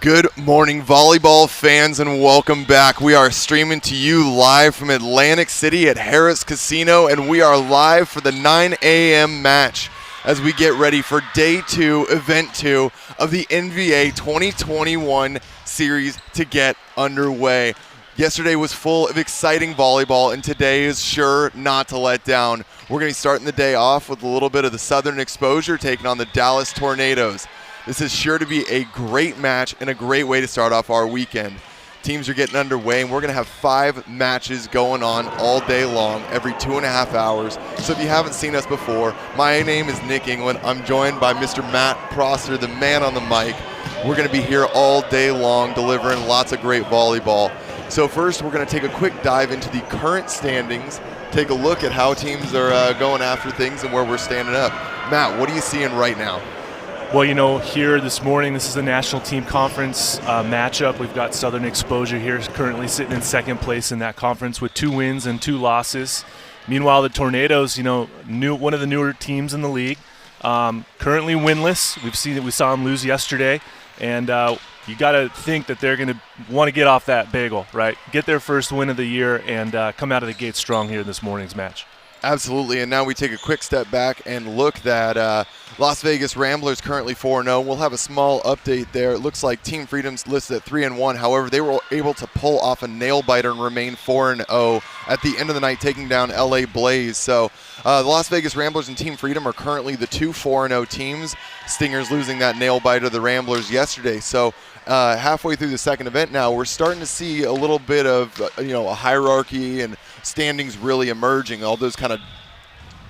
Good morning, volleyball fans, and welcome back. We are streaming to you live from Atlantic City at Harrah's Casino, and we are live for the 9 a.m. match as we get ready for Day 2, Event 2 of the NBA 2021 series to get underway. Yesterday was full of exciting volleyball, and today is sure not to let down. We're going to be starting the day off with a little bit of the Southern Exposure taking on the Dallas Tornadoes. This is sure to be a great match and a great way to start off our weekend. Teams are getting underway, and we're going to have 5 matches going on all day long, every 2.5 hours. So if you haven't seen us before, my name is Nick England. I'm joined by Mr. Matt Prosser, the man on the mic. We're going to be here all day long delivering lots of great volleyball. So first, we're going to take a quick dive into the current standings, take a look at how teams are going after things and where we're standing up. Matt, what are you seeing right now? Well, you know, here this morning, this is the National Team Conference matchup. We've got Southern Exposure here currently sitting in second place in that conference with 2 wins and 2 losses. Meanwhile, the Tornadoes, you know, one of the newer teams in the league, currently winless. We saw them lose yesterday, and you got to think that they're going to want to get off that bagel, right? Get their first win of the year and come out of the gate strong here in this morning's match. Absolutely, and now we take a quick step back and look that Las Vegas Ramblers currently 4-0. We'll have a small update there. It looks like Team Freedom's listed at 3-1. However, they were able to pull off a nail-biter and remain 4-0 at the end of the night, taking down LA Blaze. So the Las Vegas Ramblers and Team Freedom are currently the 2 4-0 teams. Stingers losing that nail-biter to the Ramblers yesterday. So halfway through the second event now, we're starting to see a little bit of a hierarchy and standings really emerging. All those kind of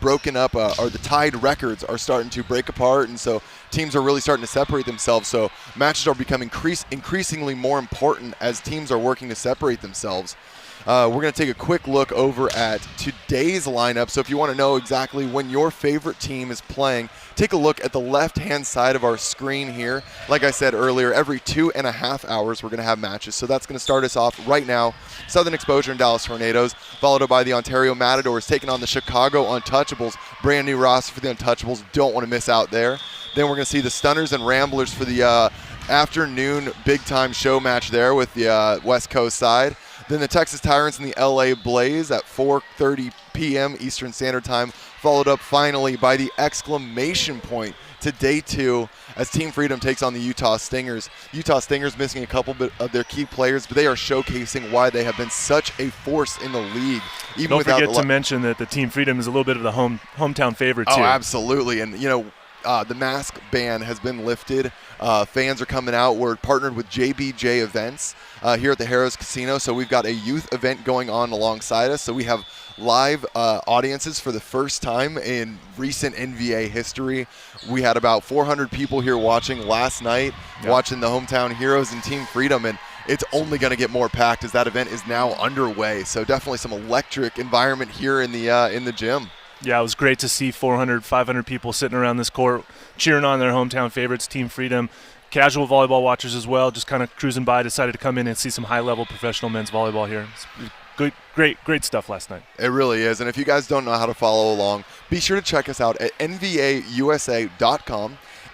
broken up or the tied records are starting to break apart, and so teams are really starting to separate themselves. So matches are becoming increasingly more important as teams are working to separate themselves. We're going to take a quick look over at today's lineup. So if you want to know exactly when your favorite team is playing, take a look at the left-hand side of our screen here. Like I said earlier, every 2.5 hours we're going to have matches. So that's going to start us off right now. Southern Exposure and Dallas Tornadoes, followed by the Ontario Matadors taking on the Chicago Untouchables. Brand new roster for the Untouchables. Don't want to miss out there. Then we're going to see the Stunners and Ramblers for the afternoon big-time show match there with the West Coast side. Then the Texas Tyrants and the LA Blaze at 4:30 p.m. Eastern Standard Time, followed up finally by the exclamation point to Day 2 as Team Freedom takes on the Utah Stingers. Utah Stingers missing a couple bit of their key players, but they are showcasing why they have been such a force in the league. Even Don't forget to mention that the Team Freedom is a little bit of the hometown favorite too. Oh, absolutely. And, the mask ban has been lifted. Fans are coming out. We're partnered with JBJ Events here at the Harrah's Casino, so we've got a youth event going on alongside us. So we have live audiences for the first time in recent NBA history. We had about 400 people here watching last night, watching the Hometown Heroes and Team Freedom, and it's only going to get more packed as that event is now underway. So definitely some electric environment here in the gym. Yeah, it was great to see 400, 500 people sitting around this court cheering on their hometown favorites, Team Freedom. Casual volleyball watchers as well, just kind of cruising by, decided to come in and see some high-level professional men's volleyball here. It's great stuff last night. It really is. And if you guys don't know how to follow along, be sure to check us out at nvausa.com,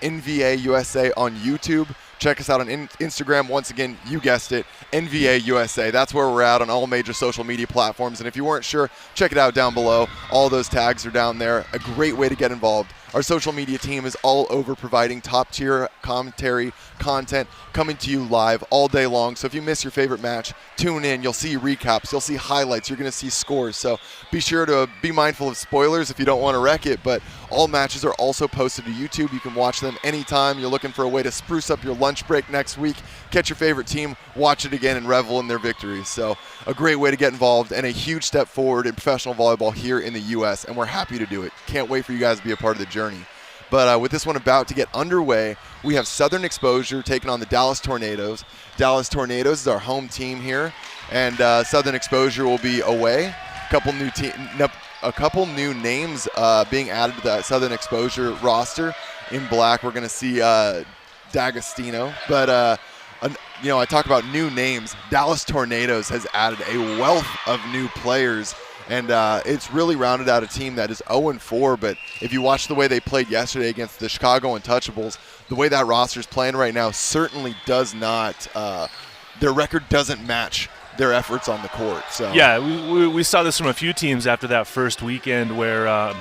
NVA USA on YouTube. Check us out on Instagram. Once again, you guessed it, NVA USA. That's where we're at on all major social media platforms. And if you weren't sure, check it out down below. All those tags are down there. A great way to get involved. Our social media team is all over providing top-tier commentary content coming to you live all day long. So if you miss your favorite match, tune in. You'll see recaps. You'll see highlights. You're going to see scores. So be sure to be mindful of spoilers if you don't want to wreck it. But all matches are also posted to YouTube. You can watch them anytime. You're looking for a way to spruce up your lunch break next week. Catch your favorite team, watch it again, and revel in their victories. So a great way to get involved and a huge step forward in professional volleyball here in the U.S., and we're happy to do it. Can't wait for you guys to be a part of the journey. But with this one about to get underway, we have Southern Exposure taking on the Dallas Tornadoes. Dallas Tornadoes is our home team here, and Southern Exposure will be away. A couple new names being added to the Southern Exposure roster. In black, we're going to see D'Agostino. But, I talk about new names. Dallas Tornadoes has added a wealth of new players And it's really rounded out a team that is 0-4, but if you watch the way they played yesterday against the Chicago Untouchables, the way that roster's playing right now certainly does not their record doesn't match their efforts on the court. So yeah, we saw this from a few teams after that first weekend where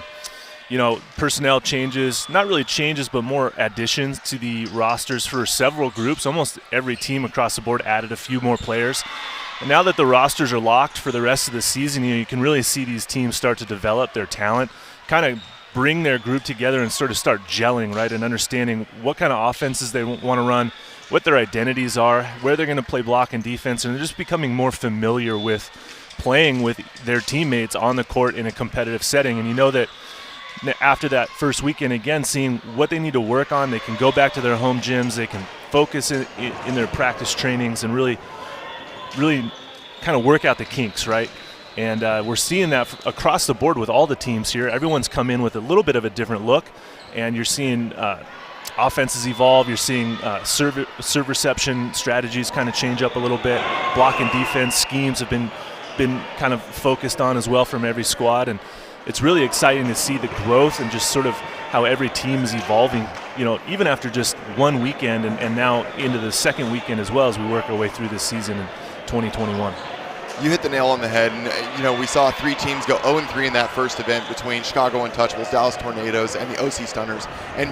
personnel changes, not really changes, but more additions to the rosters for several groups. Almost every team across the board added a few more players. And now that the rosters are locked for the rest of the season, you can really see these teams start to develop their talent, kind of bring their group together and sort of start gelling, right, and understanding what kind of offenses they want to run, what their identities are, where they're going to play block and defense, and they're just becoming more familiar with playing with their teammates on the court in a competitive setting. And you know that after that first weekend, again, seeing what they need to work on, they can go back to their home gyms, they can focus in their practice trainings and really kind of work out the kinks, right? And we're seeing that across the board with all the teams here. Everyone's come in with a little bit of a different look, and you're seeing offenses evolve. You're seeing serve reception strategies kind of change up a little bit. Block and defense schemes have been kind of focused on as well from every squad, and it's really exciting to see the growth and just sort of how every team is evolving, even after just one weekend and now into the second weekend as well as we work our way through this season in 2021. You hit the nail on the head, and we saw three teams go 0-3 in that first event between Chicago Untouchables, Dallas Tornadoes, and the OC Stunners. And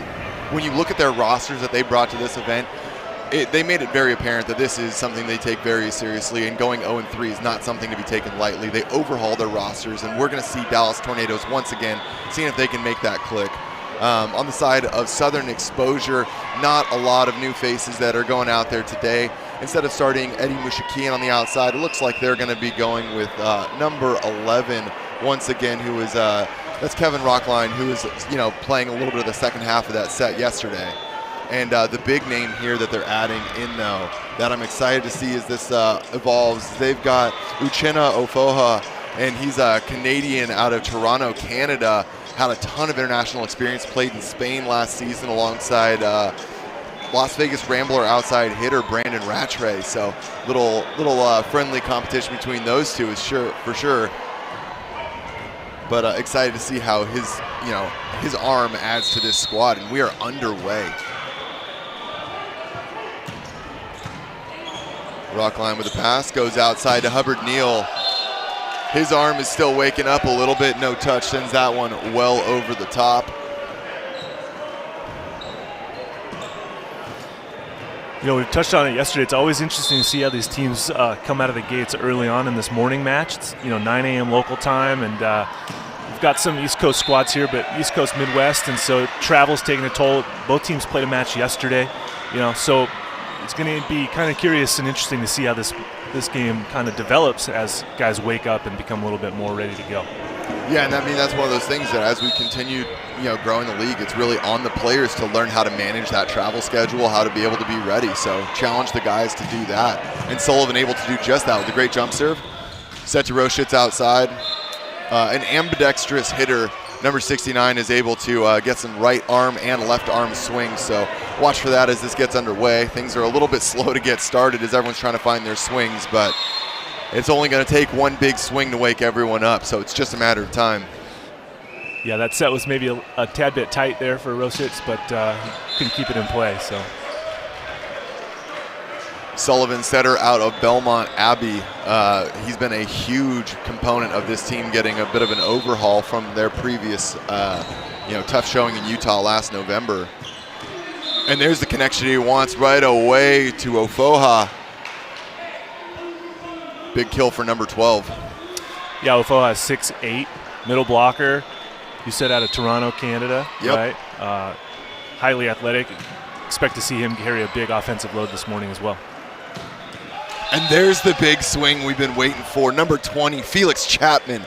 when you look at their rosters that they brought to this event, they made it very apparent that this is something they take very seriously, and going 0-3 is not something to be taken lightly. They overhaul their rosters, and we're going to see Dallas Tornadoes once again, seeing if they can make that click. On the side of Southern Exposure, not a lot of new faces that are going out there today. Instead of starting Eddie Mushakian on the outside, it looks like they're going to be going with number 11 once again, who is that's Kevin Rockline, who is playing a little bit of the second half of that set yesterday. And the big name here that they're adding in, though, that I'm excited to see as this evolves, they've got Uchenna Ofoha, and he's a Canadian out of Toronto, Canada. Had a ton of international experience, played in Spain last season alongside Las Vegas Rambler outside hitter Brandon Rattray. So little friendly competition between those two is for sure. But excited to see how his arm adds to this squad, and we are underway. Rockline with a pass, goes outside to Hubbard Neal. His arm is still waking up a little bit. No touch, sends that one well over the top. We've touched on it yesterday. It's always interesting to see how these teams come out of the gates early on in this morning match. It's 9 a.m. local time, and we've got some East Coast squads here, but East Coast Midwest, and so travel's taking a toll. Both teams played a match yesterday, so it's going to be kind of curious and interesting to see how this game kind of develops as guys wake up and become a little bit more ready to go. Yeah, and that's one of those things that as we continue, growing the league, it's really on the players to learn how to manage that travel schedule, how to be able to be ready. So challenge the guys to do that. And Sullivan able to do just that with a great jump serve. Set to Roshitz outside. An ambidextrous hitter, number 69, is able to get some right arm and left arm swings. So watch for that as this gets underway. Things are a little bit slow to get started as everyone's trying to find their swings, but it's only going to take one big swing to wake everyone up, so it's just a matter of time. Yeah, that set was maybe a tad bit tight there for Roshitz, but he couldn't keep it in play. So Sullivan, setter out of Belmont Abbey. He's been a huge component of this team, getting a bit of an overhaul from their previous tough showing in Utah last November. And there's the connection he wants right away to Ofoha. Big kill for number 12. Yeah, Ofoha is 6'8", middle blocker. You said out of Toronto, Canada, yep. Right? Highly athletic. Expect to see him carry a big offensive load this morning as well. And there's the big swing we've been waiting for. Number 20, Felix Chapman.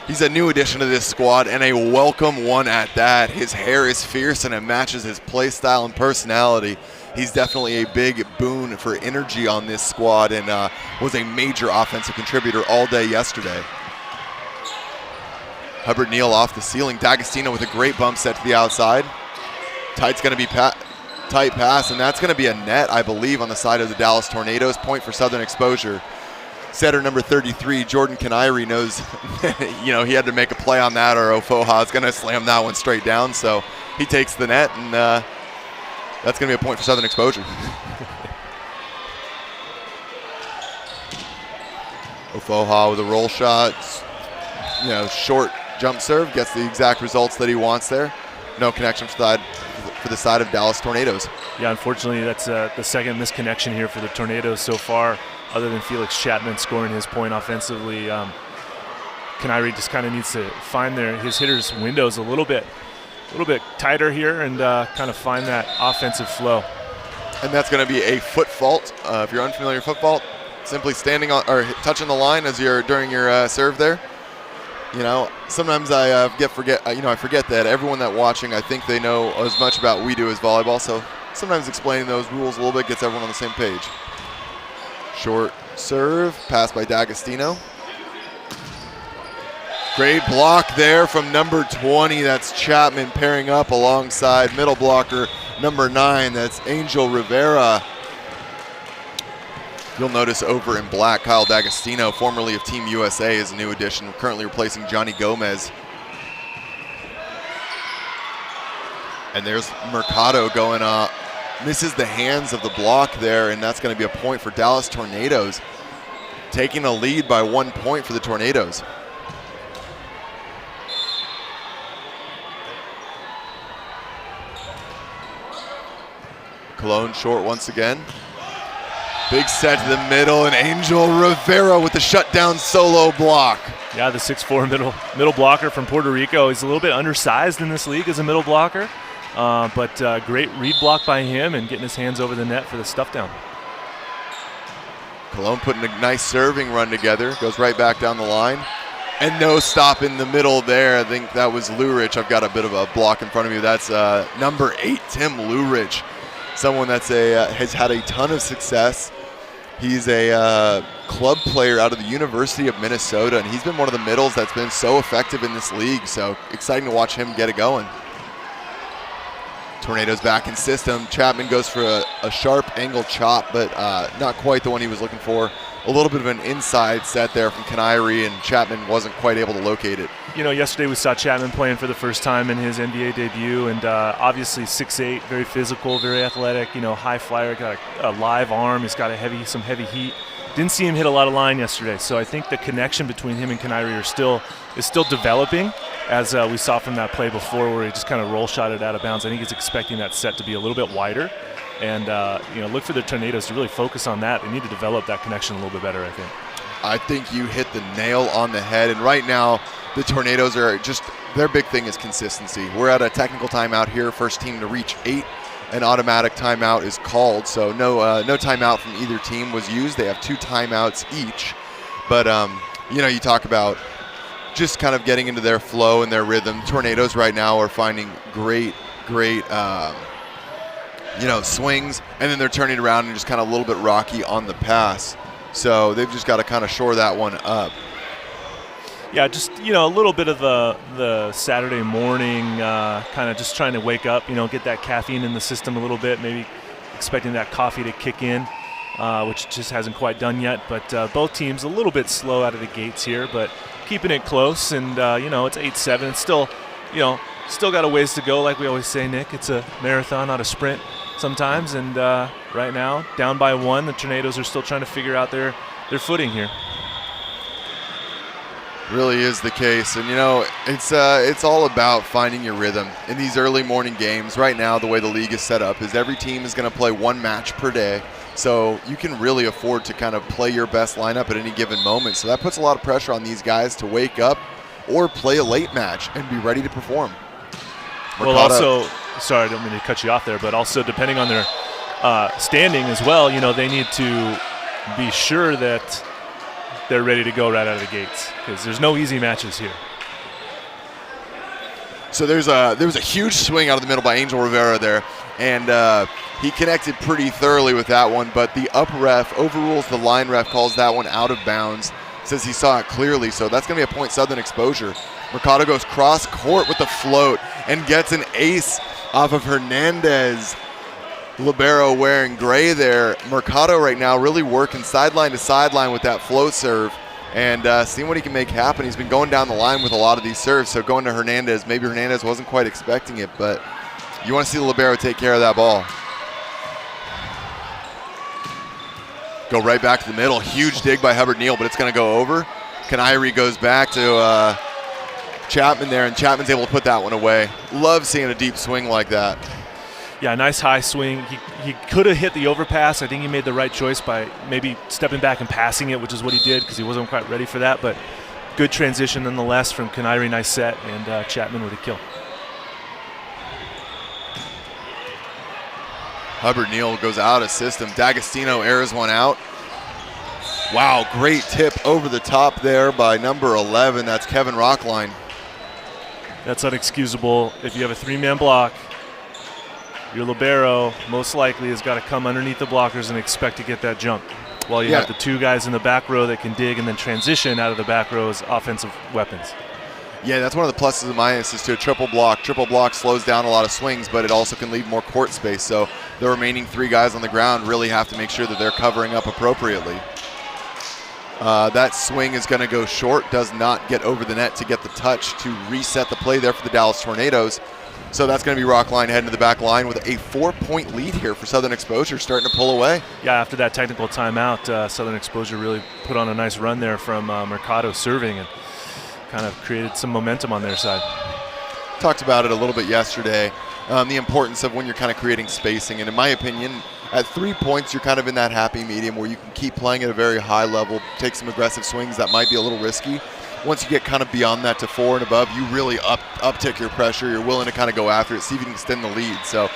He's a new addition to this squad, and a welcome one at that. His hair is fierce, and it matches his play style and personality. He's definitely a big boon for energy on this squad, and was a major offensive contributor all day yesterday. Hubbard Neal off the ceiling. D'Agostino with a great bump set to the outside. Tight's going to be tight pass, and that's going to be a net, I believe, on the side of the Dallas Tornadoes. Point for Southern Exposure. setter number 33, Jordan Kanairi, knows he had to make a play on that or Ofoha is going to slam that one straight down. So he takes the net, and that's going to be a point for Southern Exposure. Ofoha with a roll shot, short jump serve, gets the exact results that he wants there. No connection for the side of Dallas Tornadoes. Yeah, unfortunately, that's the second misconnection here for the Tornadoes so far, other than Felix Chapman scoring his point offensively. Kanairi just kind of needs to find his hitters' windows a little bit tighter here and kind of find that offensive flow. And that's going to be a foot fault. If you're unfamiliar with foot fault, simply standing on or touching the line as during your serve there. Sometimes I forget that everyone that watching, I think they know as much about we do as volleyball. So sometimes explaining those rules a little bit gets everyone on the same page. Short serve, pass by D'Agostino. Great block there from number 20. That's Chapman pairing up alongside middle blocker number 9. That's Angel Rivera. You'll notice over in black, Kyle D'Agostino, formerly of Team USA, is a new addition, currently replacing Johnny Gomez. And there's Mercado going up. Misses the hands of the block there, and that's going to be a point for Dallas Tornadoes. Taking a lead by 1 point for the Tornadoes. Cologne short once again. Big set to the middle, and Angel Rivera with the shutdown solo block. Yeah, the 6'4" middle blocker from Puerto Rico. He's a little bit undersized in this league as a middle blocker, but great read block by him and getting his hands over the net for the stuff down. Cologne putting a nice serving run together. Goes right back down the line. And no stop in the middle there. I think that was Lourich. I've got a bit of a block in front of me. That's number 8, Tim Lourich. Someone that's has had a ton of success. He's a club player out of the University of Minnesota, and he's been one of the middles that's been so effective in this league. So exciting to watch him get it going. Tornadoes back in system. Chapman goes for a sharp angle chop, but not quite the one he was looking for. A little bit of an inside set there from Kanairi, and Chapman wasn't quite able to locate it. Yesterday we saw Chapman playing for the first time in his NBA debut, and obviously 6'8", very physical, very athletic, high flyer, got a live arm, he's got some heavy heat. Didn't see him hit a lot of line yesterday, so I think the connection between him and Kanairi is still developing, as we saw from that play before where he just kind of roll shot it out of bounds. I think he's expecting that set to be a little bit wider. And, look for the Tornadoes to really focus on that. They need to develop that connection a little bit better, I think. I think you hit the nail on the head. And right now, the Tornadoes are their big thing is consistency. We're at a technical timeout here. First team to reach 8. An automatic timeout is called. So no timeout from either team was used. They have 2 timeouts each. But, you talk about just kind of getting into their flow and their rhythm. Tornadoes right now are finding great swings, and then they're turning around and just kind of a little bit rocky on the pass. So they've just got to kind of shore that one up. Yeah, just, a little bit of the Saturday morning kind of just trying to wake up, get that caffeine in the system a little bit, maybe expecting that coffee to kick in, which just hasn't quite done yet. But both teams a little bit slow out of the gates here, but keeping it close. And, it's 8-7. It's still got a ways to go, like we always say, Nick. It's a marathon, not a sprint sometimes. And right now, down by 1, the Tornadoes are still trying to figure out their footing here. Really is the case. And, it's all about finding your rhythm in these early morning games. Right now, the way the league is set up is every team is going to play 1 match per day. So you can really afford to kind of play your best lineup at any given moment. So that puts a lot of pressure on these guys to wake up or play a late match and be ready to perform. Well, also, sorry, I don't mean to cut you off there, but also depending on their standing as well, they need to be sure that they're ready to go right out of the gates, because there's no easy matches here. So there was a huge swing out of the middle by Angel Rivera there, and he connected pretty thoroughly with that one, but the up ref overrules the line ref, calls that one out of bounds, says he saw it clearly, so that's going to be a point Southern Exposure. Mercado goes cross court with the float and gets an ace off of Hernandez. libero wearing gray there. Mercado right now really working sideline to sideline with that float serve and seeing what he can make happen. He's been going down the line with a lot of these serves, so going to Hernandez, maybe Hernandez wasn't quite expecting it, but you want to see the libero take care of that ball. Go right back to the middle. Huge dig by Hubbard Neal, but it's going to go over. Kanairi goes back to Chapman there, and Chapman's able to put that one away. Love seeing a deep swing like that. Yeah, nice high swing. He could have hit the overpass. I think he made the right choice by maybe stepping back and passing it, which is what he did because he wasn't quite ready for that. But good transition nonetheless from Kanairi. Nice set, and Chapman with a kill. Hubbard Neal goes out of system. D'Agostino airs one out. Wow, great tip over the top there by number 11. That's Kevin Rockline. That's unexcusable. If you have a three-man block, your libero most likely has got to come underneath the blockers and expect to get that jump. While you have the two guys in the back row that can dig and then transition out of the back row as offensive weapons. Yeah, that's one of the pluses and minuses to a triple block. Triple block slows down a lot of swings, but it also can leave more court space. So the remaining three guys on the ground really have to make sure that they're covering up appropriately. That swing is going to go short, does not get over the net to get the touch to reset the play there for the Dallas Tornadoes. So that's going to be Rockline heading to the back line with a 4-point lead here for Southern Exposure, starting to pull away. Yeah, after that technical timeout, Southern Exposure really put on a nice run there from Mercado serving and kind of created some momentum on their side. Talked about it a little bit yesterday, the importance of when you're kind of creating spacing. And in my opinion, at 3 points, you're kind of in that happy medium where you can keep playing at a very high level, take some aggressive swings that might be a little risky. Once you get kind of beyond that to 4 and above, you really uptick your pressure. You're willing to kind of go after it, see if you can extend the lead. So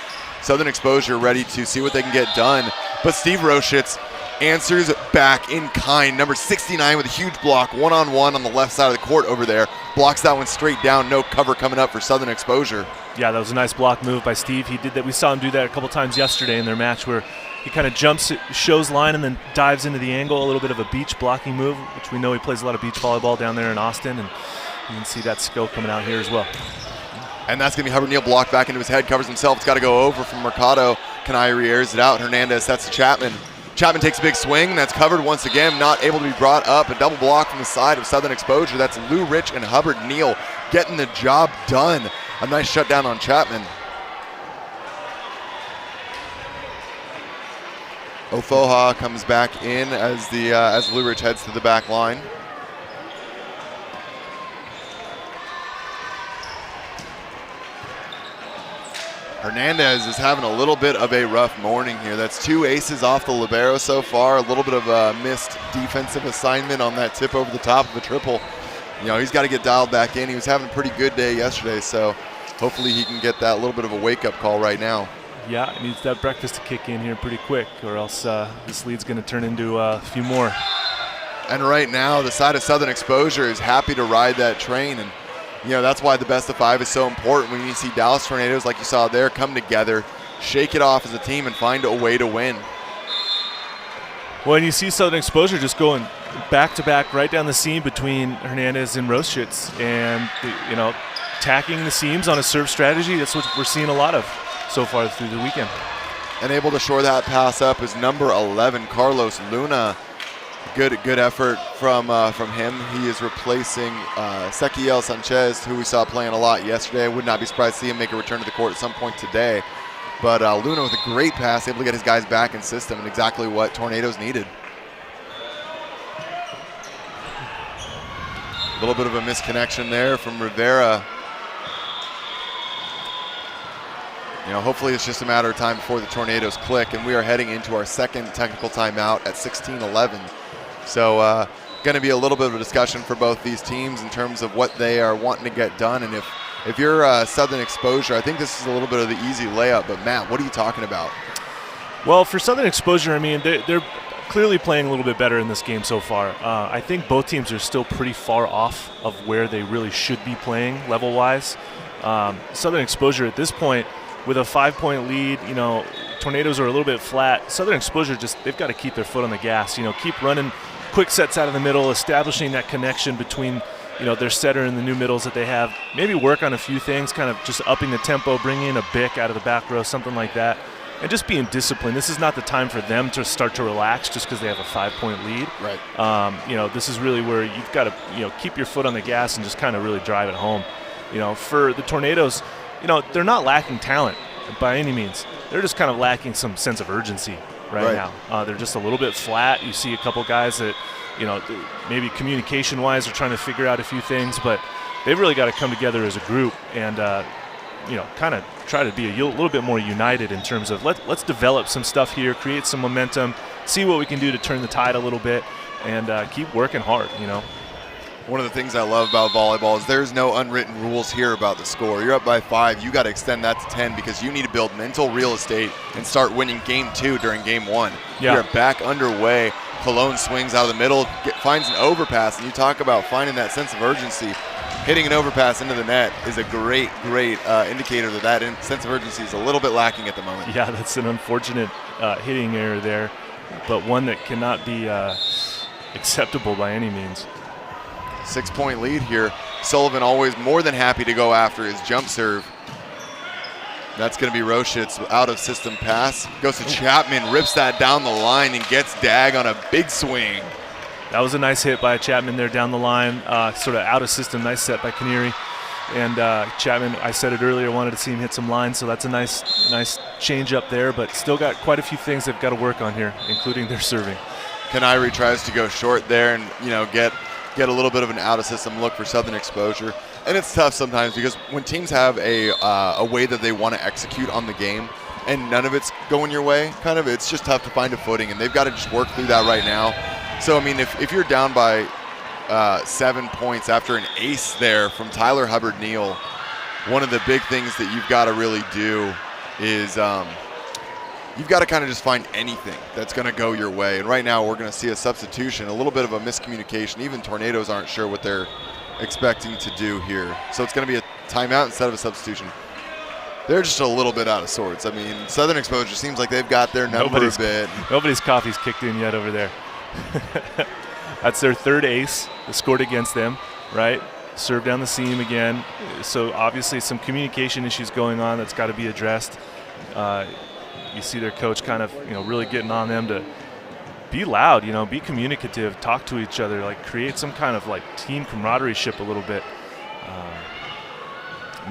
Southern Exposure ready to see what they can get done. But Steve Roschitz answers back in kind. Number 69 with a huge block, one-on-one on the left side of the court over there. Blocks that one straight down, no cover coming up for Southern Exposure. Yeah, that was a nice block move by Steve. He did that. We saw him do that a couple times yesterday in their match where he kind of jumps, shows line, and then dives into the angle, a little bit of a beach blocking move, which we know he plays a lot of beach volleyball down there in Austin, and you can see that skill coming out here as well. And that's going to be Hubbard Neal blocked back into his head, covers himself. It's got to go over from Mercado. Kanairi airs it out. Hernandez sets to Chapman. Chapman takes a big swing. That's covered once again, not able to be brought up. A double block from the side of Southern Exposure. That's Lourich and Hubbard Neal getting the job done. A nice shutdown on Chapman. Ofoha comes back in as Lourich heads to the back line. Hernandez is having a little bit of a rough morning here. That's 2 aces off the libero so far. A little bit of a missed defensive assignment on that tip over the top of a triple. You know, he's got to get dialed back in. He was having a pretty good day yesterday, so hopefully he can get that little bit of a wake-up call right now. Yeah, he needs that breakfast to kick in here pretty quick, or else this lead's going to turn into a few more. And right now, the side of Southern Exposure is happy to ride that train, and you know that's why the best of 5 is so important. When you see Dallas Tornadoes, like you saw there, come together, shake it off as a team, and find a way to win. Well, and you see Southern Exposure just going back-to-back right down the seam between Hernandez and Roschitz, and you know, attacking the seams on a serve strategy. That's what we're seeing a lot of so far through the weekend. And able to shore that pass up is number 11, Carlos Luna. Good effort from him. He is replacing Sekiel Sanchez, who we saw playing a lot yesterday. I would not be surprised to see him make a return to the court at some point today. But Luna with a great pass, able to get his guys back in system, and exactly what Tornadoes needed. A little bit of a misconnection there from Rivera. You know, hopefully it's just a matter of time before the Tornadoes click, and we are heading into our second technical timeout at 16:11. So going to be a little bit of a discussion for both these teams in terms of what they are wanting to get done. And if you're Southern Exposure, I think this is a little bit of the easy layup. But Matt, what are you talking about? Well, for Southern Exposure, I mean, they're clearly playing a little bit better in this game so far. I think both teams are still pretty far off of where they really should be playing level-wise. Southern Exposure at this point, with a 5-point lead, you know, Tornadoes are a little bit flat. Southern Exposure they've got to keep their foot on the gas, you know, keep running quick sets out of the middle, establishing that connection between, you know, their setter and the new middles that they have. Maybe work on a few things, kind of just upping the tempo, bringing in a Bick out of the back row, something like that. and just being disciplined. This is not the time for them to start to relax just because they have a 5-point lead. Right. This is really where you've got to keep your foot on the gas and just kind of really drive it home. For the Tornadoes, they're not lacking talent by any means. They're just kind of lacking some sense of urgency right now. They're just a little bit flat. You see a couple guys that, maybe communication-wise are trying to figure out a few things, but they've really got to come together as a group and, kind of try to be a little bit more united in terms of let's develop some stuff here, create some momentum, see what we can do to turn the tide a little bit, and keep working hard, One of the things I love about volleyball is there's no unwritten rules here about the score. You're up by 5, you got to extend that to 10 because you need to build mental real estate and start winning game 2 during game 1. Yeah. You're back underway. Cologne swings out of the middle, finds an overpass, and you talk about finding that sense of urgency. Hitting an overpass into the net is a great indicator that sense of urgency is a little bit lacking at the moment. Yeah, that's an unfortunate hitting error there, but one that cannot be acceptable by any means. 6-point lead here. Sullivan always more than happy to go after his jump serve. That's going to be Roshit's out-of-system pass. Goes to Chapman, rips that down the line, and gets Dag on a big swing. That was a nice hit by Chapman there down the line, sort of out-of-system. Nice set by Canary. And Chapman, I said it earlier, wanted to see him hit some lines, so that's a nice change up there, but still got quite a few things they've got to work on here, including their serving. Canary tries to go short there and get a little bit of an out-of-system look for Southern Exposure. And it's tough sometimes because when teams have a way that they want to execute on the game and none of it's going your way, it's just tough to find a footing, and they've got to just work through that right now. So, if you're down by 7 points after an ace there from Tyler Hubbard-Neal, one of the big things that you've got to really do is you've got to kind of just find anything that's going to go your way. And right now we're going to see a substitution, a little bit of a miscommunication. Even Tornadoes aren't sure what they're expecting to do here. So it's going to be a timeout instead of a substitution. They're just a little bit out of sorts. Southern Exposure seems like they've got their number a bit. Nobody's coffee's kicked in yet over there. That's their third ace that scored against them, right? Serve down the seam again. So obviously some communication issues going on that's got to be addressed. You see their coach kind of, really getting on them to be loud, be communicative, talk to each other, create some kind of team camaraderie-ship a little bit.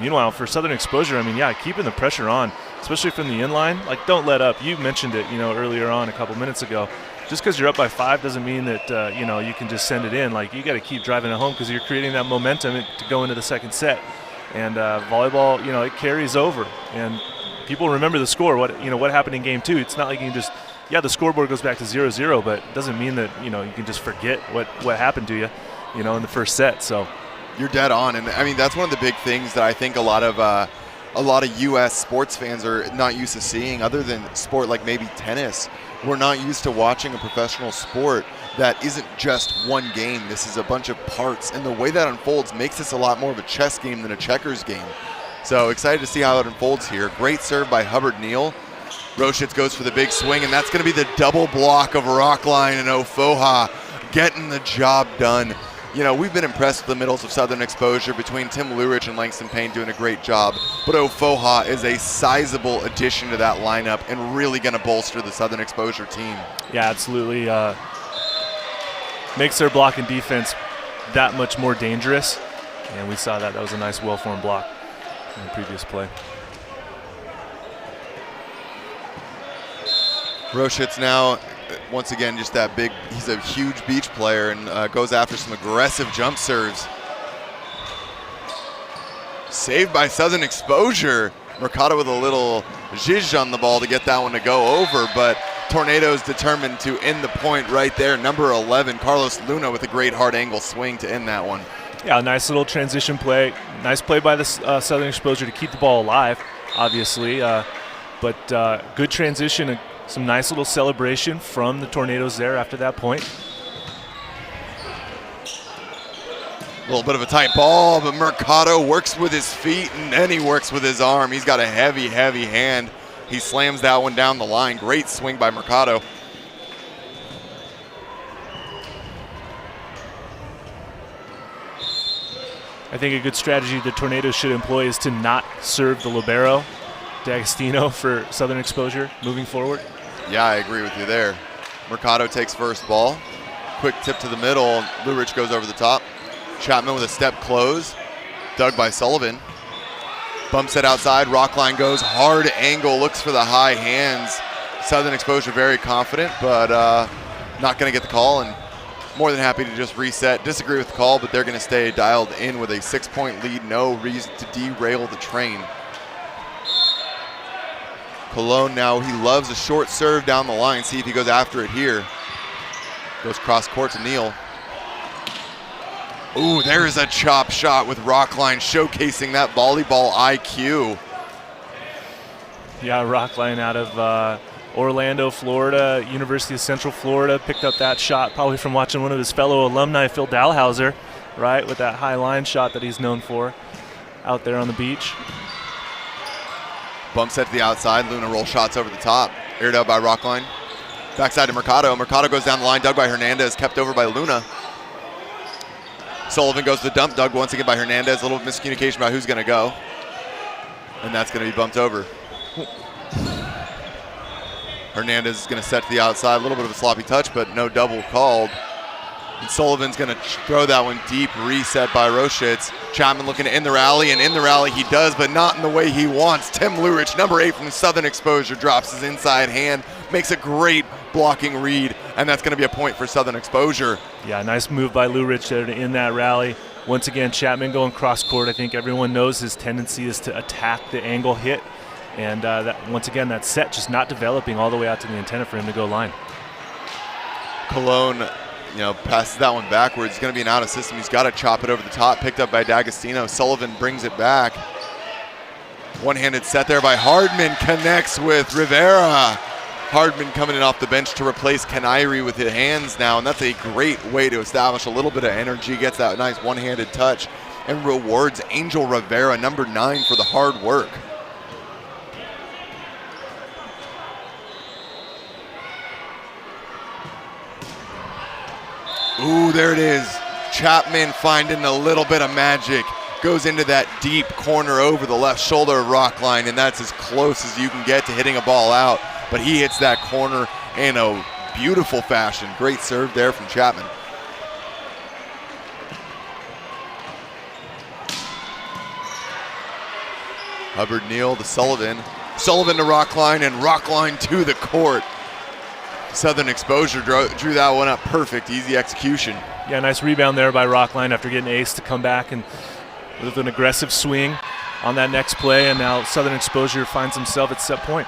Meanwhile, for Southern Exposure, keeping the pressure on, especially from the inline. Don't let up. You mentioned it, earlier on a couple minutes ago. Just because you're up by 5 doesn't mean that, you can just send it in. You got to keep driving it home because you're creating that momentum to go into the second set. And volleyball, it carries over. And people remember the score, what happened in game 2. It's not like you can just, the scoreboard goes back to 0-0, but it doesn't mean that, you can just forget what happened to you, in the first set. So you're dead on. And that's one of the big things that I think a lot of U.S. sports fans are not used to seeing, other than sport like maybe tennis. We're not used to watching a professional sport that isn't just one game. This is a bunch of parts, and the way that unfolds makes this a lot more of a chess game than a checkers game. So excited to see how it unfolds here. Great serve by Hubbard-Neal. Roshitz goes for the big swing, and that's going to be the double block of Rockline and Ofoha getting the job done. We've been impressed with the middles of Southern Exposure between Tim Lourich and Langston Payne doing a great job. But Ofoha is a sizable addition to that lineup and really going to bolster the Southern Exposure team. Yeah, absolutely. Makes their block and defense that much more dangerous. And we saw that. That was a nice, well-formed block in the previous play. Roshitz now, once again, just that big, he's a huge beach player and goes after some aggressive jump serves. Saved by Southern Exposure. Mercado with a little zhizh on the ball to get that one to go over, but Tornadoes determined to end the point right there. Number 11, Carlos Luna, with a great hard angle swing to end that one. Yeah, nice little transition play. Nice play by the Southern Exposure to keep the ball alive, obviously. But good transition. Some nice little celebration from the Tornadoes there after that point. A little bit of a tight ball, but Mercado works with his feet and then he works with his arm. He's got a heavy, heavy hand. He slams that one down the line. Great swing by Mercado. I think a good strategy the Tornadoes should employ is to not serve the libero D'Agostino for Southern Exposure moving forward. Yeah, I agree with you there. Mercado takes first ball. Quick tip to the middle. Lourich goes over the top. Chapman with a step close. Dug by Sullivan. Bumps it outside. Rock line goes. Hard angle. Looks for the high hands. Southern Exposure very confident, but not going to get the call, and more than happy to just reset. Disagree with the call, but they're going to stay dialed in with a 6-point lead. No reason to derail the train. Cologne now, he loves a short serve down the line. See if he goes after it here. Goes cross court to Neal. Ooh, there's a chop shot with Rockline showcasing that volleyball IQ. Yeah, Rockline out of Orlando, Florida, University of Central Florida, picked up that shot probably from watching one of his fellow alumni, Phil Dalhauser, right, with that high line shot that he's known for out there on the beach. Bump set to the outside. Luna roll shots over the top. Aired out by Rockline. Backside to Mercado. Mercado goes down the line. Dug by Hernandez. Kept over by Luna. Sullivan goes to the dump. Dug once again by Hernandez. A little miscommunication about who's going to go. And that's going to be bumped over. Hernandez is going to set to the outside. A little bit of a sloppy touch, but no double called. And Sullivan's going to throw that one deep. Reset by Roschitz. Chapman looking to end the rally, and in the rally he does, but not in the way he wants. Tim Lourich, number 8 from Southern Exposure, drops his inside hand, makes a great blocking read, and that's going to be a point for Southern Exposure. Yeah, nice move by Lourich there to end that rally. Once again, Chapman going cross court. I think everyone knows his tendency is to attack the angle hit, and that once again, that set just not developing all the way out to the antenna for him to go line. Cologne, passes that one backwards. It's going to be an out of system. He's got to chop it over the top. Picked up by D'Agostino. Sullivan brings it back. One-handed set there by Hardman. Connects with Rivera. Hardman coming in off the bench to replace Kanairi with his hands now, and that's a great way to establish a little bit of energy. Gets that nice one-handed touch and rewards Angel Rivera, number 9, for the hard work. Ooh, there it is. Chapman finding a little bit of magic. Goes into that deep corner over the left shoulder of Rockline, and that's as close as you can get to hitting a ball out. But he hits that corner in a beautiful fashion. Great serve there from Chapman. Hubbard Neal to Sullivan. Sullivan to Rockline, and Rockline to the court. Southern Exposure drew that one up perfect, easy execution. Yeah, nice rebound there by Rockline after getting ace to come back and with an aggressive swing on that next play, and now Southern Exposure finds himself at set point.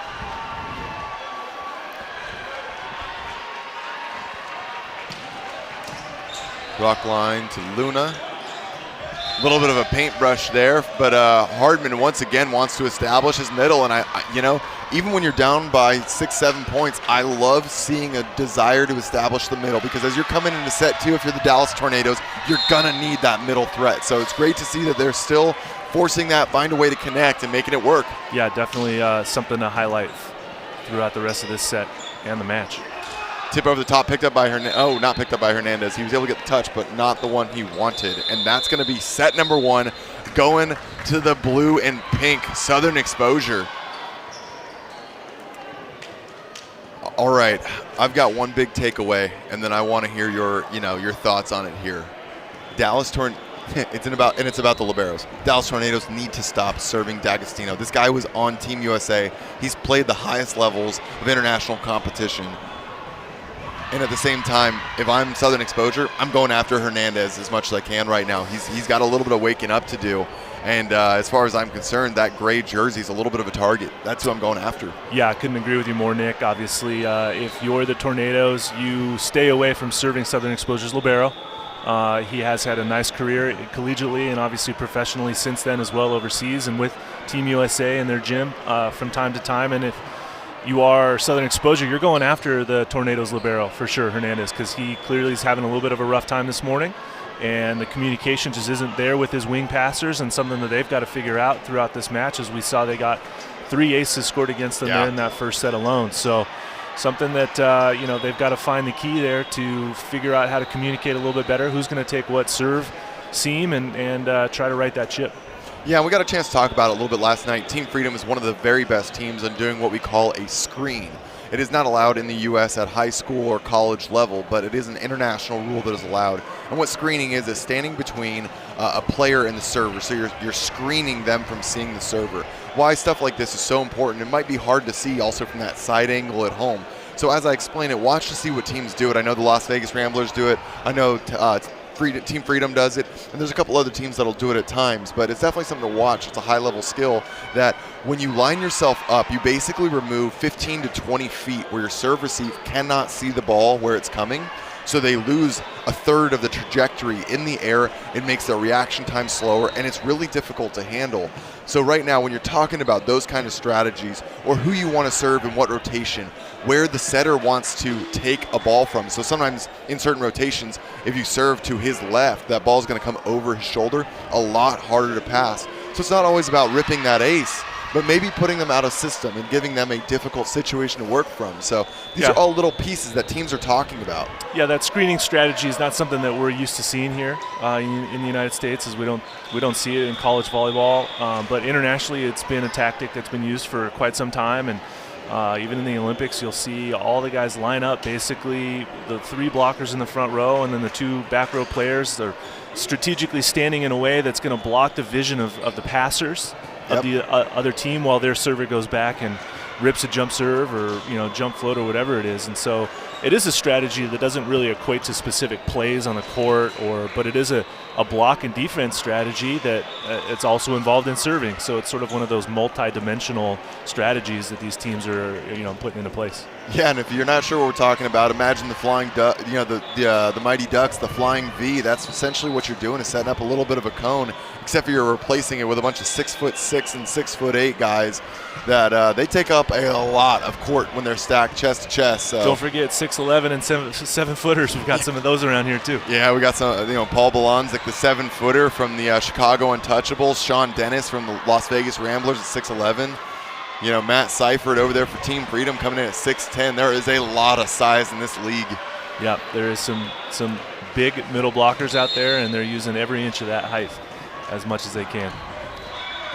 Rockline to Luna. A little bit of a paintbrush there, but Hardman once again wants to establish his middle, and even when you're down by 6-7 points, I love seeing a desire to establish the middle, because as you're coming into set 2, if you're the Dallas Tornadoes, you're gonna need that middle threat. So it's great to see that they're still forcing that, find a way to connect and making it work. Yeah, definitely something to highlight throughout the rest of this set and the match. Tip over the top, picked up by Hernandez. Oh, not picked up by Hernandez. He was able to get the touch, but not the one he wanted. And that's going to be set number 1, going to the blue and pink Southern Exposure. All right, I've got one big takeaway, and then I want to hear your thoughts on it here. It's about the liberos. Dallas Tornadoes need to stop serving D'Agostino. This guy was on Team USA. He's played the highest levels of international competition. And at the same time, if I'm Southern Exposure, I'm going after Hernandez as much as I can right now. He's got a little bit of waking up to do. And as far as I'm concerned, that gray jersey is a little bit of a target. That's who I'm going after. Yeah, I couldn't agree with you more, Nick. Obviously, if you're the Tornadoes, you stay away from serving Southern Exposure's libero. He has had a nice career collegiately and obviously professionally since then as well overseas and with Team USA in their gym from time to time. And if you are Southern Exposure, you're going after the Tornadoes libero for sure, Hernandez, because he clearly is having a little bit of a rough time this morning, and the communication just isn't there with his wing passers, and something that they've got to figure out throughout this match. As we saw, they got 3 aces scored against them there in that first set alone. So something that they've got to find the key there to figure out how to communicate a little bit better. Who's going to take what serve seam and try to right that ship. Yeah, we got a chance to talk about it a little bit last night. Team Freedom is one of the very best teams on doing what we call a screen. It is not allowed in the U.S. at high school or college level, but it is an international rule that is allowed. And what screening is standing between a player and the server. So you're screening them from seeing the server. Why stuff like this is so important. It might be hard to see also from that side angle at home. So as I explain it, watch to see what teams do it. I know the Las Vegas Ramblers do it. I know Team Freedom does it, and there's a couple other teams that'll do it at times, but it's definitely something to watch. It's a high-level skill that when you line yourself up, you basically remove 15 to 20 feet where your serve receive cannot see the ball where it's coming, so they lose a third of the trajectory in the air. It makes their reaction time slower, and it's really difficult to handle. So right now, when you're talking about those kind of strategies, or who you want to serve in what rotation, where the setter wants to take a ball from. So sometimes in certain rotations, if you serve to his left, that ball is going to come over his shoulder, a lot harder to pass. So it's not always about ripping that ace, but maybe putting them out of system and giving them a difficult situation to work from. So these are all little pieces that teams are talking about. Yeah, that screening strategy is not something that we're used to seeing here in the United States, as we don't see it in college volleyball. But internationally, it's been a tactic that's been used for quite some time, and even in the Olympics, you'll see all the guys line up, basically the 3 blockers in the front row and then the 2 back row players. They're strategically standing in a way that's going to block the vision of the passers of the other team while their server goes back and rips a jump serve or jump float or whatever it is. And so it is a strategy that doesn't really equate to specific plays on the court, but it is a block and defense strategy that it's also involved in serving. So it's sort of one of those multi-dimensional strategies that these teams are putting into place. Yeah, and if you're not sure what we're talking about, imagine the flying duck, the Mighty Ducks, the flying V. That's essentially what you're doing, is setting up a little bit of a cone, except for you're replacing it with a bunch of 6'6" and 6'8" guys that they take up a lot of court when they're stacked chest to chest. So don't forget 6'11" and 7-footers. We've got some of those around here too. Yeah, we got some. Paul Balanzik, the 7-footer from the Chicago Untouchables. Sean Dennis from the Las Vegas Ramblers at 6'11". Matt Seifert over there for Team Freedom coming in at 6'10". There is a lot of size in this league. Yeah, there is some big middle blockers out there, and they're using every inch of that height as much as they can.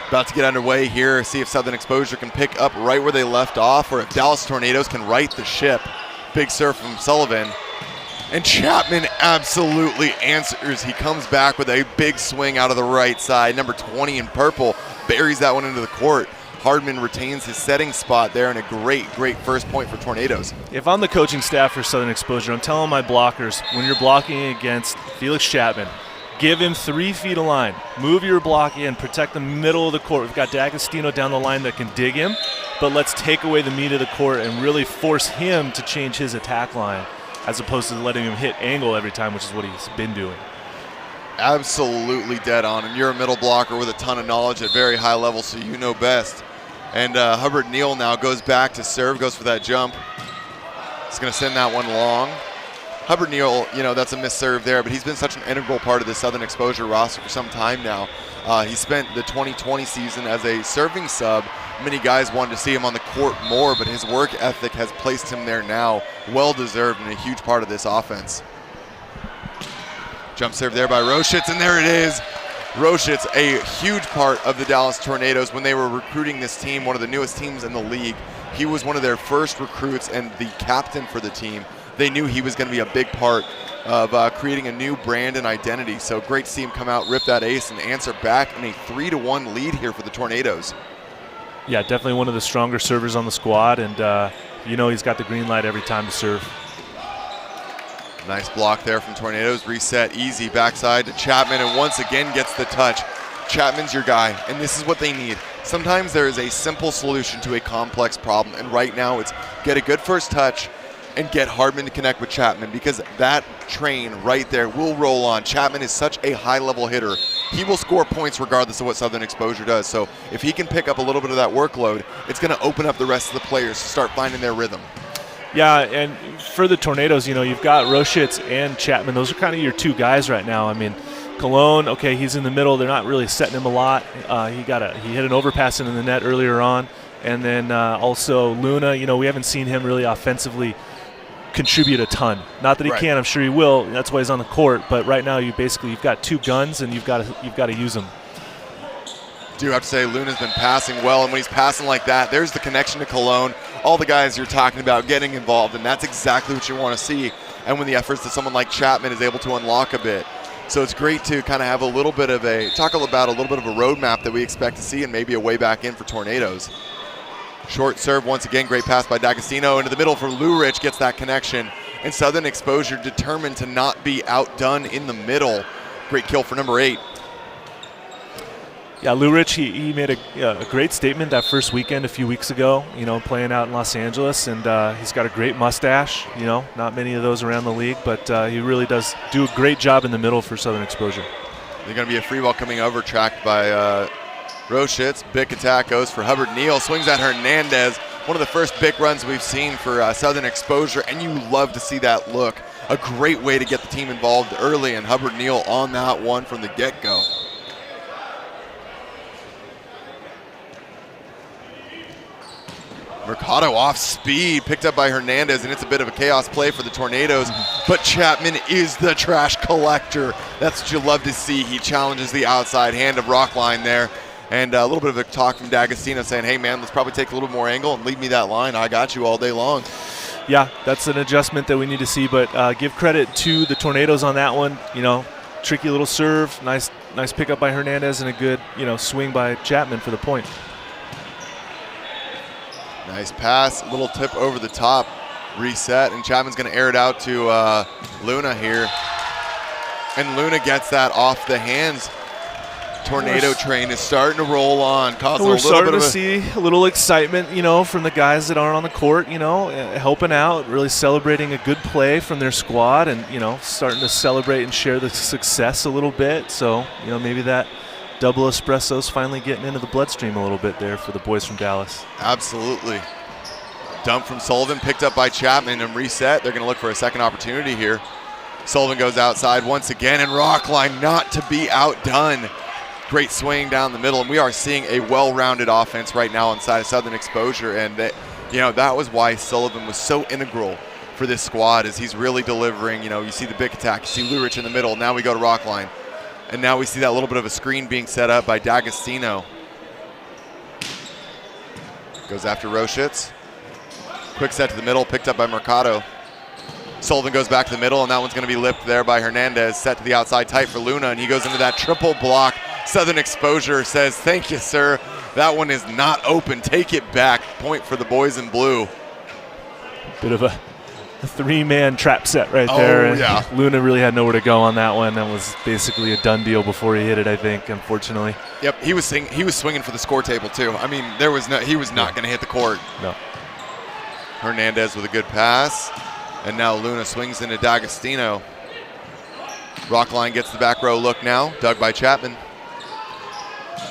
About to get underway here, see if Southern Exposure can pick up right where they left off, or if Dallas Tornadoes can right the ship. Big serve from Sullivan. And Chapman absolutely answers. He comes back with a big swing out of the right side. Number 20 in purple buries that one into the court. Hardman retains his setting spot there, and a great first point for Tornadoes. If I'm the coaching staff for Southern Exposure, I'm telling my blockers, when you're blocking against Felix Chapman, give him 3 feet of line. Move your block in, protect the middle of the court. We've got D'Agostino down the line that can dig him, but let's take away the meat of the court and really force him to change his attack line, as opposed to letting him hit angle every time, which is what he's been doing. Absolutely dead on, and you're a middle blocker with a ton of knowledge at very high level, so you know best. And Hubbard Neal now goes back to serve, goes for that jump. He's going to send that one long. Hubbard Neal, that's a missed serve there, but he's been such an integral part of the Southern Exposure roster for some time now. He spent the 2020 season as a serving sub. Many guys wanted to see him on the court more, but his work ethic has placed him there now. Well-deserved and a huge part of this offense. Jump serve there by Roschitz, and there it is. Roschitz, a huge part of the Dallas Tornadoes when they were recruiting this team, one of the newest teams in the league. He was one of their first recruits and the captain for the team. They knew he was going to be a big part of creating a new brand and identity. So great to see him come out, rip that ace, and answer back in a 3-1 lead here for the Tornadoes. Yeah, definitely one of the stronger servers on the squad, and he's got the green light every time to serve. Nice block there from Tornadoes. Reset easy backside to Chapman, and once again gets the touch. Chapman's your guy, and this is what they need. Sometimes there is a simple solution to a complex problem, and right now it's get a good first touch and get Hardman to connect with Chapman, because that train right there will roll on. Chapman is such a high-level hitter. He will score points regardless of what Southern Exposure does. So if he can pick up a little bit of that workload, it's going to open up the rest of the players to start finding their rhythm. Yeah, and for the Tornadoes, you've got Roschitz and Chapman. Those are kind of your 2 guys right now. I mean, Cologne, okay, he's in the middle. They're not really setting him a lot. He hit an overpass into the net earlier on. And then also Luna, we haven't seen him really offensively contribute a ton. Not that he can, I'm sure he will. That's why he's on the court. But right now, you've got 2 guns, and you've got to use them. do have to say Luna's been passing well, and when he's passing like that, there's the connection to Cologne. All the guys you're talking about getting involved, and that's exactly what you want to see. And when the efforts that someone like Chapman is able to unlock a bit. So it's great to kind of have a little bit of a roadmap that we expect to see and maybe a way back in for Tornadoes. Short serve once again, great pass by D'Agostino into the middle for Lourich, gets that connection. And Southern Exposure determined to not be outdone in the middle. Great kill for number 8. Yeah, Lourich, he made a great statement that first weekend a few weeks ago, playing out in Los Angeles, and he's got a great mustache, not many of those around the league, but he really does do a great job in the middle for Southern Exposure. There's going to be a free ball coming over, tracked by Roshitz. Big attack goes for Hubbard Neal, swings at Hernandez. One of the first big runs we've seen for Southern Exposure, and you love to see that look. A great way to get the team involved early, and Hubbard Neal on that one from the get-go. Mercado off speed, picked up by Hernandez, and it's a bit of a chaos play for the Tornadoes, but Chapman is the trash collector. That's what you love to see. He challenges the outside hand of Rockline there, and a little bit of a talk from D'Agostino saying, hey man, let's probably take a little bit more angle and leave me that line. I got you all day long. Yeah, that's an adjustment that we need to see, but give credit to the Tornadoes on that one. Tricky little serve, nice pickup by Hernandez, and a good, swing by Chapman for the point. Nice pass, little tip over the top, reset, and Chapman's going to air it out to Luna here. And Luna gets that off the hands. Tornado train is starting to roll on. We're starting to see a little excitement, from the guys that aren't on the court, helping out, really celebrating a good play from their squad, and, starting to celebrate and share the success a little bit. So, maybe that double espresso's finally getting into the bloodstream a little bit there for the boys from Dallas. Absolutely. Dump from Sullivan, picked up by Chapman, and reset. They're going to look for a second opportunity here. Sullivan goes outside once again, and Rockline not to be outdone. Great swing down the middle, and we are seeing a well-rounded offense right now inside of Southern Exposure, and that was why Sullivan was so integral for this squad, as he's really delivering. You see the big attack, you see Lourich in the middle. Now we go to Rockline. And now we see that little bit of a screen being set up by D'Agostino. Goes after Roshitz. Quick set to the middle, picked up by Mercado. Sullivan goes back to the middle, and that one's going to be lipped there by Hernandez. Set to the outside, tight for Luna, and he goes into that triple block. Southern Exposure says, thank you, sir. That one is not open. Take it back. Point for the boys in blue. Bit of a three-man trap set right there. Oh, yeah. Luna really had nowhere to go on that one. That was basically a done deal before he hit it, I think, unfortunately. Yep, he was swinging for the score table, too. I mean, he was not going to hit the court. No. Hernandez with a good pass. And now Luna swings into D'Agostino. Rockline gets the back row look now. Dug by Chapman.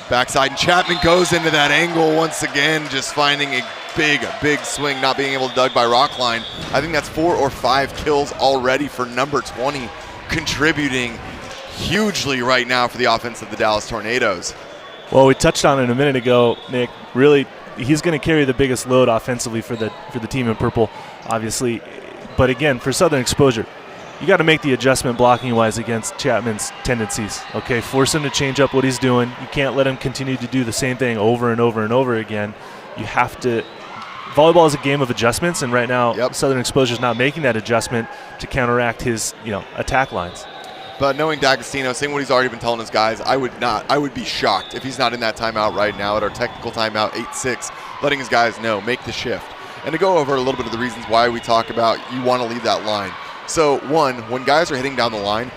Backside, and Chapman goes into that angle once again, just finding a big swing, not being able to dug by Rockline. I think that's 4 or 5 kills already for number 20, contributing hugely right now for the offense of the Dallas Tornadoes. Well, we touched on it a minute ago, Nick. Really, he's going to carry the biggest load offensively for the team in purple, obviously. But again, for Southern Exposure, you got to make the adjustment blocking-wise against Chapman's tendencies. Okay, force him to change up what he's doing. You can't let him continue to do the same thing over and over and over again. You have to. Volleyball is a game of adjustments, and right now, Southern Exposure is not making that adjustment to counteract his, attack lines. But knowing D'Agostino, seeing what he's already been telling his guys, I would be shocked if he's not in that timeout right now at our technical timeout 8-6, letting his guys know, make the shift. And to go over a little bit of the reasons why we talk about you want to leave that line. So one, when guys are hitting down the line,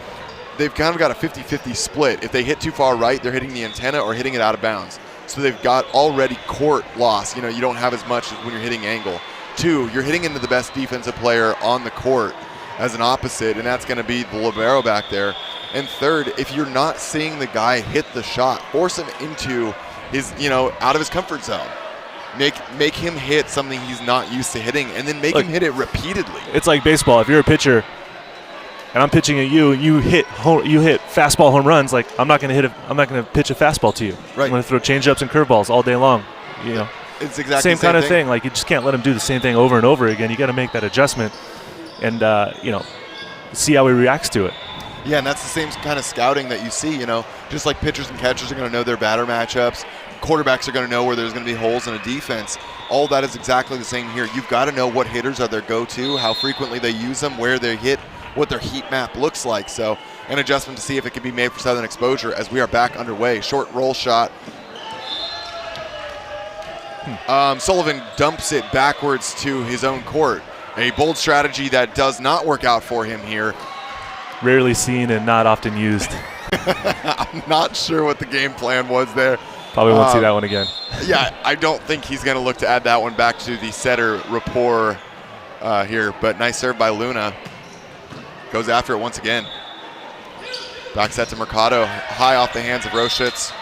they've kind of got a 50-50 split. If they hit too far right, they're hitting the antenna or hitting it out of bounds. So they've got already court loss. You don't have as much when you're hitting angle. 2, you're hitting into the best defensive player on the court as an opposite, and that's going to be the libero back there. And 3rd, if you're not seeing the guy hit the shot, force him into his, out of his comfort zone. Make him hit something he's not used to hitting, and then make him hit it repeatedly. It's like baseball. If you're a pitcher and I'm pitching at you, and you hit fastball home runs, like I'm not going to pitch a fastball to you. Right. I'm going to throw changeups and curveballs all day long. It's exactly same kind of thing. Like you just can't let him do the same thing over and over again. You got to make that adjustment, and see how he reacts to it. Yeah, and that's the same kind of scouting that you see, just like pitchers and catchers are going to know their batter matchups. quarterbacks are going to know where there's going to be holes in a defense. All that is exactly the same here. You've got to know what hitters are their go-to, how frequently they use them, where they hit, what their heat map looks like. So an adjustment to see if it can be made for Southern Exposure as we are back underway. Short roll shot. Sullivan dumps it backwards to his own court. A bold strategy that does not work out for him here. Rarely seen and not often used. I'm not sure what the game plan was there. Probably won't see that one again. Yeah, I don't think he's going to look to add that one back to the setter rapport here. But nice serve by Luna. Goes after it once again. Back set to Mercado. High off the hands of Roschitz.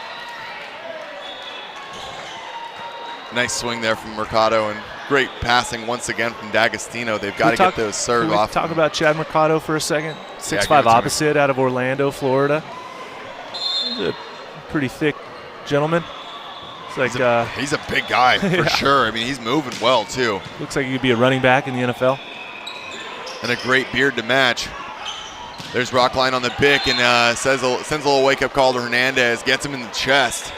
Nice swing there from Mercado, and great passing once again from D'Agostino. They've got to get those serve off. Talk about Chad Mercado for a second. 6'5" opposite out of Orlando, Florida. He's a pretty thick gentleman. It's like he's a big guy for sure. I mean, he's moving well too. Looks like he could be a running back in the NFL. And a great beard to match. There's Rockline on the Bic and sends a little wake-up call to Hernandez. Gets him in the chest.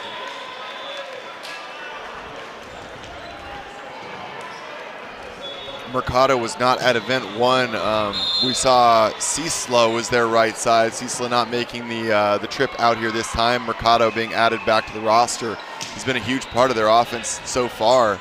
Mercado was not at event 1. We saw Cisla was their right side. Cisla not making the trip out here this time. Mercado being added back to the roster. He's been a huge part of their offense so far.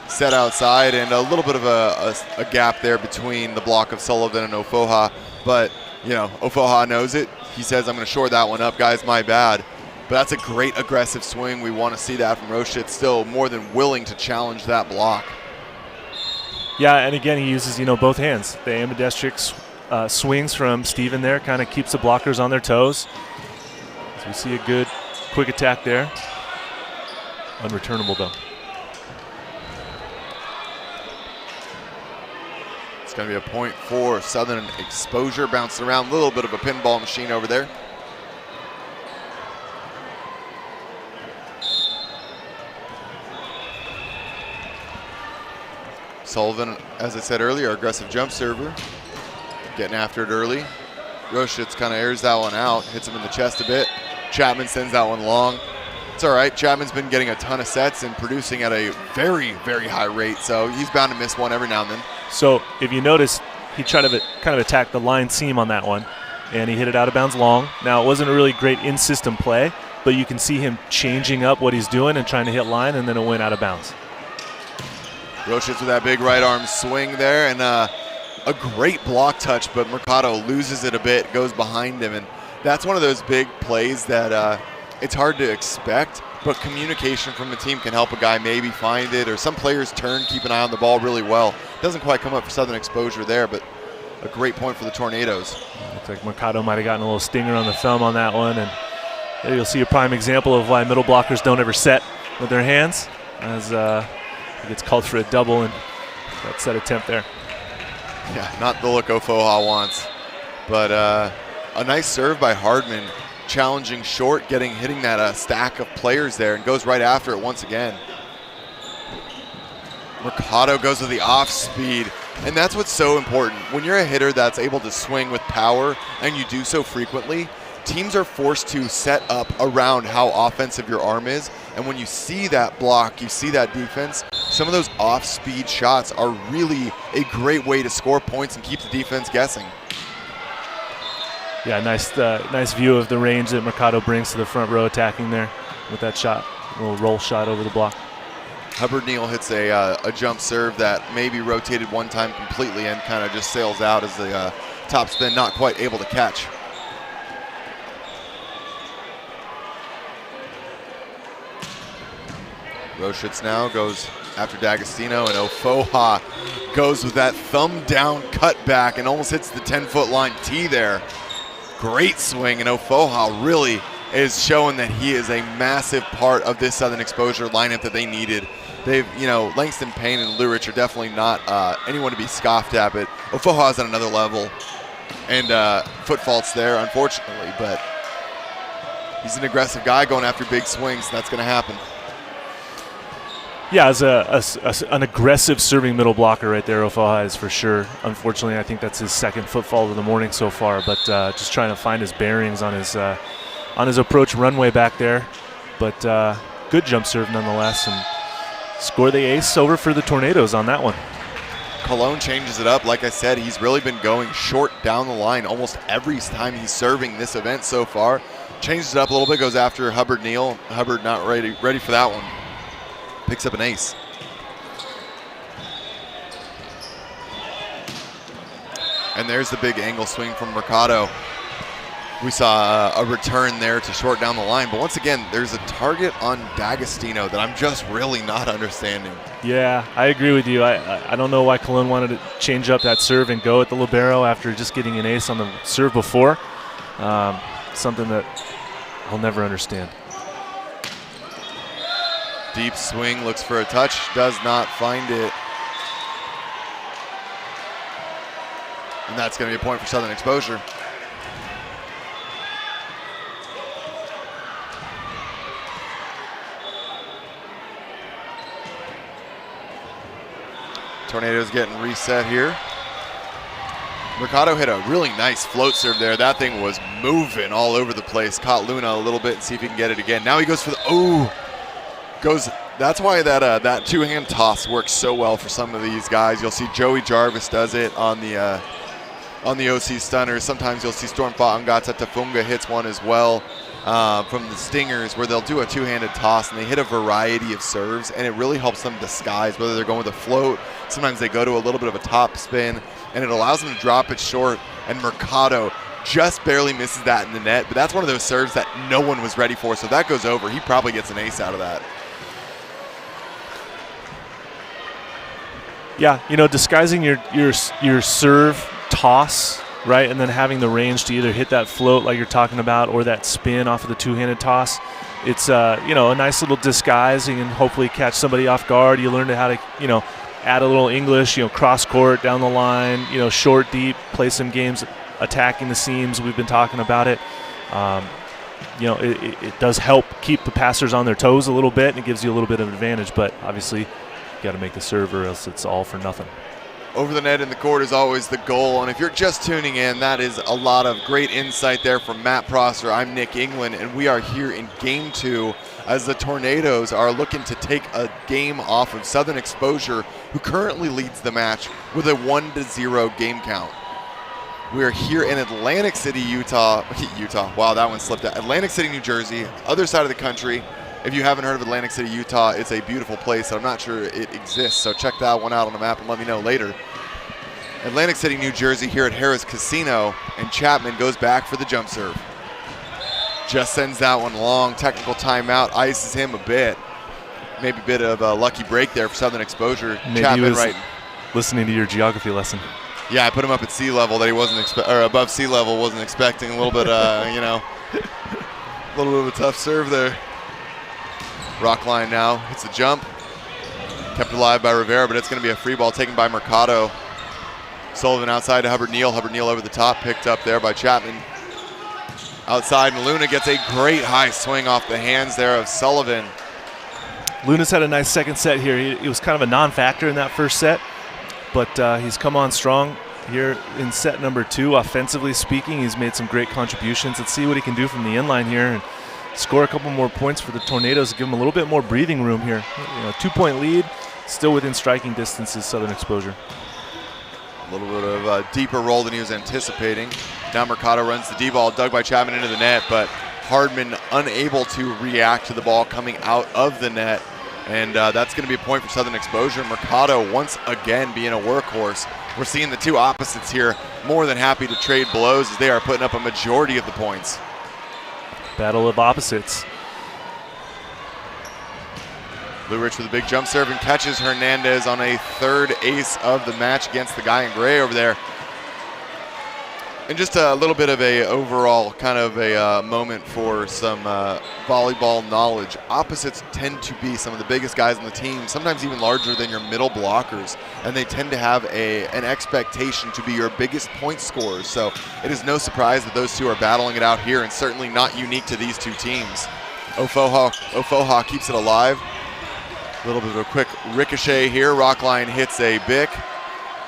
Set outside and a little bit of a gap there between the block of Sullivan and Ofoha. But, you know, Ofoha knows it. He says, I'm going to shore that one up, guys, my bad. But that's a great aggressive swing. We want to see that from Roschitz, still more than willing to challenge that block. Yeah, and again, he uses, both hands. The ambidextrous swings from Steven there kind of keeps the blockers on their toes. So we see a good quick attack there. Unreturnable, though. It's going to be a point for Southern Exposure. Bouncing around, a little bit of a pinball machine over there. Sullivan, as I said earlier, aggressive jump server. Getting after it early. Roschitz kind of airs that one out, hits him in the chest a bit. Chapman sends that one long. It's all right. Chapman's been getting a ton of sets and producing at a very, very high rate, so he's bound to miss one every now and then. So if you notice, he tried to kind of attack the line seam on that one, and he hit it out of bounds long. Now, it wasn't a really great in-system play, but you can see him changing up what he's doing and trying to hit line, and then it went out of bounds. Roschitz with that big right arm swing there, and a great block touch, but Mercado loses it a bit, goes behind him, and that's one of those big plays that it's hard to expect, but communication from the team can help a guy maybe find it, or some players keep an eye on the ball really well. Doesn't quite come up for Southern Exposure there, but a great point for the Tornadoes. Looks like Mercado might have gotten a little stinger on the thumb on that one, and there you'll see a prime example of why middle blockers don't ever set with their hands, as he gets called for a double and that set attempt there. Yeah, not the look Ofoha wants, but a nice serve by Hardman, challenging short, hitting that stack of players there, and goes right after it once again. Mercado goes with the off speed, and that's what's so important. When you're a hitter that's able to swing with power, and you do so frequently, teams are forced to set up around how offensive your arm is, and when you see that block, you see that defense, some of those off-speed shots are really a great way to score points and keep the defense guessing. Yeah, nice view of the range that Mercado brings to the front row attacking there with that shot, a little roll shot over the block. Hubbard Neal hits a jump serve that maybe rotated one time completely and kind of just sails out as the top spin, not quite able to catch. Roschitz now goes after D'Agostino, and Ofoha goes with that thumb down cutback and almost hits the 10-foot line tee there. Great swing, and Ofoha really is showing that he is a massive part of this Southern Exposure lineup that they needed. They've, Langston Payne and Lourich are definitely not anyone to be scoffed at, but Ofoha's at another level. And foot faults there, unfortunately, but he's an aggressive guy going after big swings, and that's going to happen. Yeah, as an aggressive serving middle blocker right there, Ofoha is for sure. Unfortunately, I think that's his second foot fault of the morning so far, but just trying to find his bearings on his approach runway back there. but good jump serve nonetheless, and score the ace over for the Tornadoes on that one. Cologne changes it up. Like I said, he's really been going short down the line almost every time he's serving this event so far. Changes it up a little bit, goes after Hubbard Neal. Hubbard not ready for that one. Picks up an ace. And there's the big angle swing from Mercado. We saw a return there to short down the line. But once again, there's a target on D'Agostino that I'm just really not understanding. Yeah, I agree with you. I don't know why Cologne wanted to change up that serve and go at the libero after just getting an ace on the serve before. Something that I'll never understand. Deep swing, looks for a touch, does not find it. And that's going to be a point for Southern Exposure. Tornadoes getting reset here. Mercado hit a really nice float serve there. That thing was moving all over the place. Caught Luna a little bit and see if he can get it again. Now he goes for the, that's why that two-hand toss works so well for some of these guys. You'll see Joey Jarvis does it on the OC Stunners. Sometimes you'll see Stormfa Angata Tafunga hits one as well from the Stingers, where they'll do a two-handed toss and they hit a variety of serves, and it really helps them disguise whether they're going with a float. Sometimes they go to a little bit of a top spin, and it allows them to drop it short, and Mercado just barely misses that in the net. But that's one of those serves that no one was ready for, so that goes over. He probably gets an ace out of that. Yeah, disguising your serve toss, right, and then having the range to either hit that float like you're talking about or that spin off of the two-handed toss. It's a nice little disguise. You can hopefully catch somebody off guard. You learn how to add a little English, cross court down the line, short, deep, play some games attacking the seams. We've been talking about it. It does help keep the passers on their toes a little bit, and it gives you a little bit of advantage, but obviously you got to make the serve or else it's all for nothing. Over the net in the court is always the goal, and if you're just tuning in, that is a lot of great insight there from Matt Prosser. I'm Nick England, and we are here in Game 2 as the Tornadoes are looking to take a game off of Southern Exposure, who currently leads the match with a 1-0 game count. We're here in Atlantic City, Utah. Wow, that one slipped out. Atlantic City, New Jersey, other side of the country. If you haven't heard of Atlantic City, Utah, it's a beautiful place. I'm not sure it exists, so check that one out on the map and let me know later. Atlantic City, New Jersey, here at Harrah's Casino, and Chapman goes back for the jump serve. Just sends that one long. Technical timeout, ices him a bit. Maybe a bit of a lucky break there for Southern Exposure. Maybe Chapman he was listening to your geography lesson. Yeah, I put him up at sea level that he wasn't above sea level, wasn't expecting. A little bit, a little bit of a tough serve there. Rock line now, hits the jump. Kept alive by Rivera, but it's going to be a free ball taken by Mercado. Sullivan outside to Hubbard Neal. Hubbard Neal over the top, picked up there by Chapman. Outside, and Luna gets a great high swing off the hands there of Sullivan. Luna's had a nice second set here. He was kind of a non-factor in that first set, but he's come on strong here in set number 2. Offensively speaking, he's made some great contributions. Let's see what he can do from the inline here and score a couple more points for the Tornadoes, give them a little bit more breathing room here. 2-point lead, still within striking distance is Southern Exposure. A little bit of a deeper roll than he was anticipating. Now Mercado runs the D-ball, dug by Chapman into the net, but Hardman unable to react to the ball coming out of the net. And that's going to be a point for Southern Exposure. Mercado once again being a workhorse. We're seeing the two opposites here more than happy to trade blows as they are putting up a majority of the points. Battle of opposites. Lourich with a big jump serve and catches Hernandez on a third ace of the match against the guy in gray over there. And just a little bit of a overall kind of a moment for some volleyball knowledge. Opposites tend to be some of the biggest guys on the team, sometimes even larger than your middle blockers, and they tend to have an expectation to be your biggest point scorers. So it is no surprise that those two are battling it out here, and certainly not unique to these two teams. Ofoha keeps it alive. A little bit of a quick ricochet here. Rockline hits a bic.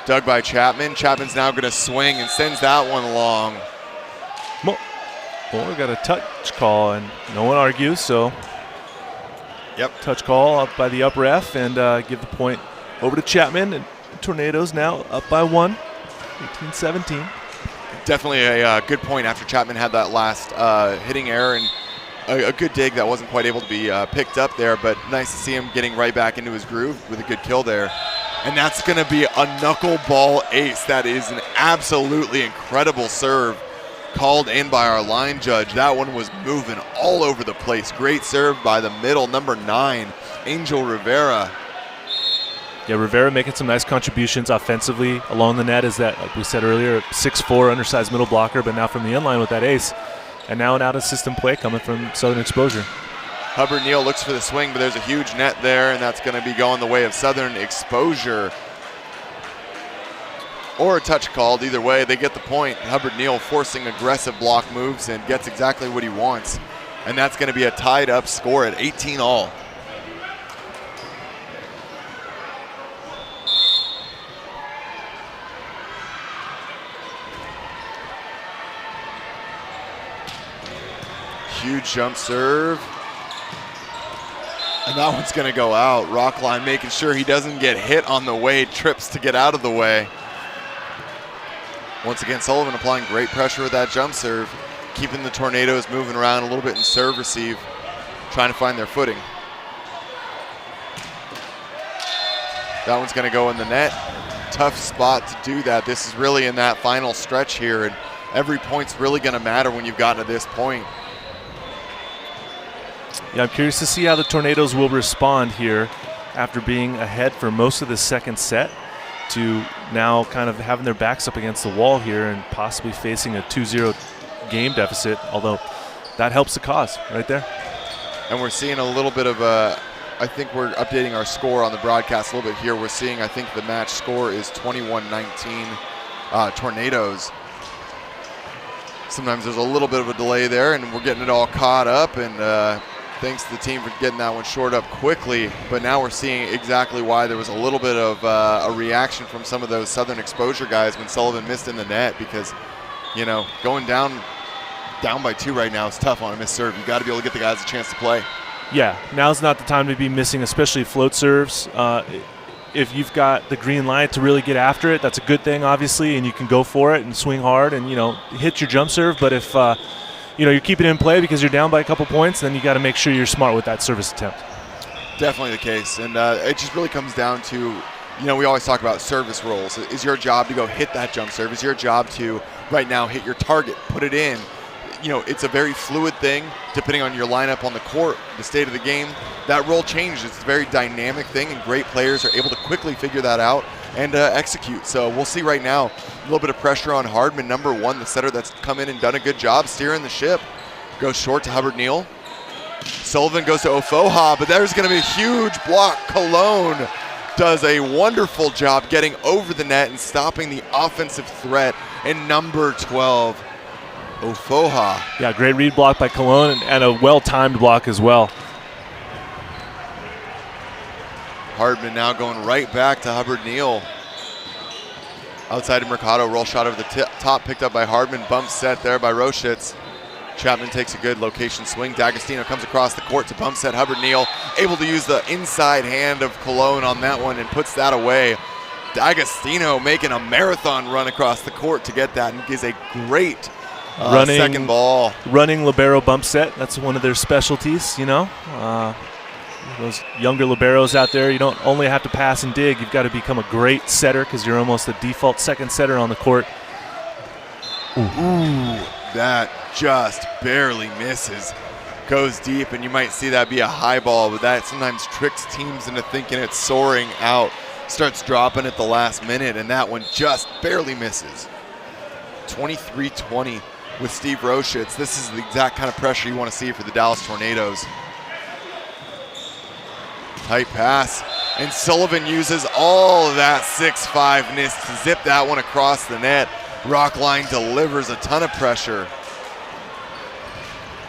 Dug by Chapman. Chapman's now going to swing and sends that one long. Well, we got a touch call, and no one argues, so Yep. Touch call up by the up ref and give the point over to Chapman. And Tornadoes now up by 1, 18-17. Definitely a good point after Chapman had that last hitting error and a good dig that wasn't quite able to be picked up there, but nice to see him getting right back into his groove with a good kill there. And that's going to be a knuckleball ace. That is an absolutely incredible serve called in by our line judge. That one was moving all over the place. Great serve by the middle, number 9, Angel Rivera. Yeah, Rivera making some nice contributions offensively along the net. Is that, like we said earlier, 6'4", undersized middle blocker, but now from the end line with that ace. And now an out-of-system play coming from Southern Exposure. Hubbard Neal looks for the swing, but there's a huge net there, and that's going to be going the way of Southern Exposure. Or a touch called. Either way, they get the point. Hubbard Neal forcing aggressive block moves and gets exactly what he wants. And that's going to be a tied-up score at 18-all. Huge jump serve. And that one's going to go out. Rockline making sure he doesn't get hit on the way, trips to get out of the way. Once again, Sullivan applying great pressure with that jump serve, keeping the Tornadoes moving around a little bit in serve receive, trying to find their footing. That one's going to go in the net. Tough spot to do that. This is really in that final stretch here, and every point's really going to matter when you've gotten to this point. Yeah, I'm curious to see how the Tornadoes will respond here after being ahead for most of the second set to now kind of having their backs up against the wall here and possibly facing a 2-0 game deficit, although that helps the cause right there. And we're seeing a little bit of a, I think we're updating our score on the broadcast a little bit here. We're seeing, I think the match score is 21-19 Tornadoes. Sometimes there's a little bit of a delay there, and we're getting it all caught up, and thanks to the team for getting that one short up quickly. But now we're seeing exactly why there was a little bit of a reaction from some of those Southern Exposure guys when Sullivan missed in the net, because, you know, going down by 2 right now is tough on a missed serve. You got to be able to get the guys a chance to play. Yeah, now's not the time to be missing, especially float serves. If you've got the green light to really get after it, that's a good thing, obviously, and you can go for it and swing hard and, you know, hit your jump serve. But if you know, you're keeping it in play because you're down by a couple points, then you got to make sure you're smart with that service attempt. Definitely the case, and it just really comes down to, you know, we always talk about service roles. Is your job to go hit that jump serve? Is your job to right now hit your target, put it in? You know, it's a very fluid thing depending on your lineup on the court, the state of the game. That role changes. It's a very dynamic thing, and great players are able to quickly figure that out and execute. So we'll see right now a little bit of pressure on Hardman, number 1, the setter that's come in and done a good job steering the ship. Goes short to Hubbard Neal. Sullivan goes to Ofoha, but there's going to be a huge block. Cologne does a wonderful job getting over the net and stopping the offensive threat in number 12. Ofoha. Yeah, great read block by Cologne and a well-timed block as well. Hardman now going right back to Hubbard Neal. Outside of Mercado, roll shot over the top, picked up by Hardman. Bump set there by Roshitz. Chapman takes a good location swing. D'Agostino comes across the court to bump set Hubbard Neal. Able to use the inside hand of Cologne on that one and puts that away. D'Agostino making a marathon run across the court to get that and gives a great second ball. Running libero bump set. That's one of their specialties, you know. Those younger liberos out there, you don't only have to pass and dig. You've got to become a great setter because you're almost the default second setter on the court. Ooh, that just barely misses. Goes deep, and you might see that be a high ball, but that sometimes tricks teams into thinking it's soaring out. Starts dropping at the last minute, and that one just barely misses. 23-20 with Steve Roshitz. This is the exact kind of pressure you want to see for the Dallas Tornadoes. Tight pass, and Sullivan uses all of that 6'5"-ness to zip that one across the net. Rockline delivers a ton of pressure.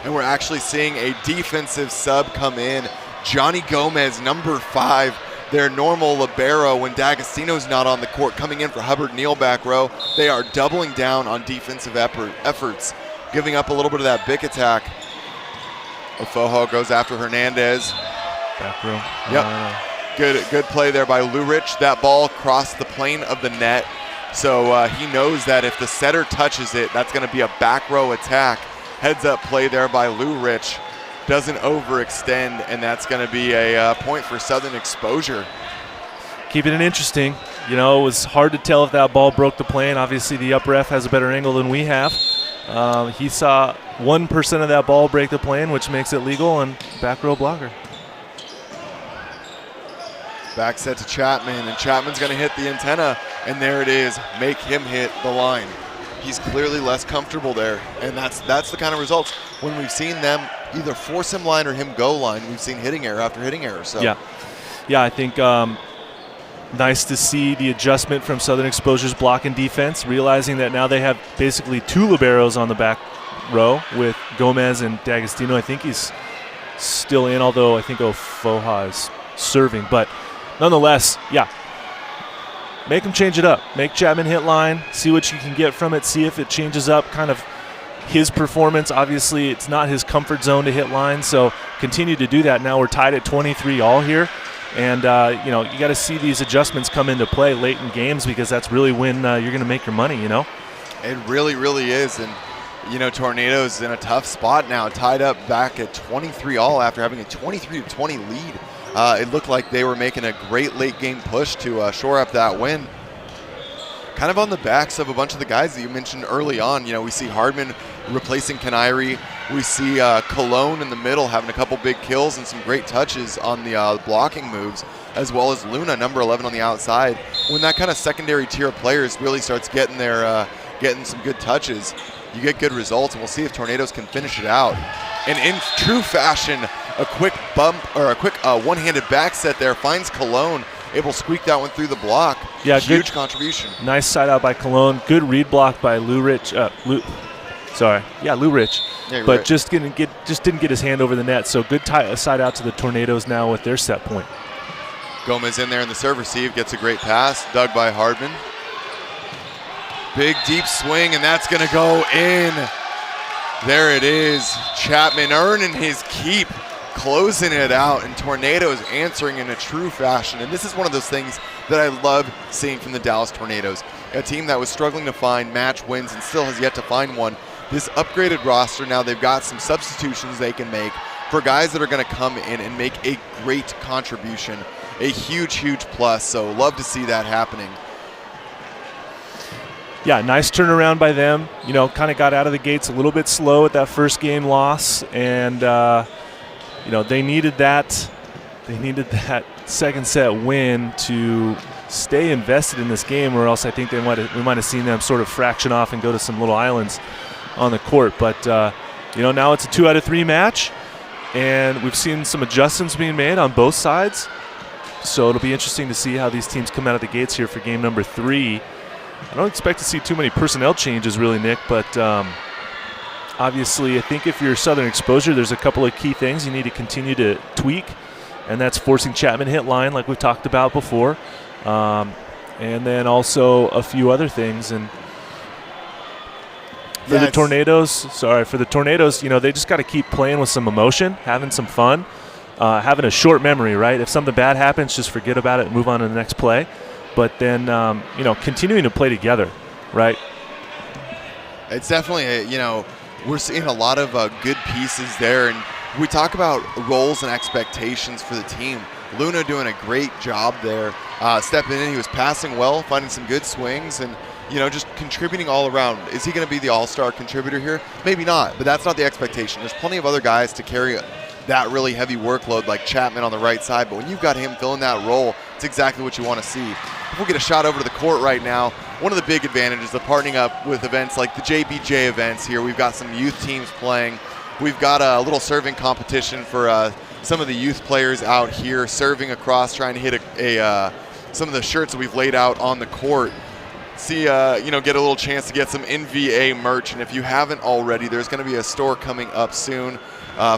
And we're actually seeing a defensive sub come in. Johnny Gomez, number 5, their normal libero when D'Agostino's not on the court, coming in for Hubbard Neal back row. They are doubling down on defensive efforts, giving up a little bit of that big attack. Ofoha goes after Hernandez. Back row. Yep. Good play there by Lourich. That ball crossed the plane of the net. So he knows that if the setter touches it, that's going to be a back row attack. Heads up play there by Lourich. Doesn't overextend, and that's going to be a point for Southern Exposure. Keeping it interesting. You know, it was hard to tell if that ball broke the plane. Obviously, the up ref has a better angle than we have. He saw 1% of that ball break the plane, which makes it legal, and back row blocker. Back set to Chapman, and Chapman's going to hit the antenna, and there it is. Make him hit the line. He's clearly less comfortable there, and that's the kind of results. When we've seen them either force him line or him go line, we've seen hitting error after hitting error. So yeah, I think nice to see the adjustment from Southern Exposure's block and defense, realizing that now they have basically 2 liberos on the back row with Gomez and D'Agostino. I think he's still in, although I think Ofoha is serving. But nonetheless, yeah, make him change it up. Make Chapman hit line, see what you can get from it, see if it changes up kind of his performance. Obviously, it's not his comfort zone to hit line, so continue to do that. Now we're tied at 23 all here. And, you know, you got to see these adjustments come into play late in games, because that's really when you're going to make your money, you know? It really, really is. And, you know, Tornadoes in a tough spot now, tied up back at 23 all after having a 23-20 lead. It looked like they were making a great late game push to shore up that win. Kind of on the backs of a bunch of the guys that you mentioned early on. You know, we see Hardman replacing Canary. We see Cologne in the middle having a couple big kills and some great touches on the blocking moves, as well as Luna, number 11 on the outside. When that kind of secondary tier of players really starts getting their getting some good touches, you get good results, and we'll see if Tornadoes can finish it out. And in true fashion, a quick bump or a quick one-handed back set there finds Cologne, able to squeak that one through the block. Yeah, huge contribution. Nice side out by Cologne. Good read block by Lourich. Lourich. Yeah, but right. just didn't get his hand over the net. So good side out to the Tornadoes now with their set point. Gomez in there in the serve receive, gets a great pass, dug by Hardman. Big deep swing, and that's going to go in. There it is. Chapman earning his keep, closing it out, and Tornadoes answering in a true fashion. And this is one of those things that I love seeing from the Dallas Tornadoes, a team that was struggling to find match wins and still has yet to find one. This upgraded roster, now they've got some substitutions they can make for guys that are going to come in and make a great contribution, a huge, huge plus. So love to see that happening. Yeah, nice turnaround by them. You know, kind of got out of the gates a little bit slow at that first game loss, and you know, they needed that. They needed that second set win to stay invested in this game, or else I think we might have seen them sort of fraction off and go to some little islands on the court. But you know, now it's a 2 out of 3 match, and we've seen some adjustments being made on both sides. So it'll be interesting to see how these teams come out of the gates here for game number 3. I don't expect to see too many personnel changes, really, Nick, but obviously I think if you're Southern Exposure, there's a couple of key things you need to continue to tweak, and that's forcing Chapman hit line like we've talked about before, and then also a few other things. And for the Tornadoes, you know, they just got to keep playing with some emotion, having some fun, having a short memory, right? If something bad happens, just forget about it and move on to the next play. But then, you know, continuing to play together, right? It's definitely, you know, we're seeing a lot of good pieces there. And we talk about roles and expectations for the team. Luna doing a great job there, stepping in. He was passing well, finding some good swings, and, you know, just contributing all around. Is he going to be the all-star contributor here? Maybe not, but that's not the expectation. There's plenty of other guys to carry that really heavy workload, like Chapman on the right side, but when you've got him filling that role, it's exactly what you want to see. If we'll get a shot over to the court right now, one of the big advantages of partnering up with events like the JBJ events here, we've got some youth teams playing. We've got a little serving competition for some of the youth players out here, serving across, trying to hit some of the shirts that we've laid out on the court. See, you know, get a little chance to get some NVA merch, and if you haven't already, there's going to be a store coming up soon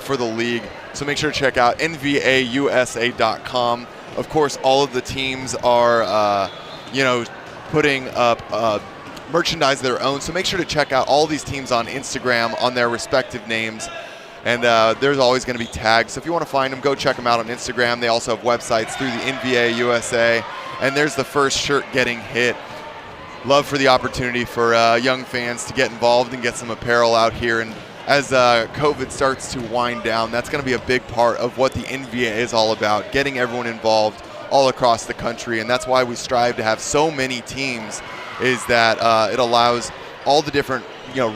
for the league, so make sure to check out nvausa.com. Of course, all of the teams are, you know, putting up merchandise of their own, so make sure to check out all these teams on Instagram on their respective names. And there's always going to be tags. So if you want to find them, go check them out on Instagram. They also have websites through the NBA USA. And there's the first shirt getting hit. Love for the opportunity for young fans to get involved and get some apparel out here. And as COVID starts to wind down, that's going to be a big part of what the NBA is all about, getting everyone involved all across the country. And that's why we strive to have so many teams, is that it allows all the different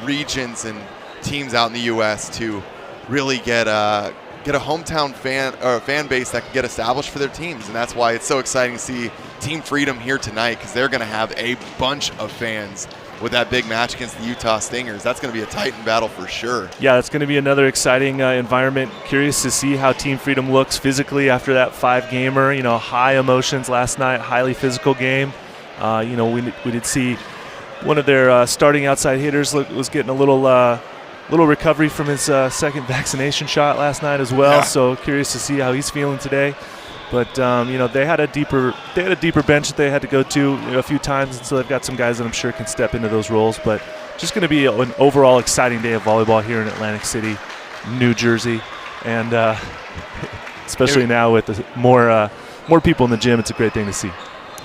regions and teams out in the U.S. to really get a hometown fan base that can get established for their teams. And that's why it's so exciting to see Team Freedom here tonight, because they're going to have a bunch of fans with that big match against the Utah Stingers. That's going to be a Titan battle for sure. Yeah, it's going to be another exciting environment. Curious to see how Team Freedom looks physically after that 5-gamer. High emotions last night, highly physical game. We did see one of their starting outside hitters was getting a little recovery from his second vaccination shot last night as well. Yeah. So curious to see how he's feeling today. But they had a deeper bench that they had to go to a few times, and so they've got some guys that I'm sure can step into those roles. But just going to be an overall exciting day of volleyball here in Atlantic City, New Jersey, and especially now with more people in the gym, it's a great thing to see.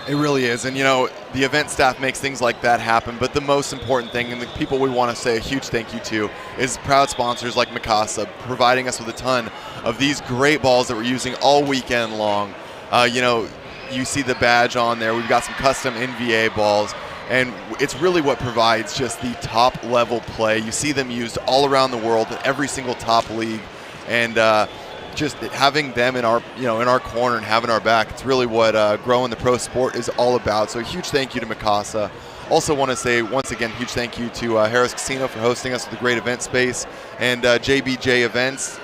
It really is. And, the event staff makes things like that happen. But the most important thing, and the people we want to say a huge thank you to, is proud sponsors like Mikasa, providing us with a ton of these great balls that we're using all weekend long. You see the badge on there. We've got some custom NVA balls. And it's really what provides just the top-level play. You see them used all around the world in every single top league. And just having them in our corner and having our back, it's really what growing the pro sport is all about. So a huge thank you to Mikasa. Also want to say once again, huge thank you to Harris Casino for hosting us with a great event space, and JBJ Events.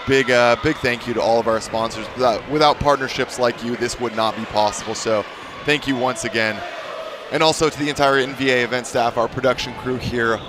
Big thank you to all of our sponsors. Without partnerships like you, this would not be possible. So thank you once again. And also to the entire NVA event staff, our production crew here.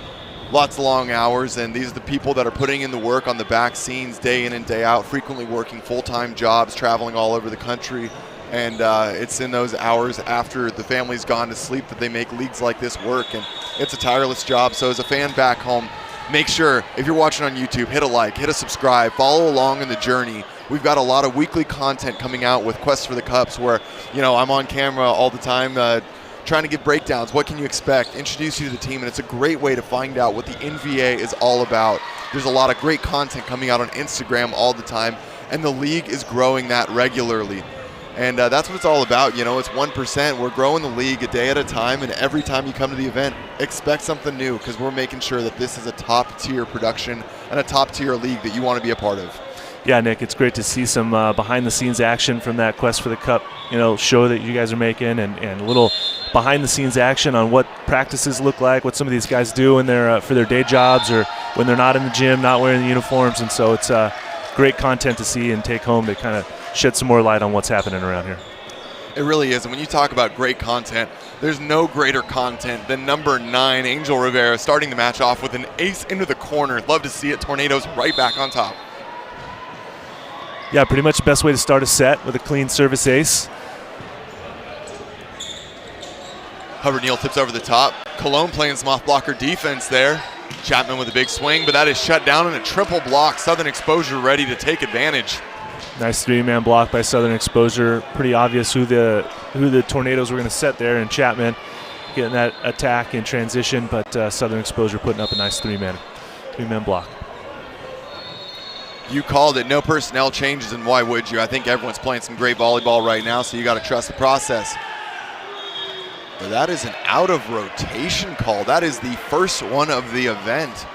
Lots of long hours, and these are the people that are putting in the work on the back scenes day in and day out, frequently working full-time jobs, traveling all over the country. And it's in those hours after the family's gone to sleep that they make leagues like this work, and it's a tireless job. So as a fan back home, make sure, if you're watching on YouTube, hit a like, hit a subscribe, follow along in the journey. We've got a lot of weekly content coming out with Quest for the Cups, where I'm on camera all the time trying to give breakdowns. What can you expect? Introduce you to the team, and it's a great way to find out what the NVA is all about. There's a lot of great content coming out on Instagram all the time, and the league is growing that regularly. And that's what it's all about. It's 1%. We're growing the league a day at a time, and every time you come to the event, expect something new, because we're making sure that this is a top-tier production and a top-tier league that you want to be a part of. Yeah, Nick, it's great to see some behind-the-scenes action from that Quest for the Cup, show that you guys are making, and a little behind-the-scenes action on what practices look like, what some of these guys do in for their day jobs, or when they're not in the gym, not wearing the uniforms. And so it's great content to see and take home to kind of shed some more light on what's happening around here. It really is. And when you talk about great content, there's no greater content than number 9, Angel Rivera, starting the match off with an ace into the corner. Love to see it. Tornadoes right back on top. Yeah, pretty much the best way to start a set, with a clean service ace. Hubbard Neal tips over the top. Cologne playing some off-blocker defense there. Chapman with a big swing, but that is shut down in a triple block. Southern Exposure ready to take advantage. Nice 3-man block by Southern Exposure. Pretty obvious who the Tornadoes were going to set there, and Chapman getting that attack in transition, but Southern Exposure putting up a nice 3-man block. You called it. No personnel changes, and why would you? I think everyone's playing some great volleyball right now, so you got to trust the process. But that is an out-of-rotation call. That is the first one of the event.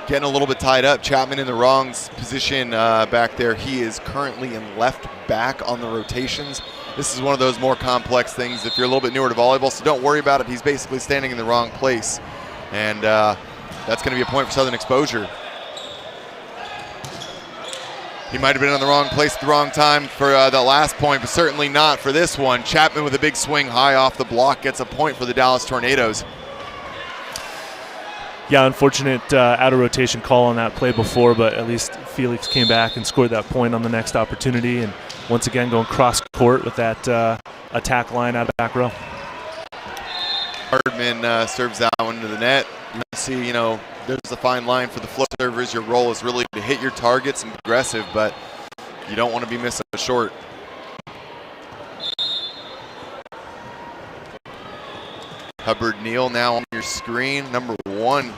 Getting a little bit tied up. Chapman in the wrong position back there. He is currently in left back on the rotations. This is one of those more complex things if you're a little bit newer to volleyball, so don't worry about it. He's basically standing in the wrong place. And that's going to be a point for Southern Exposure. He might have been in the wrong place at the wrong time for the last point, but certainly not for this one. Chapman with a big swing high off the block gets a point for the Dallas Tornadoes. Yeah, unfortunate out-of-rotation call on that play before, but at least Felix came back and scored that point on the next opportunity. And once again, going cross-court with that attack line out of back row. Hardman serves that one into the net. You see, there's a fine line for the float servers. Your role is really to hit your targets and be aggressive, but you don't want to be missing a short. Hubbard Neal now on your screen. Number 1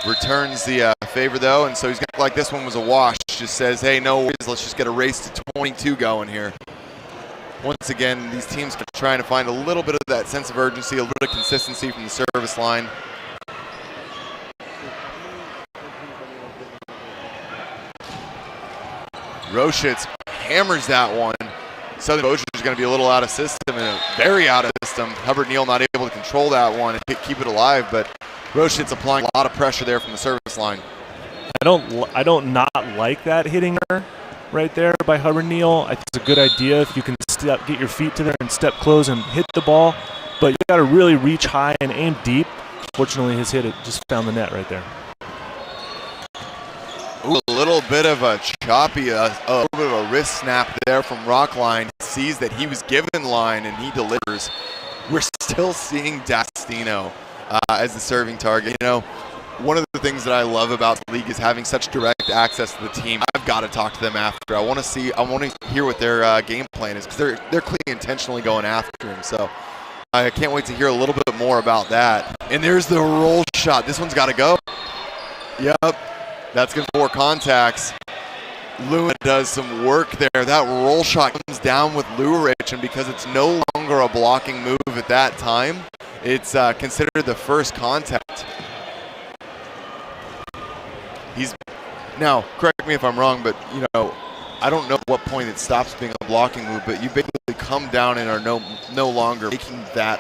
returns the favor, though, and so he's going to like this one was a wash. Just says, hey, no worries, let's just get a race to 22 going here. Once again, these teams are trying to find a little bit of that sense of urgency, a little bit of consistency from the service line. Roshitz hammers that one. Southern Exposure is going to be a little out of system and very out of system. Hubbard Neal not able to control that one and keep it alive, but Roshitz applying a lot of pressure there from the service line. I don't not like that hitting her right there by Hubbard Neal. I think it's a good idea if you can get your feet to there and step close and hit the ball, but you got to really reach high and aim deep. Fortunately, his hit just found the net right there. Ooh, a little bit of a choppy, a little bit of a wrist snap there from Rockline. Sees that he was given line and he delivers. We're still seeing D'Agostino as the serving target. One of the things that I love about the league is having such direct access to the team. I've got to talk to them after. I want to hear what their game plan is, because they're clearly intentionally going after him. So I can't wait to hear a little bit more about that. And there's the roll shot. This one's got to go. Yep. That's going for contacts. Luna does some work there. That roll shot comes down with Lourich, and because it's no longer a blocking move at that time, it's considered the first contact. Now, correct me if I'm wrong, but I don't know at what point it stops being a blocking move, but you basically come down and are no longer making that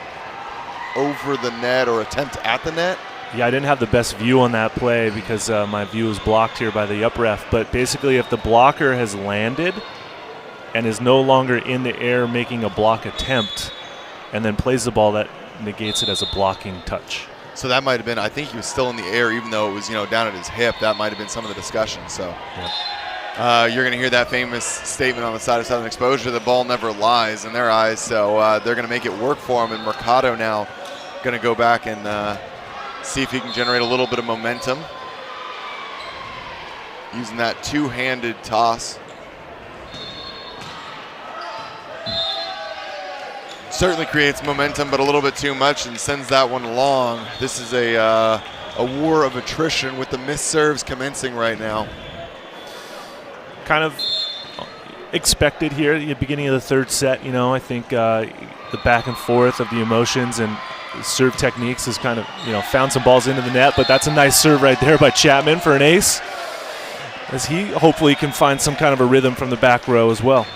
over the net or attempt at the net. Yeah, I didn't have the best view on that play because my view was blocked here by the up ref. But basically, if the blocker has landed and is no longer in the air making a block attempt and then plays the ball, that negates it as a blocking touch. So that might have been, I think he was still in the air even though it was, down at his hip. That might have been some of the discussion. So yep. You're going to hear that famous statement on the side of Southern Exposure, the ball never lies in their eyes. So they're going to make it work for him. And Mercado now going to go back and see if he can generate a little bit of momentum using that two-handed toss. Certainly creates momentum, but a little bit too much, and sends that one long. This is a war of attrition with the missed serves commencing right now. Kind of expected here at the beginning of the third set. I think the back and forth of the emotions and serve techniques has kind of, found some balls into the net, but that's a nice serve right there by Chapman for an ace, as he hopefully can find some kind of a rhythm from the back row as well.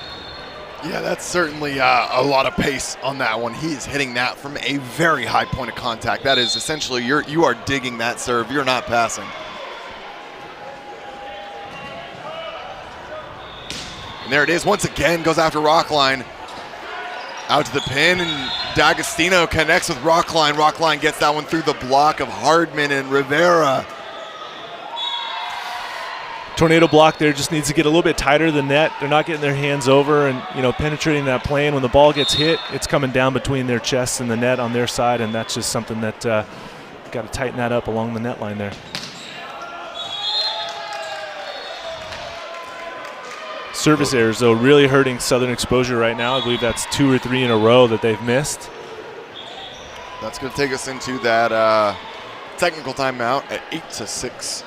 Yeah, that's certainly a lot of pace on that one. He is hitting that from a very high point of contact. That is essentially, you are digging that serve. You're not passing. And there it is once again, goes after Rockline. Out to the pin, and D'Agostino connects with Rockline. Rockline gets that one through the block of Hardman and Rivera. Tornado block there just needs to get a little bit tighter to the net. They're not getting their hands over and penetrating that plane. When the ball gets hit, it's coming down between their chests and the net on their side, and that's just something that got to tighten that up along the net line there. Service errors, though, really hurting Southern Exposure right now. I believe that's 2 or 3 in a row that they've missed. That's going to take us into that technical timeout at 8-6.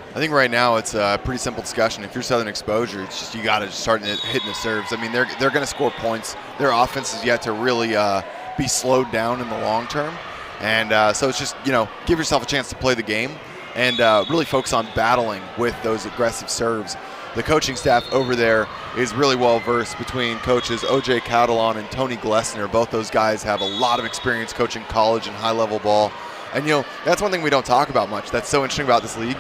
I think right now it's a pretty simple discussion. If you're Southern Exposure, it's just you got to start hitting the serves. I mean, they're going to score points. Their offense is yet to really be slowed down in the long term. And so it's just, give yourself a chance to play the game and really focus on battling with those aggressive serves. The coaching staff over there is really well versed between coaches O.J. Catalan and Tony Glessner. Both those guys have a lot of experience coaching college and high-level ball. And, that's one thing we don't talk about much. That's so interesting about this league.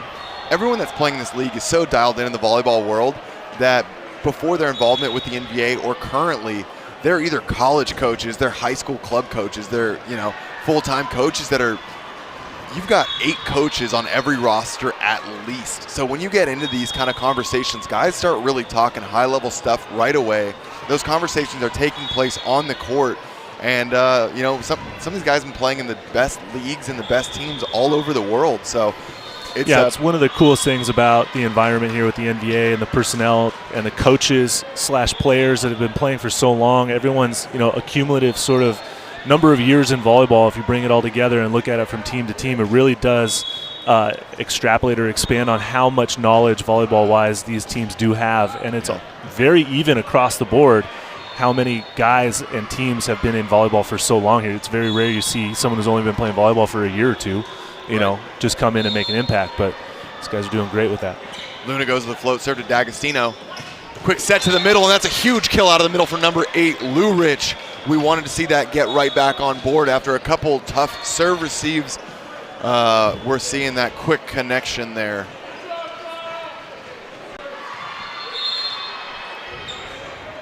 Everyone that's playing in this league is so dialed in the volleyball world that before their involvement with the NBA or currently, they're either college coaches, they're high school club coaches, they're, full-time coaches that are – you've got 8 coaches on every roster at least. So when you get into these kind of conversations, guys start really talking high-level stuff right away. Those conversations are taking place on the court, And, some of these guys have been playing in the best leagues and the best teams all over the world. So it's one of the coolest things about the environment here with the NBA and the personnel and the coaches / players that have been playing for so long. Everyone's, a cumulative sort of number of years in volleyball. If you bring it all together and look at it from team to team, it really does extrapolate or expand on how much knowledge volleyball-wise these teams do have. And it's very even across the board how many guys and teams have been in volleyball for so long here. It's very rare you see someone who's only been playing volleyball for a year or two, just come in and make an impact. But these guys are doing great with that. Luna goes to the float serve to D'Agostino. Quick set to the middle, and that's a huge kill out of the middle for number 8, Lourich. We wanted to see that get right back on board after a couple tough serve receives. We're seeing that quick connection there.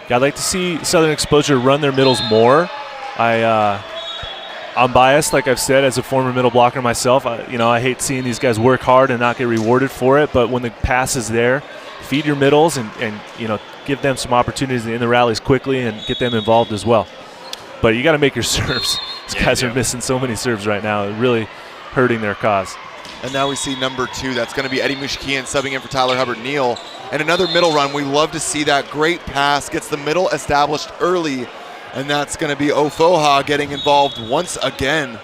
Yeah, I'd like to see Southern Exposure run their middles more. I'm biased, like I've said, as a former middle blocker myself. I hate seeing these guys work hard and not get rewarded for it. But when the pass is there, feed your middles and give them some opportunities in the rallies quickly and get them involved as well. But you got to make your serves. These guys are missing so many serves right now. It's really hurting their cause. And now we see number 2. That's going to be Eddie Mushikian subbing in for Tyler Hubbard-Neal. And another middle run. We love to see that. Great pass. Gets the middle established early. And that's going to be Ofoha getting involved once again.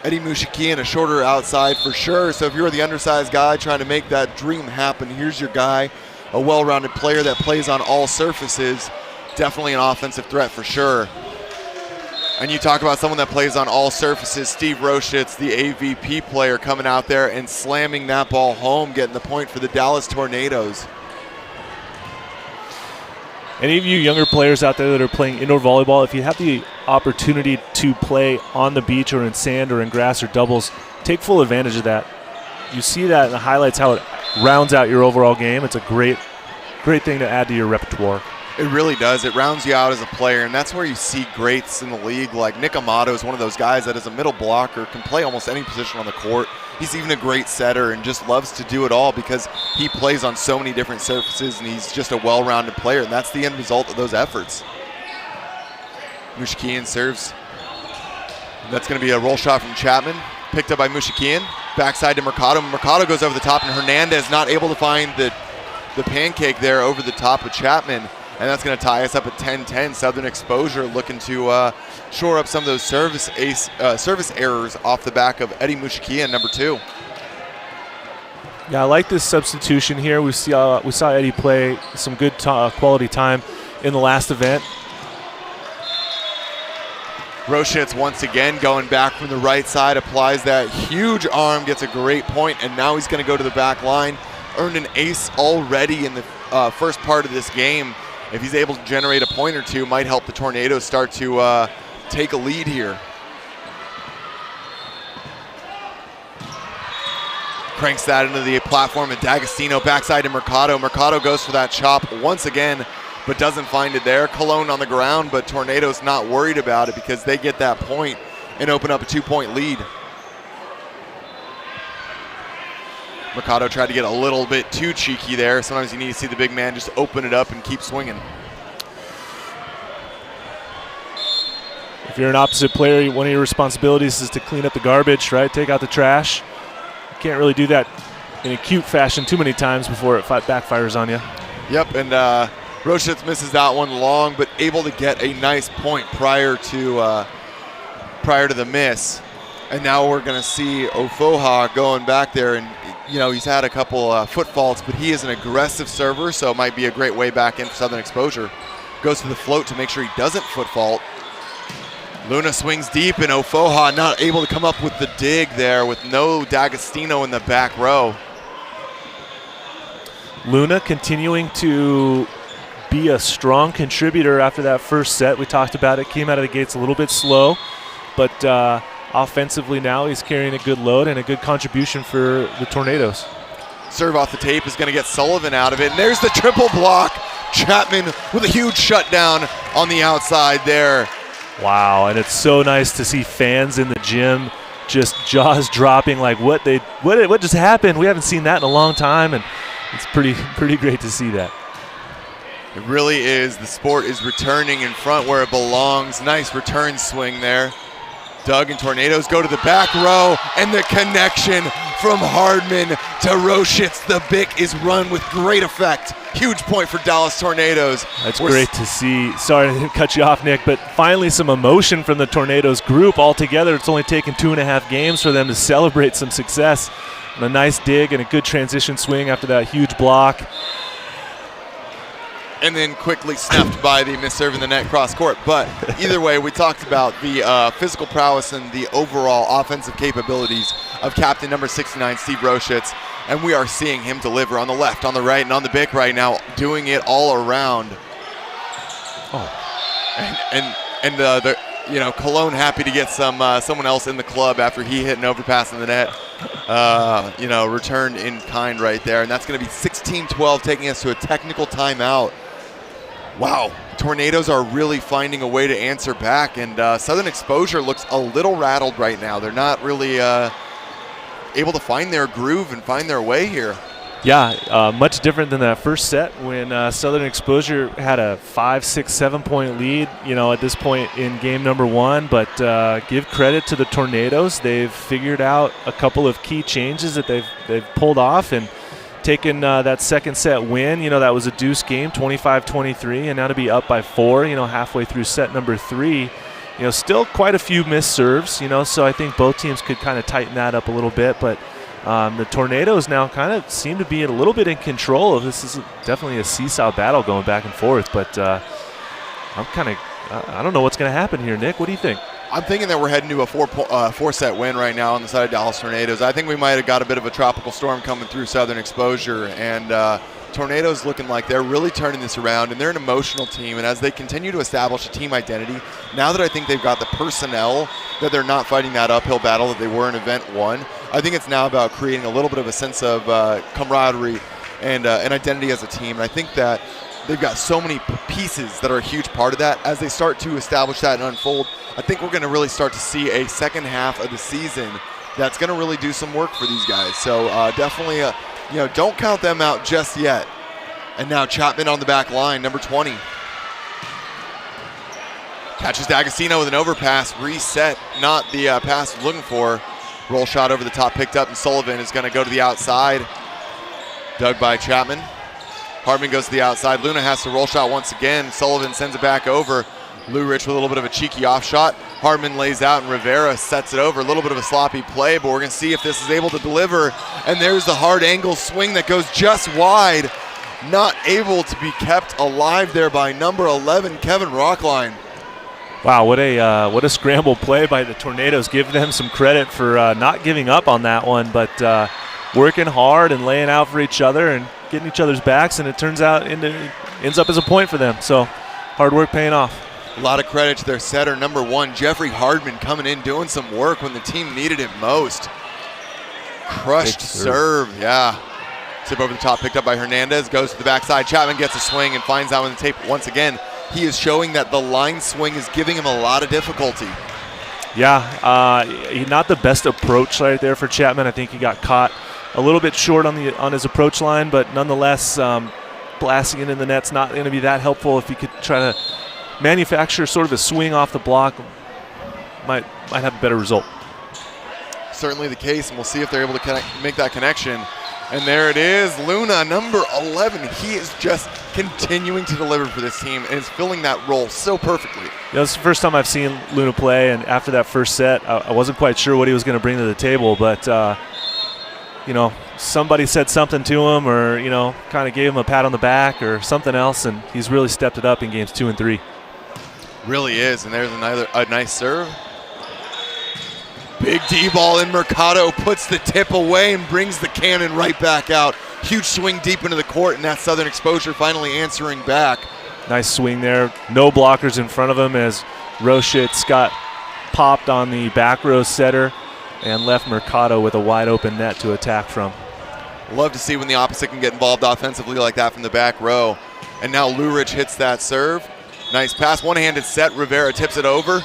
Eddie Mushikian, a shorter outside for sure. So if you're the undersized guy trying to make that dream happen, here's your guy. A well-rounded player that plays on all surfaces. Definitely an offensive threat for sure. And you talk about someone that plays on all surfaces, Steve Roshitz, the AVP player, coming out there and slamming that ball home, getting the point for the Dallas Tornadoes. Any of you younger players out there that are playing indoor volleyball, if you have the opportunity to play on the beach or in sand or in grass or doubles, take full advantage of that. You see that in the highlights, how it rounds out your overall game. It's a great thing to add to your repertoire. It really does. It rounds you out as a player, and that's where you see greats in the league. Like Nick Amato is one of those guys that is a middle blocker, can play almost any position on the court. He's even a great setter and just loves to do it all because he plays on so many different surfaces, and he's just a well-rounded player, and that's the end result of those efforts. Mushikian serves. That's going to be a roll shot from Chapman, picked up by Mushikian. Backside to Mercado. Mercado goes over the top, and Hernandez not able to find the pancake there over the top of Chapman. And that's going to tie us up at 10-10. Southern Exposure looking to shore up some of those service errors off the back of Eddie Mushikian, number 2. Yeah, I like this substitution here. We saw Eddie play some good quality time in the last event. Roshitz once again going back from the right side, applies that huge arm, gets a great point, and now he's going to go to the back line. Earned an ace already in the first part of this game. If he's able to generate a point or two, might help the Tornadoes start to take a lead here. Cranks that into the platform, and D'Agostino backside to Mercado. Mercado goes for that chop once again, but doesn't find it there. Cologne on the ground, but Tornadoes not worried about it because they get that point and open up a 2-point lead. Mercado tried to get a little bit too cheeky there. Sometimes you need to see the big man just open it up and keep swinging. If you're an opposite player, one of your responsibilities is to clean up the garbage, right? Take out the trash. You can't really do that in a cute fashion too many times before it backfires on you. Yep, and Roshitz misses that one long, but able to get a nice point prior to the miss. And now we're going to see Ofoha going back there, and he's had a couple foot faults, but he is an aggressive server, so it might be a great way back in for Southern Exposure. Goes to the float to make sure he doesn't foot fault. Luna swings deep, and Ofoha not able to come up with the dig there with no D'Agostino in the back row. Luna continuing to be a strong contributor after that first set. We talked about it, came out of the gates a little bit slow, but offensively now he's carrying a good load and a good contribution for the Tornadoes. Serve off the tape is going to get Sullivan out of it, and there's the triple block. Chapman with a huge shutdown on the outside there. Wow, and it's so nice to see fans in the gym just jaws dropping like what just happened? We haven't seen that in a long time, and it's pretty great to see that. It really is. The sport is returning in front where it belongs. Nice return swing there. Doug and Tornadoes go to the back row, and the connection from Hardman to Roshitz. The Bick is run with great effect. Huge point for Dallas Tornadoes. That's great to see. Sorry to cut you off, Nick, but finally some emotion from the Tornadoes group altogether. It's only taken 2.5 games for them to celebrate some success. And a nice dig and a good transition swing after that huge block. And then quickly snuffed by the misserve in the net cross court. But either way, we talked about the physical prowess and the overall offensive capabilities of captain number 69, Steve Roshitz. And we are seeing him deliver on the left, on the right, and on the Bick right now, doing it all around. And Cologne happy to get someone else in the club after he hit an overpass in the net. Returned in kind right there. And that's going to be 16-12, taking us to a technical timeout. Wow, Tornadoes are really finding a way to answer back, and Southern Exposure looks a little rattled right now. They're not really able to find their groove and find their way here. Yeah, much different than that first set when Southern Exposure had a 5, 6, 7-point lead, at this point in game number 1. But give credit to the Tornadoes. They've figured out a couple of key changes that they've pulled off and taken that second set win. That was a deuce game, 25-23, and now to be up by 4, halfway through set number 3. Still quite a few missed serves, so I think both teams could kind of tighten that up a little bit. But the Tornadoes now kind of seem to be a little bit in control. This is definitely a seesaw battle going back and forth, but I don't know what's going to happen here. Nick, what do you think? I'm thinking that we're heading to a 4-set win right now on the side of Dallas Tornadoes. I think we might have got a bit of a tropical storm coming through Southern Exposure, and Tornadoes looking like they're really turning this around, and they're an emotional team. And as they continue to establish a team identity, now that I think they've got the personnel, that they're not fighting that uphill battle that they were in Event 1, I think it's now about creating a little bit of a sense of camaraderie and an identity as a team. And I think that they've got so many pieces that are a huge part of that. As they start to establish that and unfold, I think we're going to really start to see a second half of the season that's going to really do some work for these guys. So definitely, don't count them out just yet. And now Chapman on the back line, number 20. Catches D'Agostino with an overpass, reset, not the pass he's looking for. Roll shot over the top, picked up, and Sullivan is going to go to the outside. Dug by Chapman. Hardman goes to the outside. Luna has to roll shot once again. Sullivan sends it back over. Lourich with a little bit of a cheeky off shot. Hardman lays out, and Rivera sets it over. A little bit of a sloppy play, but we're going to see if this is able to deliver. And there's the hard angle swing that goes just wide. Not able to be kept alive there by number 11, Kevin Rockline. Wow, what a scramble play by the Tornadoes. Give them some credit for not giving up on that one, but working hard and laying out for each other and getting each other's backs, and it ends up as a point for them. So hard work paying off. A lot of credit to their setter, number 1, Jeffrey Hardman, coming in doing some work when the team needed it most. Crushed serve, yeah. Tip over the top, picked up by Hernandez, goes to the backside. Chapman gets a swing and finds out on the tape once again. He is showing that the line swing is giving him a lot of difficulty. Yeah, not the best approach right there for Chapman. I think he got caught a little bit short on his approach line, but nonetheless, blasting it in the net's not going to be that helpful. If he could try to manufacture sort of a swing off the block, might have a better result. Certainly the case, and we'll see if they're able to make that connection. And there it is, Luna, number 11. He is just continuing to deliver for this team and is filling that role so perfectly. Yeah, this is the first time I've seen Luna play, and after that first set, I wasn't quite sure what he was going to bring to the table, but somebody said something to him, or kind of gave him a pat on the back or something else, and he's really stepped it up in games 2 and 3. Really is, and there's a nice serve. Big D-ball in. Mercado puts the tip away and brings the cannon right back out. Huge swing deep into the court, and that's Southern Exposure finally answering back. Nice swing there. No blockers in front of him as Roshitz got popped on the back row setter and left Mercado with a wide open net to attack from. Love to see when the opposite can get involved offensively like that from the back row. And now Lourich hits that serve. Nice pass, one-handed set. Rivera tips it over.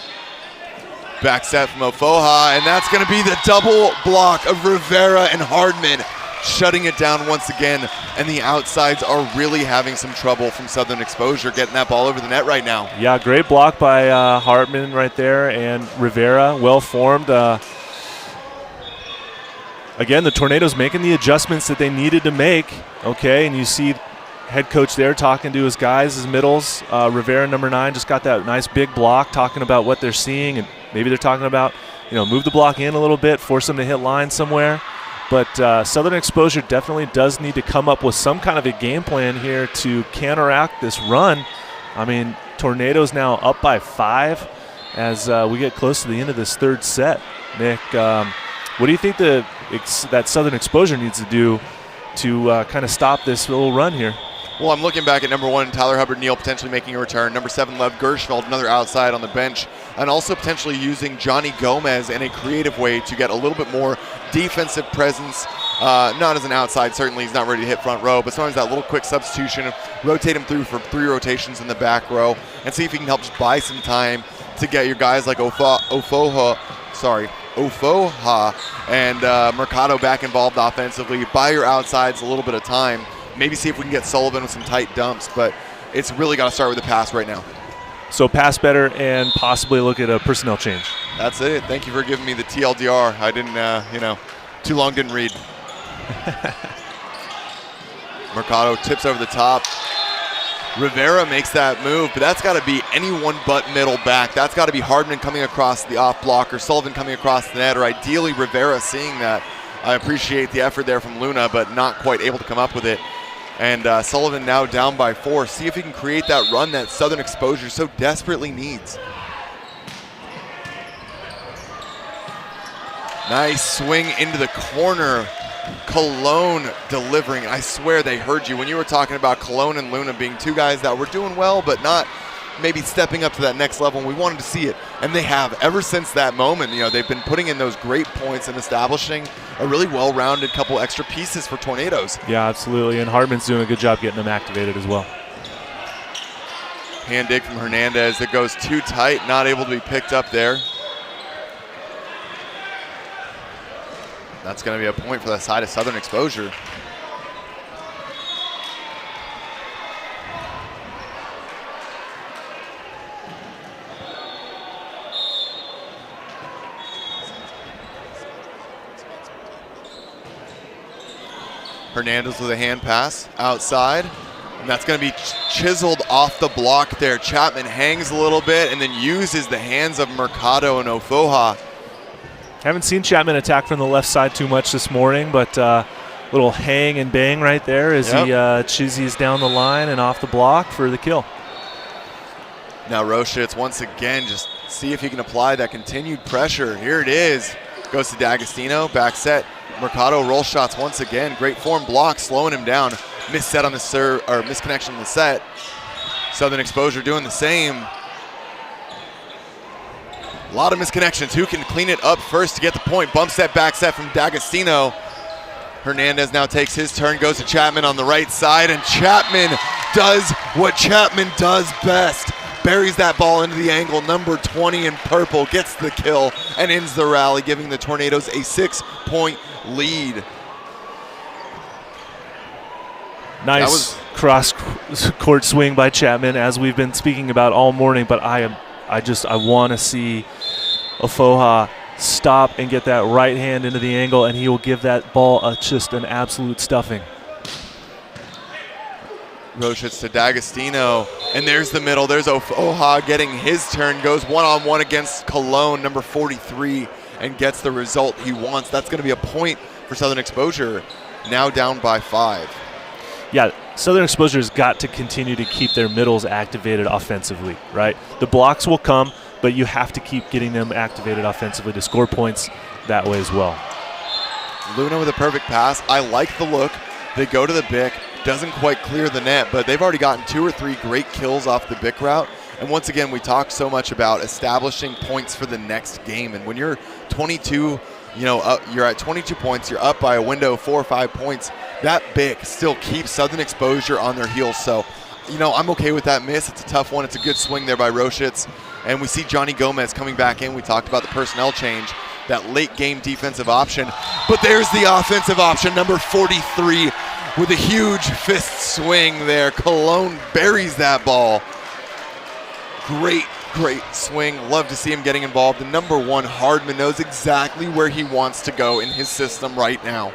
Back set from Ofoha, and that's going to be the double block of Rivera and Hardman. shutting it down once again, and the outsides are really having some trouble from Southern Exposure getting that ball over the net right now. Yeah, great block by Hartman right there, and Rivera, well formed. Again, the Tornadoes making the adjustments that they needed to make, okay, and you see head coach there talking to his guys, his middles. Rivera, number 9, just got that nice big block, talking about what they're seeing, and maybe they're talking about, move the block in a little bit, force them to hit line somewhere. But Southern Exposure definitely does need to come up with some kind of a game plan here to counteract this run. I mean, Tornadoes now up by 5 as we get close to the end of this third set. Nick, what do you think that Southern Exposure needs to do to kind of stop this little run here? Well, I'm looking back at number 1, Tyler Hubbard-Neal potentially making a return. Number 7, Lev Gershfeld, another outside on the bench. And also potentially using Johnny Gomez in a creative way to get a little bit more defensive presence. Not as an outside, certainly he's not ready to hit front row, but sometimes that little quick substitution, rotate him through for 3 rotations in the back row, and see if he can help just buy some time to get your guys like Ofoha and Mercado back involved offensively. Buy your outsides a little bit of time. Maybe see if we can get Sullivan with some tight dumps, but it's really got to start with the pass right now. So pass better and possibly look at a personnel change. That's it. Thank you for giving me the TLDR. I didn't, too long didn't read. Mercado tips over the top. Rivera makes that move, but that's got to be anyone but middle back. That's got to be Hardman coming across the off block or Sullivan coming across the net, or ideally Rivera seeing that. I appreciate the effort there from Luna, but not quite able to come up with it. And Sullivan now down by 4. See if he can create that run that Southern Exposure so desperately needs. Nice swing into the corner. Cologne delivering. I swear they heard you when you were talking about Cologne and Luna being 2 guys that were doing well, but not maybe stepping up to that next level, and we wanted to see it. And they have ever since that moment. They've been putting in those great points and establishing a really well-rounded couple extra pieces for Tornadoes. Yeah, absolutely, and Hardman's doing a good job getting them activated as well. Hand dig from Hernandez that goes too tight, not able to be picked up there. That's going to be a point for the side of Southern Exposure. Hernandez with a hand pass outside, and that's going to be chiseled off the block there. Chapman hangs a little bit and then uses the hands of Mercado and Ofoha. Haven't seen Chapman attack from the left side too much this morning, but little hang and bang right there as he chizzies down the line and off the block for the kill. Now Roshitz once again, just see if he can apply that continued pressure. Here it is. Goes to D'Agostino, back set. Mercado roll shots once again. Great form block, slowing him down. Misset on the serve, or misconnection on the set. Southern Exposure doing the same. A lot of misconnections. Who can clean it up first to get the point? Bump set, back set from D'Agostino. Hernandez now takes his turn, goes to Chapman on the right side, and Chapman does what Chapman does best. Buries that ball into the angle. Number 20 in purple gets the kill and ends the rally, giving the Tornadoes a 6-point lead. Nice cross-court swing by Chapman, as we've been speaking about all morning, but I want to see Ofoha stop and get that right hand into the angle, and he will give that ball just an absolute stuffing. Roshitz to D'Agostino, and there's the middle. There's Ofoha getting his turn, goes one-on-one against Cologne, number 43, and gets the result he wants. That's going to be a point for Southern Exposure, now down by 5. Yeah, Southern Exposure has got to continue to keep their middles activated offensively, right? The blocks will come, but you have to keep getting them activated offensively to score points that way as well. Luna with a perfect pass. I like the look. They go to the Bic. Doesn't quite clear the net, but they've already gotten 2 or 3 great kills off the Bic route. And once again, we talked so much about establishing points for the next game. And when you're 22, you're at 22 points, you're up by a window of 4 or 5 points, that Bic still keeps Southern Exposure on their heels. So, I'm okay with that miss. It's a tough one. It's a good swing there by Roshitz. And we see Johnny Gomez coming back in. We talked about the personnel change. that late game defensive option. But there's the offensive option, number 43, with a huge fist swing there. Cologne buries that ball. Great swing. Love to see him getting involved. The number 1, Hardman, knows exactly where he wants to go in his system right now.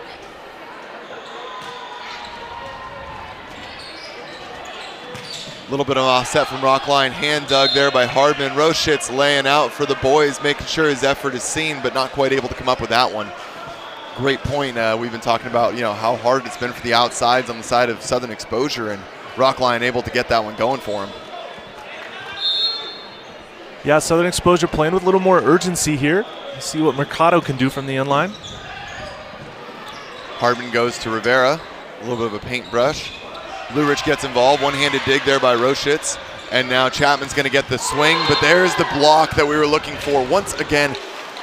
A little bit of offset from Rockline. Hand dug there by Hardman. Roshitz laying out for the boys, making sure his effort is seen, but not quite able to come up with that one. Great point. We've been talking about, how hard it's been for the outsides on the side of Southern Exposure, and Rockline able to get that one going for him. Yeah, Southern Exposure playing with a little more urgency here. See what Mercado can do from the end line. Hardman goes to Rivera. A little bit of a paintbrush. Lourich gets involved. One-handed dig there by Roshitz. And now Chapman's going to get the swing, but there's the block that we were looking for. Once again,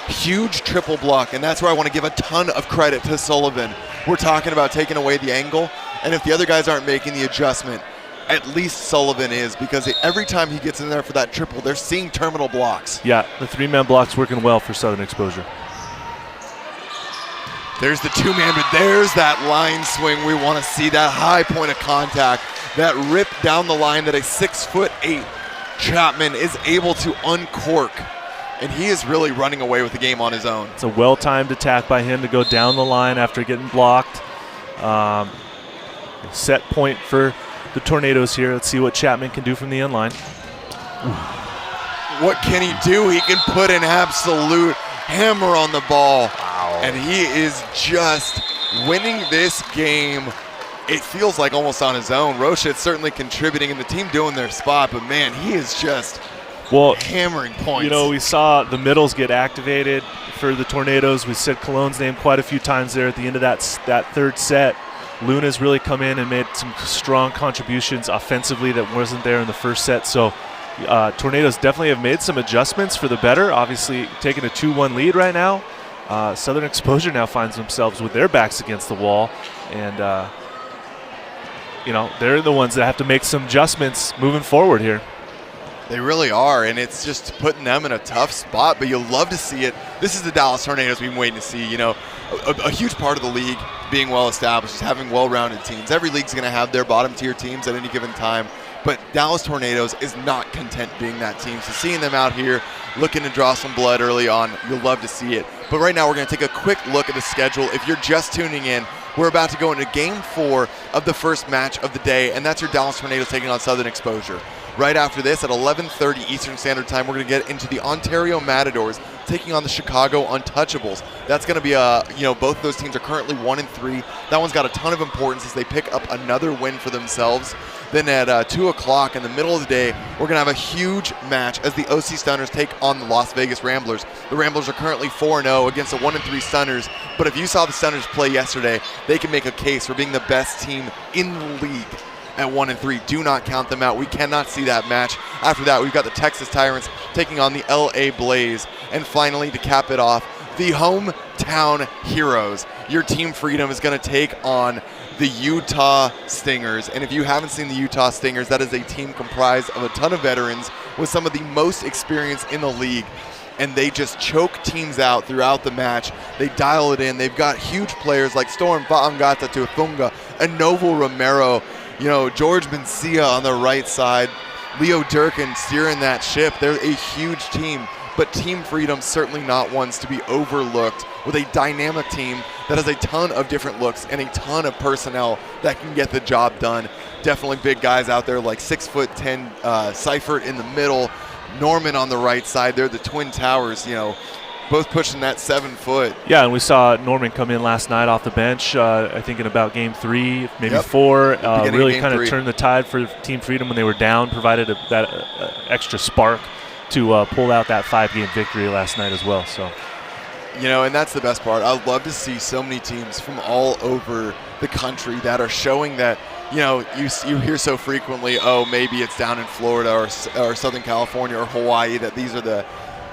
huge triple block, and that's where I want to give a ton of credit to Sullivan. We're talking about taking away the angle, and if the other guys aren't making the adjustment, at least Sullivan is, because every time he gets in there for that triple, they're seeing terminal blocks. Yeah, the 3-man block's working well for Southern Exposure. There's the 2-man, but there's that line swing. We want to see that high point of contact, that rip down the line that a 6'8" Chapman is able to uncork. And he is really running away with the game on his own. It's a well-timed attack by him to go down the line after getting blocked. Set point for the Tornadoes here. Let's see what Chapman can do from the end line. What can he do? He can put an absolute hammer on the ball. Wow. And he is just winning this game. It feels like almost on his own. Roshitz certainly contributing and the team doing their spot, but man, he is just hammering points. We saw the middles get activated for the Tornadoes. We said Cologne's name quite a few times there at the end of that third set. Luna's really come in and made some strong contributions offensively that wasn't there in the first set. So Tornadoes definitely have made some adjustments for the better. Obviously taking a 2-1 lead right now. Southern Exposure now finds themselves with their backs against the wall. And, they're the ones that have to make some adjustments moving forward here. They really are, and it's just putting them in a tough spot, but you'll love to see it. This is the Dallas Tornadoes we've been waiting to see. A huge part of the league being well-established is having well-rounded teams. Every league's going to have their bottom-tier teams at any given time, but Dallas Tornadoes is not content being that team. So seeing them out here looking to draw some blood early on, you'll love to see it. But right now we're going to take a quick look at the schedule. If you're just tuning in, we're about to go into Game 4 of the first match of the day, and that's your Dallas Tornadoes taking on Southern Exposure. Right after this, at 11:30 Eastern Standard Time, we're going to get into the Ontario Matadors taking on the Chicago Untouchables. That's going to be both those teams are currently 1-3. That one's got a ton of importance as they pick up another win for themselves. Then at 2 o'clock in the middle of the day, we're going to have a huge match as the OC Stunners take on the Las Vegas Ramblers. The Ramblers are currently 4-0 against the 1-3 Stunners, but if you saw the Stunners play yesterday, they can make a case for being the best team in the league. At 1-3, do not count them out. We cannot see that match. After that, we've got the Texas Tyrants taking on the LA Blaze. And finally, to cap it off, the hometown heroes. Your Team Freedom is going to take on the Utah Stingers. And if you haven't seen the Utah Stingers, that is a team comprised of a ton of veterans with some of the most experience in the league. And they just choke teams out throughout the match. They dial it in. They've got huge players like Storm Faangata Tuathunga and Novo Romero. George Mencia on the right side, Leo Durkin steering that ship. They're a huge team, but Team Freedom certainly not ones to be overlooked with a dynamic team that has a ton of different looks and a ton of personnel that can get the job done. Definitely big guys out there like 6'10", Seifert in the middle, Norman on the right side. They're the Twin Towers, both pushing that 7 foot. Yeah, and we saw Norman come in last night off the bench, I think in about Game 3, maybe 4. Really kind of turned the tide for Team Freedom when they were down, provided that extra spark to pull out that 5-game victory last night as well. So, and that's the best part. I'd love to see so many teams from all over the country that are showing that, you hear so frequently, maybe it's down in Florida or Southern California or Hawaii that these are the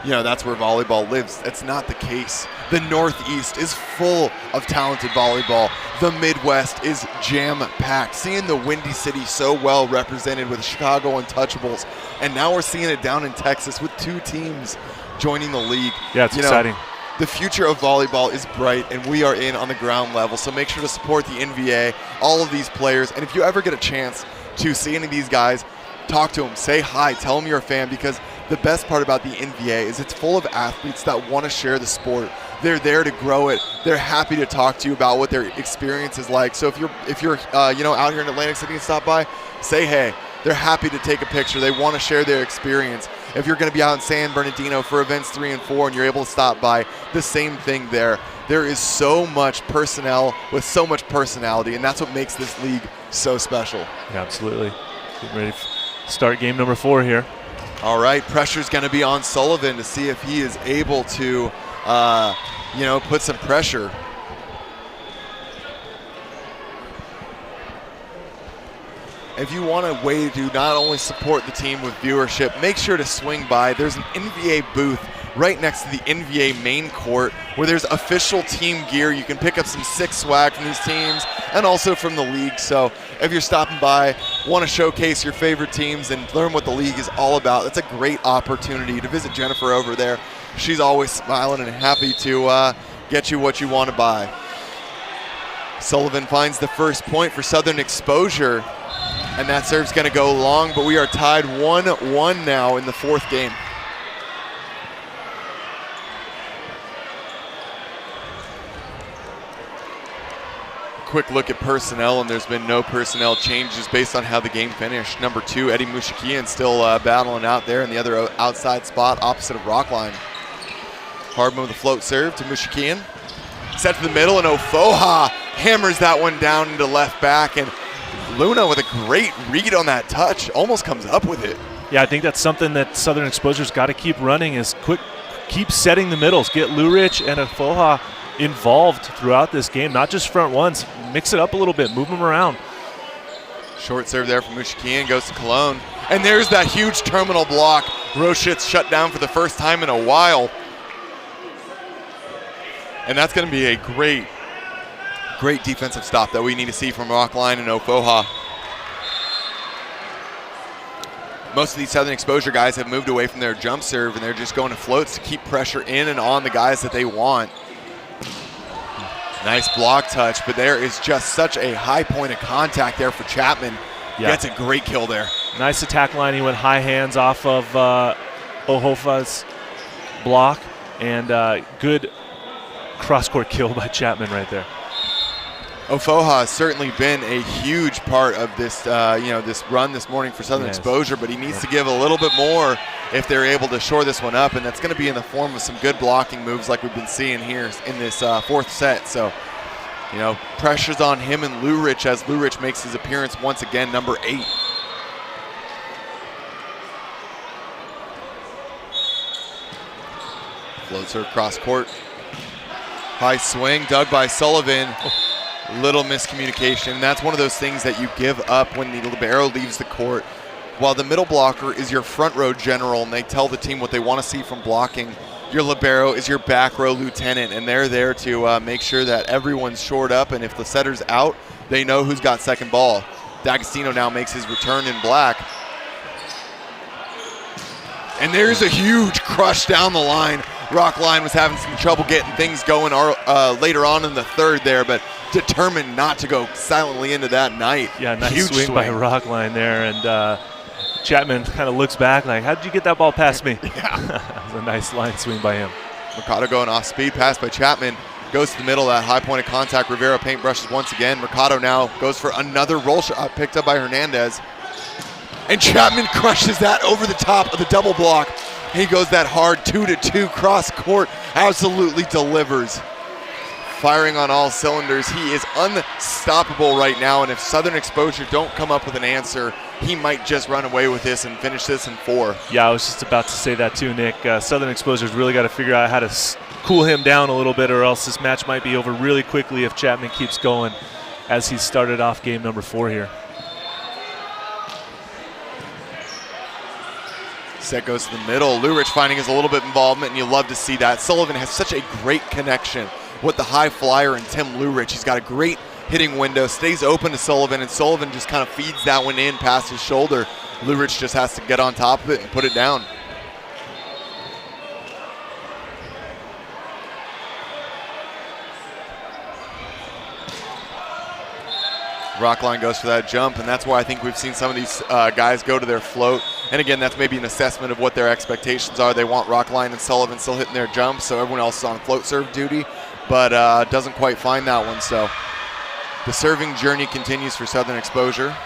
that's where volleyball lives. That's not the case. The Northeast is full of talented volleyball. The Midwest is jam-packed. Seeing the Windy City so well represented with Chicago Untouchables, and now we're seeing it down in Texas with 2 teams joining the league. Yeah, it's exciting. The future of volleyball is bright, and we are in on the ground level, so make sure to support the NVA, all of these players, and if you ever get a chance to see any of these guys, talk to them, say hi, tell them you're a fan, because the best part about the NVA is it's full of athletes that want to share the sport. They're there to grow it. They're happy to talk to you about what their experience is like. So if you're out here in Atlantic City and stop by, say hey. They're happy to take a picture. They want to share their experience. If you're going to be out in San Bernardino for events 3 and 4 and you're able to stop by, the same thing there. There is so much personnel with so much personality, and that's what makes this league so special. Yeah, absolutely. Getting ready to start game number 4 here. All right, pressure's going to be on Sullivan to see if he is able to, put some pressure. If you want a way to not only support the team with viewership, make sure to swing by. There's an NVA booth right next to the NVA main court where there's official team gear. You can pick up some sick swag from these teams and also from the league. So if you're stopping by, want to showcase your favorite teams and learn what the league is all about, that's a great opportunity to visit Jennifer over there. She's always smiling and happy to get you what you want to buy. Sullivan finds the first point for Southern Exposure. And that serve's going to go long, but we are tied 1-1 now in the 4th game. Quick look at personnel, and there's been no personnel changes based on how the game finished. Number 2, Eddie Mushikian, still battling out there in the other outside spot opposite of Rockline. Hardman with a float serve to Mushikian. Set to the middle, and Ofoha hammers that one down into left back, and Luna with a great read on that touch, almost comes up with it. Yeah, I think that's something that Southern Exposure's got to keep running is keep setting the middles, get Lourich and Ofoha involved throughout this game, not just front ones. Mix it up a little bit, move them around. Short serve there from Mushikian, goes to Cologne. And there's that huge terminal block. Roshit's shut down for the first time in a while. And that's going to be a great defensive stop that we need to see from Rockline and Ofoha. Most of these Southern Exposure guys have moved away from their jump serve, and they're just going to floats to keep pressure in and on the guys that they want. Nice block touch, but there is just such a high point of contact there for Chapman. Yeah. Gets a great kill there. Nice attack line. He went high hands off of Ohofa's block, and good cross-court kill by Chapman right there. Ofoha has certainly been a huge part of this, this run this morning for Southern Exposure, but he needs to give a little bit more if they're able to shore this one up, and that's going to be in the form of some good blocking moves like we've been seeing here in this 4th set. So, pressure's on him and Lourich as Lourich makes his appearance once again, number 8. Floats her across court. High swing, dug by Sullivan. Little miscommunication. That's one of those things that you give up when the libero leaves the court. While the middle blocker is your front row general and they tell the team what they want to see from blocking, your libero is your back row lieutenant, and they're there to make sure that everyone's shored up, and if the setter's out, they know who's got second ball. D'Agostino now makes his return in black. And there's a huge crush down the line. Rockline was having some trouble getting things going later on in the 3rd there, but determined not to go silently into that night. Yeah, nice swing by Rockline there, and Chapman kind of looks back like, how did you get that ball past me? Yeah. That was a nice line swing by him. Mercado going off speed, pass by Chapman, goes to the middle, that high point of contact. Rivera paintbrushes once again. Mercado now goes for another roll shot picked up by Hernandez. And Chapman crushes that over the top of the double block. He goes that hard 2-2 cross court, absolutely delivers. Firing on all cylinders. He is unstoppable right now, and if Southern Exposure don't come up with an answer, he might just run away with this and finish this in 4. Yeah, I was just about to say that too, Nick. Southern Exposure's really got to figure out how to cool him down a little bit, or else this match might be over really quickly if Chapman keeps going as he started off game number 4 here. Set goes to the middle. Lourich finding his a little bit involvement, and you love to see that. Sullivan has such a great connection with the high flyer and Tim Lourich. He's got a great hitting window, stays open to Sullivan, and Sullivan just kind of feeds that one in past his shoulder. Lourich just has to get on top of it and put it down. Rockline goes for that jump, and that's why I think we've seen some of these guys go to their float. And again, that's maybe an assessment of what their expectations are. They want Rockline and Sullivan still hitting their jumps, so everyone else is on float serve duty, but doesn't quite find that one. So the serving journey continues for Southern Exposure.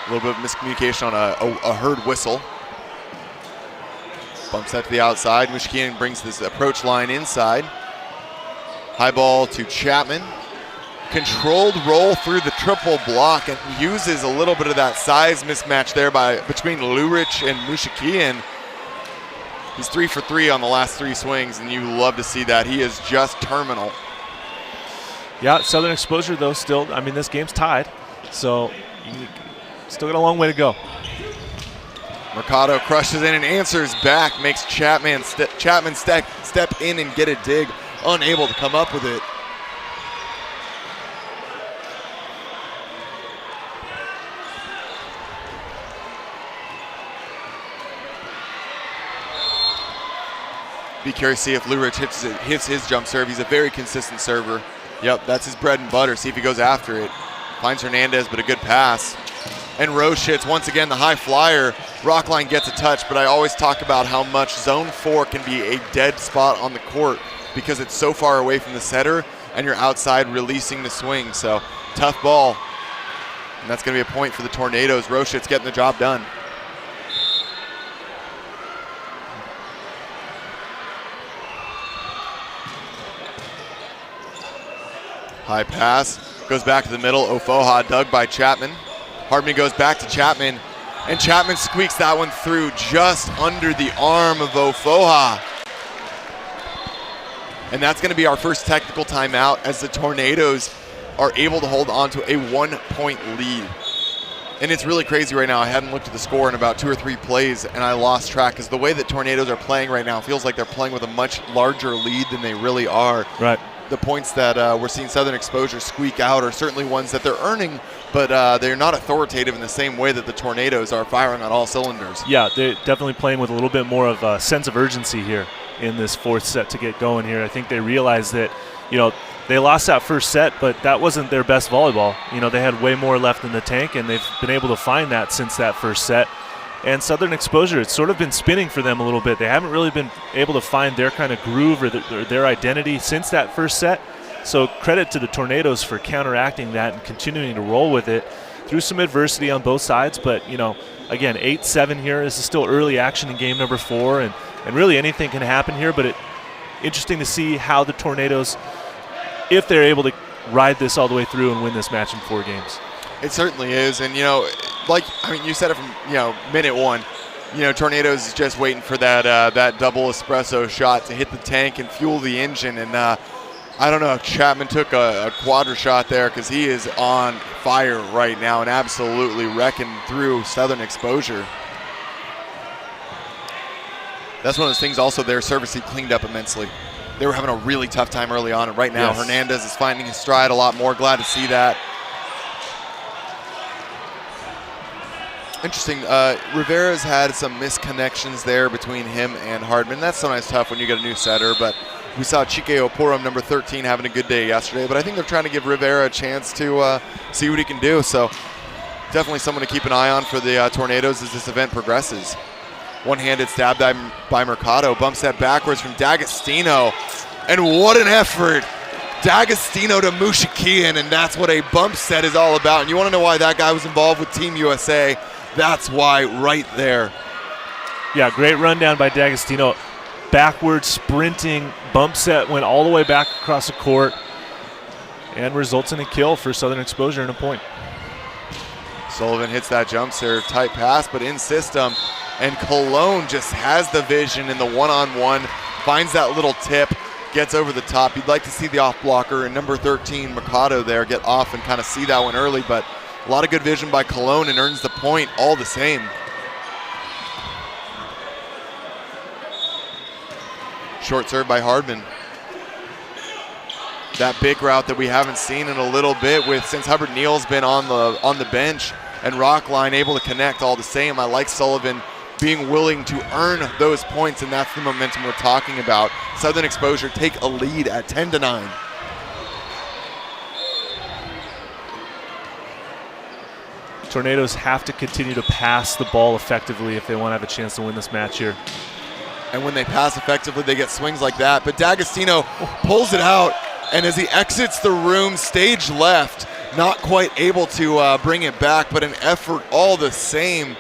A little bit of miscommunication on a heard whistle. Bumps that to the outside. Mushikian brings this approach line inside. High ball to Chapman. Controlled roll through the triple block and uses a little bit of that size mismatch there between Lourich and Mushikian. He's 3 for 3 on the last 3 swings, and you love to see that. He is just terminal. Yeah, Southern Exposure, though, still, I mean, this game's tied, so still got a long way to go. Mercado crushes in and answers back, makes Chapman step in and get a dig, unable to come up with it. Be curious to see if Lourich hits his jump serve. He's a very consistent server. Yep, that's his bread and butter. See if he goes after it. Finds Hernandez, but a good pass. And Roche hits once again the high flyer. Rockline gets a touch, but I always talk about how much zone 4 can be a dead spot on the court because it's so far away from the setter and you're outside releasing the swing. So tough ball. And that's going to be a point for the Tornadoes. Roche getting the job done. High pass, goes back to the middle. Ofoha dug by Chapman. Hardman goes back to Chapman, and Chapman squeaks that one through just under the arm of Ofoha. And that's going to be our first technical timeout as the Tornadoes are able to hold on to a 1-point lead. And it's really crazy right now. I hadn't looked at the score in about 2 or 3 plays, and I lost track because the way that Tornadoes are playing right now feels like they're playing with a much larger lead than they really are. Right. The points that we're seeing Southern Exposure squeak out are certainly ones that they're earning, but they're not authoritative in the same way that the Tornadoes are firing on all cylinders. Yeah, they're definitely playing with a little bit more of a sense of urgency here in this 4th set to get going here. I think they realized that, they lost that first set, but that wasn't their best volleyball. They had way more left in the tank, and they've been able to find that since that first set. And Southern Exposure, it's sort of been spinning for them a little bit. They haven't really been able to find their kind of groove or their identity since that first set. So credit to the Tornadoes for counteracting that and continuing to roll with it through some adversity on both sides. But, again, 8-7 here. This is still early action in game number 4, and really anything can happen here. But interesting to see how the Tornadoes, if they're able to ride this all the way through and win this match in 4 games. It certainly is, and you said it from minute 1. Tornadoes is just waiting for that double espresso shot to hit the tank and fuel the engine. And I don't know if Chapman took a quadra shot there because he is on fire right now and absolutely wrecking through Southern Exposure. That's one of those things. Also, their service team cleaned up immensely. They were having a really tough time early on, and right now Hernandez is finding his stride a lot more. Glad to see that. Interesting. Rivera's had some misconnections there between him and Hardman. That's sometimes tough when you get a new setter, but we saw Chike Oporum, number 13, having a good day yesterday. But I think they're trying to give Rivera a chance to see what he can do. So definitely someone to keep an eye on for the Tornadoes as this event progresses. One-handed stab by Mercado. Bump set backwards from D'Agostino. And what an effort. D'Agostino to Mushikian, and that's what a bump set is all about. And you want to know why that guy was involved with Team USA? That's why right there. Yeah, great rundown by D'Agostino. Backward sprinting bump set, went all the way back across the court and results in a kill for Southern Exposure and a point. Sullivan hits that jump serve, tight pass, but in system. And Cologne just has the vision in the one-on-one, finds that little tip, gets over the top. You'd like to see the off blocker and number 13, Mercado there, get off and kind of see that one early, but a lot of good vision by Cologne and earns the point all the same. Short serve by Hardman. That big route that we haven't seen in a little bit since Hubbard Neal's been on the bench, and Rockline able to connect all the same. I like Sullivan being willing to earn those points, and that's the momentum we're talking about. Southern Exposure take a lead at 10-9. Tornadoes have to continue to pass the ball effectively if they want to have a chance to win this match here. And when they pass effectively, they get swings like that. But D'Agostino pulls it out, and as he exits the room, stage left, not quite able to bring it back, but an effort all the same.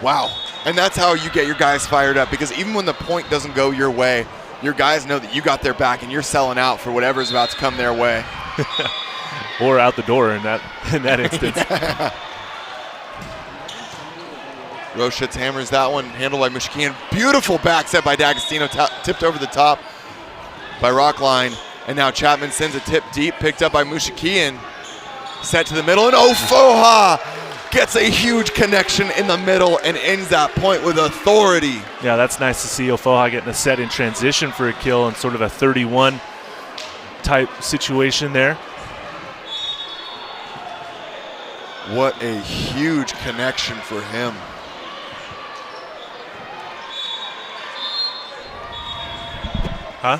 Wow. And that's how you get your guys fired up, because even when the point doesn't go your way, your guys know that you got their back and you're selling out for whatever's about to come their way. Or out the door in that instance. Roshitz hammers that one, handled by Mushikian. Beautiful back set by D'Agostino, tipped over the top by Rockline. And now Chapman sends a tip deep, picked up by Mushikian. Set to the middle, and Ofoha gets a huge connection in the middle and ends that point with authority. Yeah, that's nice to see Ofoha getting a set in transition for a kill in sort of a 31 type situation there. What a huge connection for him. Huh?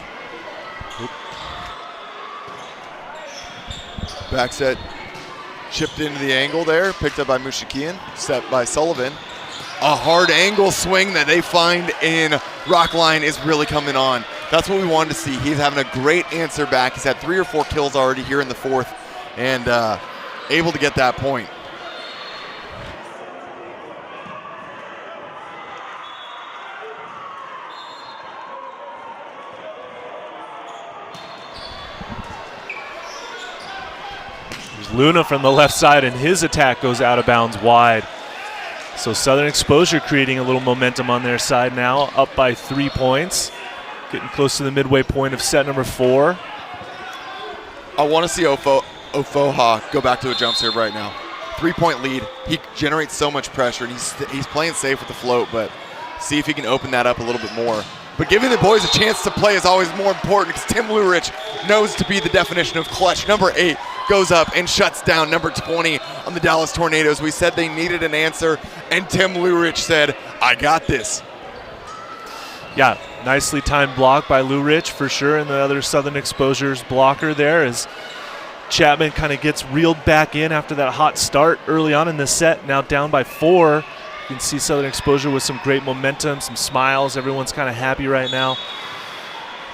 Back set chipped into the angle there, picked up by Mushikian, set by Sullivan. A hard angle swing that they find in Rockline is really coming on. That's what we wanted to see. He's having a great answer back. He's had 3 or 4 kills already here in the 4th, and able to get that point. Luna from the left side, and his attack goes out of bounds wide. So Southern Exposure creating a little momentum on their side now, up by 3 points. Getting close to the midway point of set number 4. I want to see Ofoha go back to a jump serve right now. 3-point lead. He generates so much pressure, and he's playing safe with the float, but see if he can open that up a little bit more. But giving the boys a chance to play is always more important, because Tim Lourich knows to be the definition of clutch. Number 8 goes up and shuts down number 20 on the Dallas Tornadoes. We said they needed an answer, and Tim Lourich said, I got this. Yeah, nicely timed block by Lourich for sure, and the other Southern Exposure's blocker there as Chapman kind of gets reeled back in after that hot start early on in the set. Now down by 4. You can see Southern Exposure with some great momentum, some smiles. Everyone's kind of happy right now.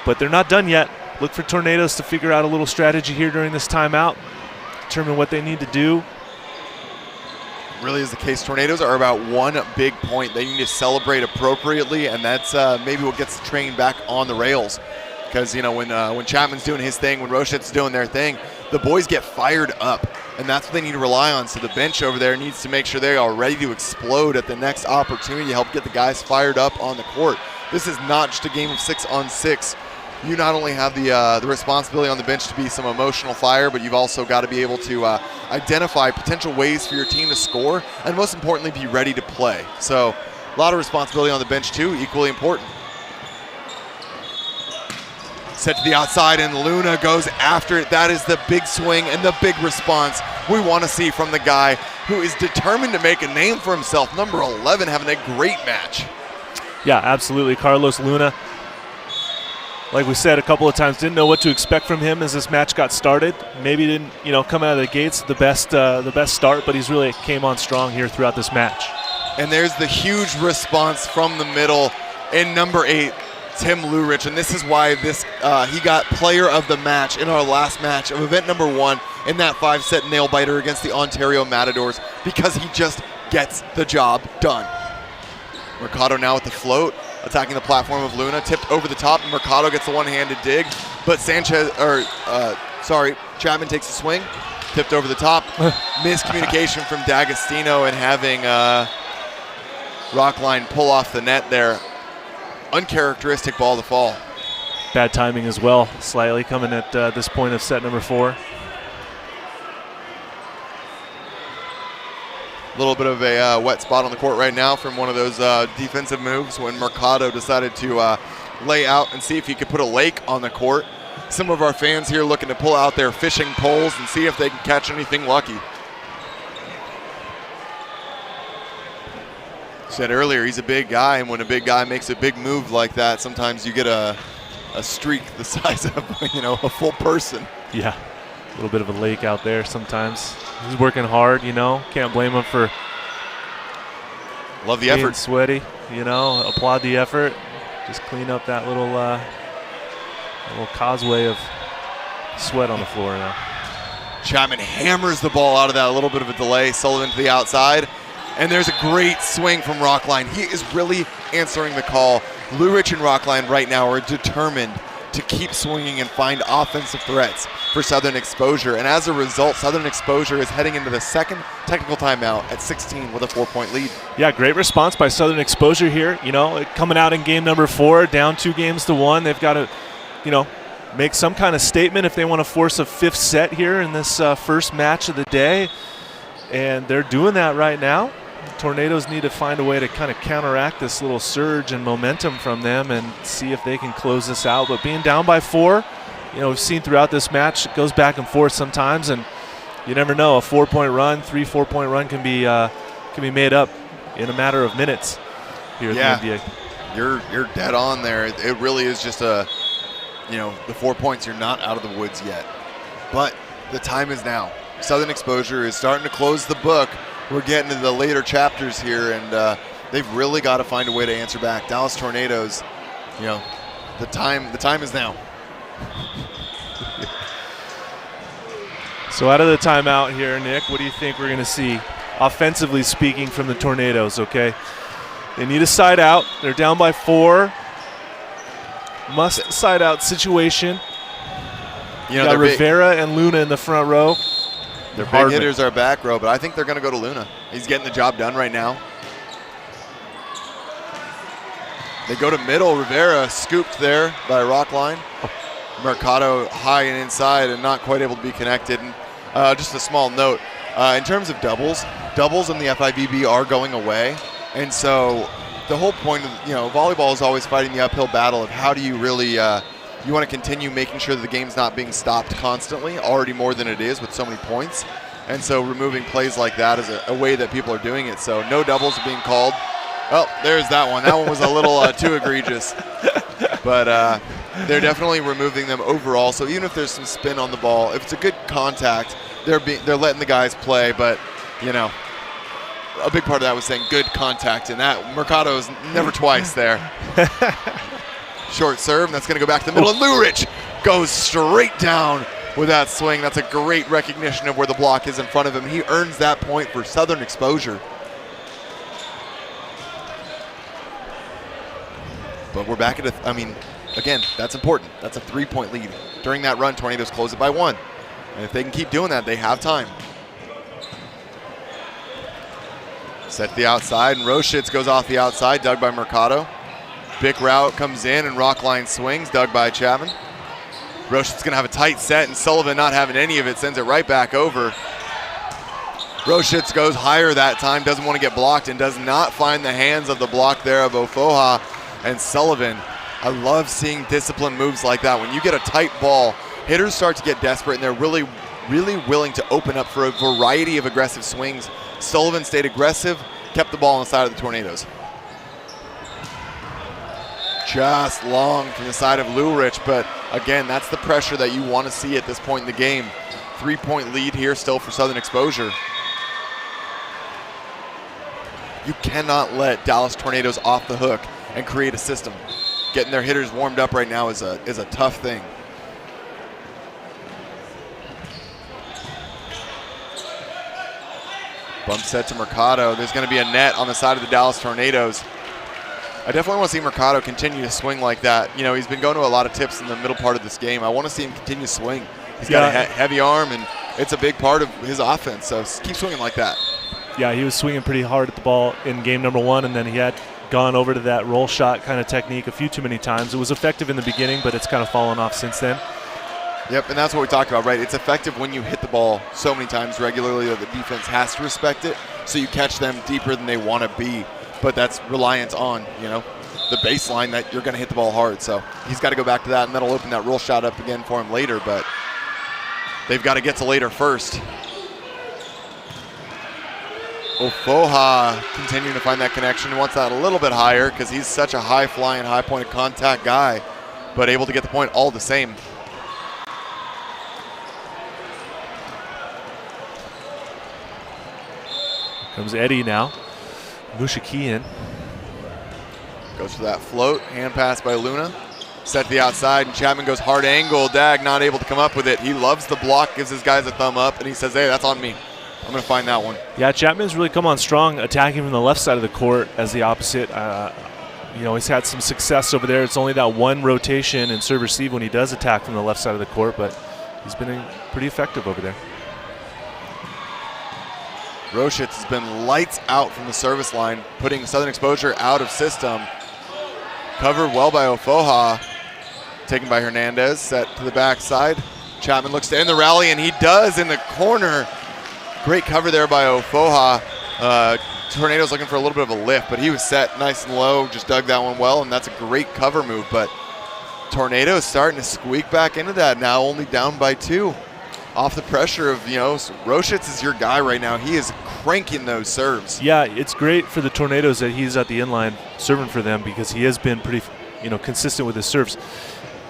But they're not done yet. Look for Tornadoes to figure out a little strategy here during this timeout, determine what they need to do. Really is the case. Tornadoes are about 1 big point. They need to celebrate appropriately, and that's maybe what gets the train back on the rails. Because, you know, when Chapman's doing his thing, when Roshett's doing their thing, the boys get fired up, and that's what they need to rely on. So the bench over there needs to make sure they are ready to explode at the next opportunity to help get the guys fired up on the court. This is not just a game of 6-on-6. You not only have the responsibility on the bench to be some emotional fire, but you've also got to be able to identify potential ways for your team to score, and most importantly, be ready to play. So a lot of responsibility on the bench too, equally important. Set to the outside, and Luna goes after it. That is the big swing and the big response we want to see from the guy who is determined to make a name for himself. Number 11 having a great match. Yeah, absolutely. Carlos Luna, like we said a couple of times, didn't know what to expect from him as this match got started. Maybe didn't, come out of the gates the best start, but he's really came on strong here throughout this match. And there's the huge response from the middle in number 8, Tim Lourich, and this is why he got player of the match in our last match of event number 1 in that 5-set nail biter against the Ontario Matadors, because he just gets the job done. Mercado now with the float, attacking the platform of Luna, tipped over the top, and Mercado gets the one-handed dig, but Chapman takes a swing, tipped over the top. Miscommunication from D'Agostino and having Rockline pull off the net there. Uncharacteristic ball to fall. Bad timing as well, slightly coming at this point of set number 4. A little bit of a wet spot on the court right now from one of those defensive moves when Mercado decided to lay out and see if he could put a lake on the court. Some of our fans here looking to pull out their fishing poles and see if they can catch anything lucky. Said earlier, he's a big guy, and when a big guy makes a big move like that, sometimes you get a streak the size of a full person. Yeah, little bit of a lake out there sometimes. He's working hard, you know. Can't blame him for love the being effort. Sweaty, you know. Applaud the effort. Just clean up that little causeway of sweat on the floor now. Chapman hammers the ball out of that, a little bit of a delay. Sullivan to the outside. And there's a great swing from Rockline. He is really answering the call. Lourich and Rockline right now are determined to keep swinging and find offensive threats for Southern Exposure. And as a result, Southern Exposure is heading into the second technical timeout at 16 with a 4-point lead. Yeah, great response by Southern Exposure here. You know, coming out in game number 4, down 2-1. They've got to, you know, make some kind of statement if they want to force a 5th set here in this first match of the day. And they're doing that right now. Tornadoes need to find a way to kind of counteract this little surge and momentum from them and see if they can close this out. But being down by 4, you know, we've seen throughout this match, it goes back and forth sometimes, and you never know. A 4-point run, 4-point run can be made up in a matter of minutes here at the NBA. You're dead on there. It really is just a, you know, the 4 points, you're not out of the woods yet. But the time is now. Southern Exposure is starting to close the book. We're getting to the later chapters here, and they've really got to find a way to answer back. Dallas Tornadoes, you know, the time is now. So out of the timeout here, Nick, what do you think we're going to see, offensively speaking, from the Tornadoes, okay? They need a side out. They're down by 4. Must side out situation. You got Rivera and Luna in the front row. Their big hitters are back row, but I think they're going to go to Luna. He's getting the job done right now. They go to middle. Rivera scooped there by Rockline. Mercado high and inside and not quite able to be connected. Just a small note, in terms of doubles in the FIVB are going away. And so the whole point of, you know, volleyball is always fighting the uphill battle of how do you really you want to continue making sure that the game's not being stopped constantly, already more than it is with so many points. And so removing plays like that is a way that people are doing it. So no doubles are being called. Oh, there's that one. That one was a little too egregious. But they're definitely removing them overall. So even if there's some spin on the ball, if it's a good contact, they're letting the guys play. But, you know, a big part of that was saying good contact. And that Mercado's never twice there. Short serve, and that's going to go back to the middle. And Lourich goes straight down with that swing. That's a great recognition of where the block is in front of him. He earns that point for Southern Exposure. But we're back at again, that's important. That's a 3-point lead. During that run, Tornadoes close it by 1. And if they can keep doing that, they have time. Set to the outside, and Roshitz goes off the outside, dug by Mercado. Big route comes in, and Rockline swings, dug by Chapman. Roshit's going to have a tight set, and Sullivan not having any of it, sends it right back over. Roshitz goes higher that time, doesn't want to get blocked, and does not find the hands of the block there of Ofoha and Sullivan. I love seeing disciplined moves like that. When you get a tight ball, hitters start to get desperate, and they're really, really willing to open up for a variety of aggressive swings. Sullivan stayed aggressive, kept the ball on the side of the Tornadoes. Just long from the side of Lourich, but again, that's the pressure that you want to see at this point in the game. 3-point lead here still for Southern Exposure. You cannot let Dallas Tornadoes off the hook and create a system. Getting their hitters warmed up right now is a tough thing. Bump set to Mercado. There's going to be a net on the side of the Dallas Tornadoes. I definitely want to see Mercado continue to swing like that. You know, he's been going to a lot of tips in the middle part of this game. I want to see him continue to swing. He's got a heavy arm, and it's a big part of his offense, so keep swinging like that. Yeah, he was swinging pretty hard at the ball in game number 1, and then he had gone over to that roll shot kind of technique a few too many times. It was effective in the beginning, but it's kind of fallen off since then. Yep, and that's what we talked about, right? It's effective when you hit the ball so many times regularly that the defense has to respect it, so you catch them deeper than they want to be. But that's reliant on, you know, the baseline that you're going to hit the ball hard. So he's got to go back to that, and that'll open that roll shot up again for him later. But they've got to get to later first. Ofoha continuing to find that connection. Wants that a little bit higher because he's such a high-flying, high-point of contact guy, but able to get the point all the same. Comes Eddie now. Mushikian. Goes for that float. Hand pass by Luna. Set to the outside, and Chapman goes hard angle. Dag not able to come up with it. He loves the block, gives his guys a thumb up, and he says, hey, that's on me. I'm going to find that one. Yeah, Chapman's really come on strong, attacking from the left side of the court as the opposite. He's had some success over there. It's only that one rotation and serve receive when he does attack from the left side of the court, but he's been pretty effective over there. Roshitz has been lights out from the service line, putting Southern Exposure out of system. Covered well by Ofoha. Taken by Hernandez, set to the backside. Chapman looks to end the rally, and he does in the corner. Great cover there by Ofoha. Tornado's looking for a little bit of a lift, but he was set nice and low, just dug that one well, and that's a great cover move. But Tornado is starting to squeak back into that now, only down by 2. Off the pressure of, Roshitz is your guy right now. He is cranking those serves. Yeah, it's great for the Tornadoes that he's at the inline serving for them because he has been pretty, consistent with his serves.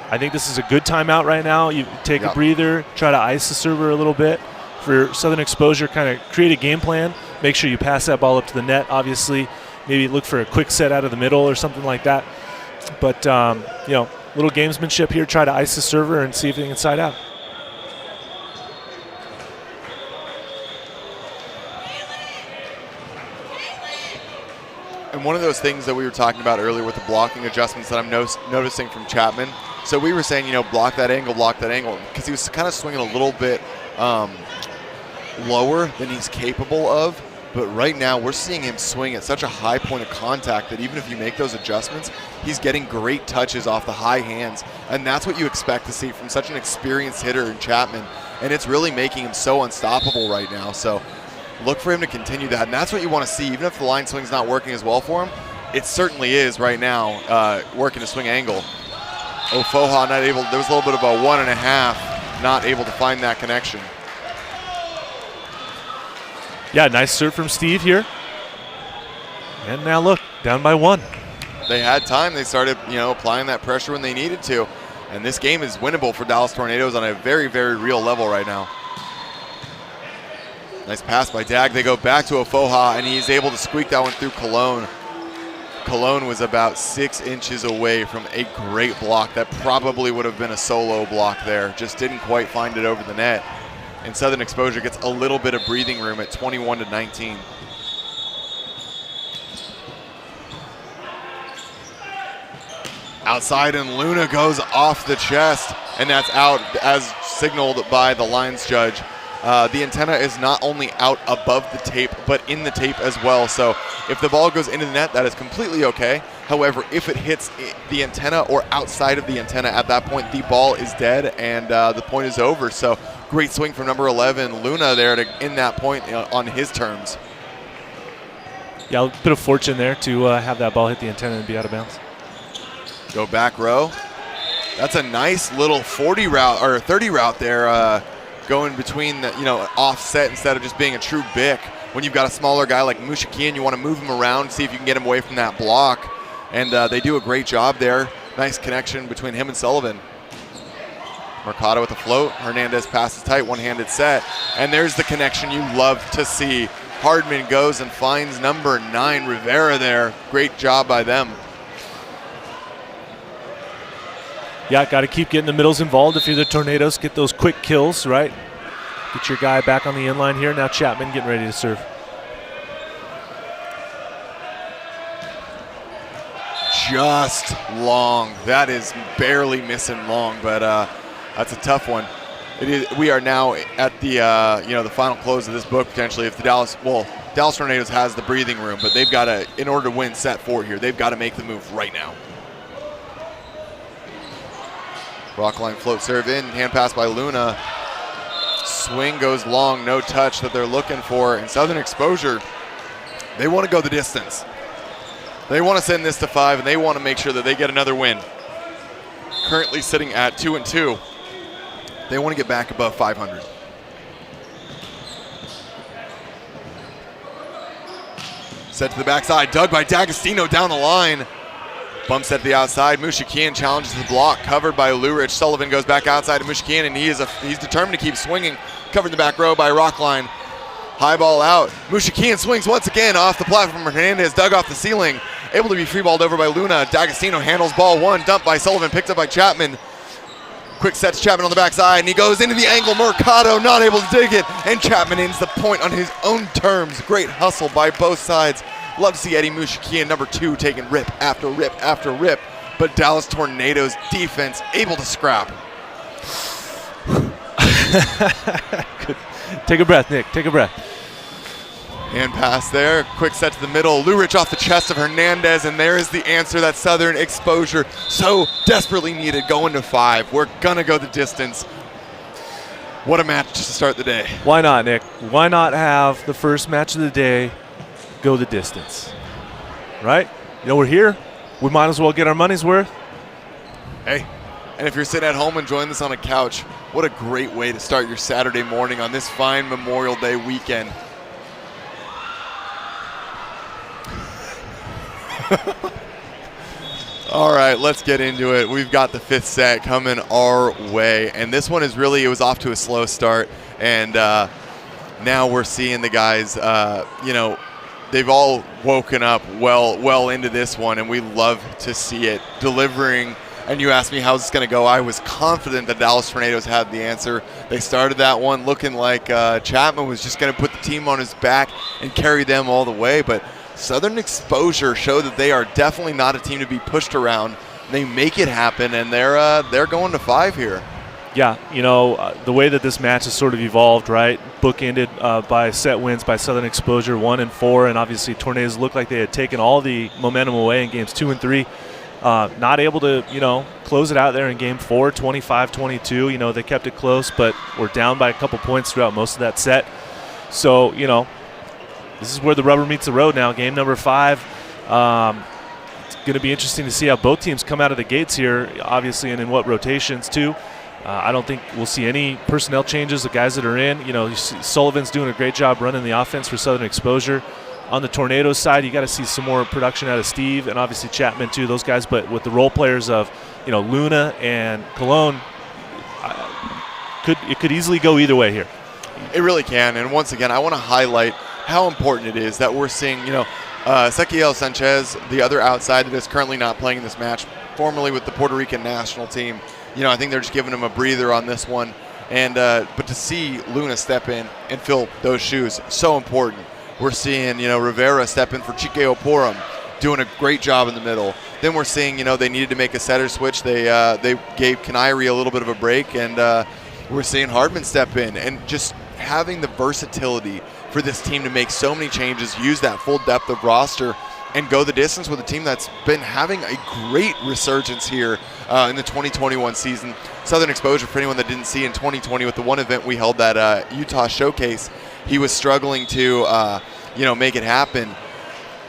I think this is a good timeout right now. You take a breather, try to ice the server a little bit. For Southern Exposure, kind of create a game plan. Make sure you pass that ball up to the net, obviously. Maybe look for a quick set out of the middle or something like that. But, little gamesmanship here. Try to ice the server and see if they can side out. And one of those things that we were talking about earlier with the blocking adjustments that I'm noticing from Chapman. So we were saying, block that angle, because he was kind of swinging a little bit lower than he's capable of. But right now we're seeing him swing at such a high point of contact that even if you make those adjustments, he's getting great touches off the high hands. And that's what you expect to see from such an experienced hitter in Chapman. And it's really making him so unstoppable right now. So look for him to continue that. And that's what you want to see. Even if the line swing's not working as well for him, it certainly is right now working a swing angle. Ofoha not able, there was a little bit of a 1.5, not able to find that connection. Yeah, nice serve from Steve here. And now look, down by 1. They had time. They started, applying that pressure when they needed to. And this game is winnable for Dallas Tornadoes on a very, very real level right now. Nice pass by Dag. They go back to Ofoha, and he's able to squeak that one through Cologne. Cologne was about 6 inches away from a great block. That probably would have been a solo block there. Just didn't quite find it over the net. And Southern Exposure gets a little bit of breathing room at 21-19. Outside, and Luna goes off the chest, and that's out as signaled by the lines judge. The antenna is not only out above the tape, but in the tape as well. So if the ball goes into the net, that is completely okay. However, if it hits the antenna or outside of the antenna, at that point, the ball is dead and the point is over. So great swing from number 11, Luna, there to end that point on his terms. Yeah, a bit of fortune there to have that ball hit the antenna and be out of bounds. Go back row. That's a nice little 40 route or 30 route there. Going between the, offset instead of just being a true bick. When you've got a smaller guy like Mushikian, you want to move him around, see if you can get him away from that block. And they do a great job there. Nice connection between him and Sullivan. Mercado with the float. Hernandez passes tight, one-handed set. And there's the connection you love to see. Hardman goes and finds number 9, Rivera there. Great job by them. Yeah, got to keep getting the middles involved if you're the Tornadoes. Get those quick kills, right? Get your guy back on the inline here. Now Chapman getting ready to serve. Just long. That is barely missing long, but that's a tough one. It is. We are now at the the final close of this book potentially. If the Dallas Tornadoes has the breathing room, but they've got to, in order to win set 4 here, they've got to make the move right now. Rockline float serve in, hand pass by Luna. Swing goes long, no touch that they're looking for. And Southern Exposure, they want to go the distance. They want to send this to 5, and they want to make sure that they get another win. Currently sitting at 2-2. They want to get back above 500. Set to the backside, dug by D'Agostino down the line. Bump set to the outside. Mushikian challenges the block, covered by Lourich. Sullivan goes back outside to Mushikian, and he's determined to keep swinging. Covered in the back row by Rockline. High ball out. Mushikian swings once again off the platform. Hernandez dug off the ceiling. Able to be free-balled over by Luna. D'Agostino handles ball one. Dumped by Sullivan. Picked up by Chapman. Quick set to Chapman on the backside, and he goes into the angle. Mercado not able to dig it, and Chapman ends the point on his own terms. Great hustle by both sides. Love to see Eddie Mushikian, number 2, taking rip after rip after rip, but Dallas Tornadoes defense able to scrap. Take a breath, Nick. Take a breath. Hand pass there, quick set to the middle. Lourich off the chest of Hernandez, and there is the answer that Southern Exposure so desperately needed. Going to 5. We're going to go the distance. What a match to start the day. Why not, Nick? Why not have the first match of the day go the distance? Right? You know, we're here. We might as well get our money's worth. Hey, and if you're sitting at home enjoying this on a couch, what a great way to start your Saturday morning on this fine Memorial Day weekend. All right, let's get into it. We've got the 5th set coming our way, and this one is really, it was off to a slow start, and now we're seeing the guys, you know, they've all woken up well into this one, and we love to see it. Delivering, and you asked me how's this going to go. I was confident the Dallas Tornadoes had the answer. They started that one looking like Chapman was just going to put the team on his back and carry them all the way, but Southern Exposure showed that they are definitely not a team to be pushed around. They make it happen, and they're going to 5 here. Yeah, you know, the way that this match has sort of evolved, right? Bookended by set wins by Southern Exposure 1 and 4, and obviously Tornadoes looked like they had taken all the momentum away in games 2 and 3. Not able to, you know, close it out there in game 4, 25-22. You know, they kept it close, but were down by a couple points throughout most of that set. So, you know, this is where the rubber meets the road now, game number 5. It's going to be interesting to see how both teams come out of the gates here, obviously, and in what rotations, too. I don't think we'll see any personnel changes, the guys that are in. You know, you see Sullivan's doing a great job running the offense for Southern Exposure. On the Tornadoes side, you got to see some more production out of Steve and obviously Chapman, too, those guys. But with the role players of, you know, Luna and Cologne, it could easily go either way here. It really can, and once again, I want to highlight how important it is that we're seeing, you know, Sekiel Sanchez, the other outside that is currently not playing in this match, formerly with the Puerto Rican national team. You know, I think they're just giving him a breather on this one. And but to see Luna step in and fill those shoes, so important. We're seeing, you know, Rivera step in for Chique Oporum, doing a great job in the middle. Then we're seeing, you know, they needed to make a setter switch. They gave Kanairi a little bit of a break, and we're seeing Hardman step in, and just having the versatility for this team to make so many changes, use that full depth of roster, and go the distance with a team that's been having a great resurgence here in the 2021 season. Southern Exposure, for anyone that didn't see in 2020 with the one event we held, that Utah Showcase, he was struggling to you know, make it happen.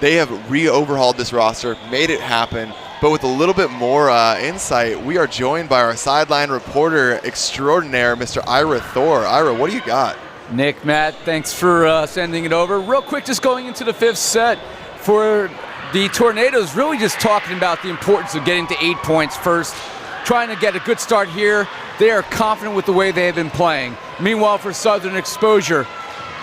They have re-overhauled this roster, made it happen, but with a little bit more insight, we are joined by our sideline reporter extraordinaire, Mr. Ira Thor. Ira, what do you got? Nick, Matt, thanks for sending it over. Real quick, just going into the 5th set for the Tornadoes, really just talking about the importance of getting to 8 points first, trying to get a good start here. They are confident with the way they have been playing. Meanwhile, for Southern Exposure,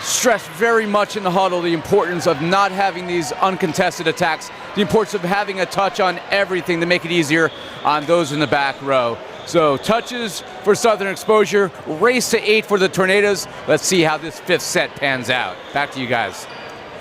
stressed very much in the huddle the importance of not having these uncontested attacks, the importance of having a touch on everything to make it easier on those in the back row. So touches for Southern Exposure, race to 8 for the Tornadoes. Let's see how this 5th set pans out. Back to you guys.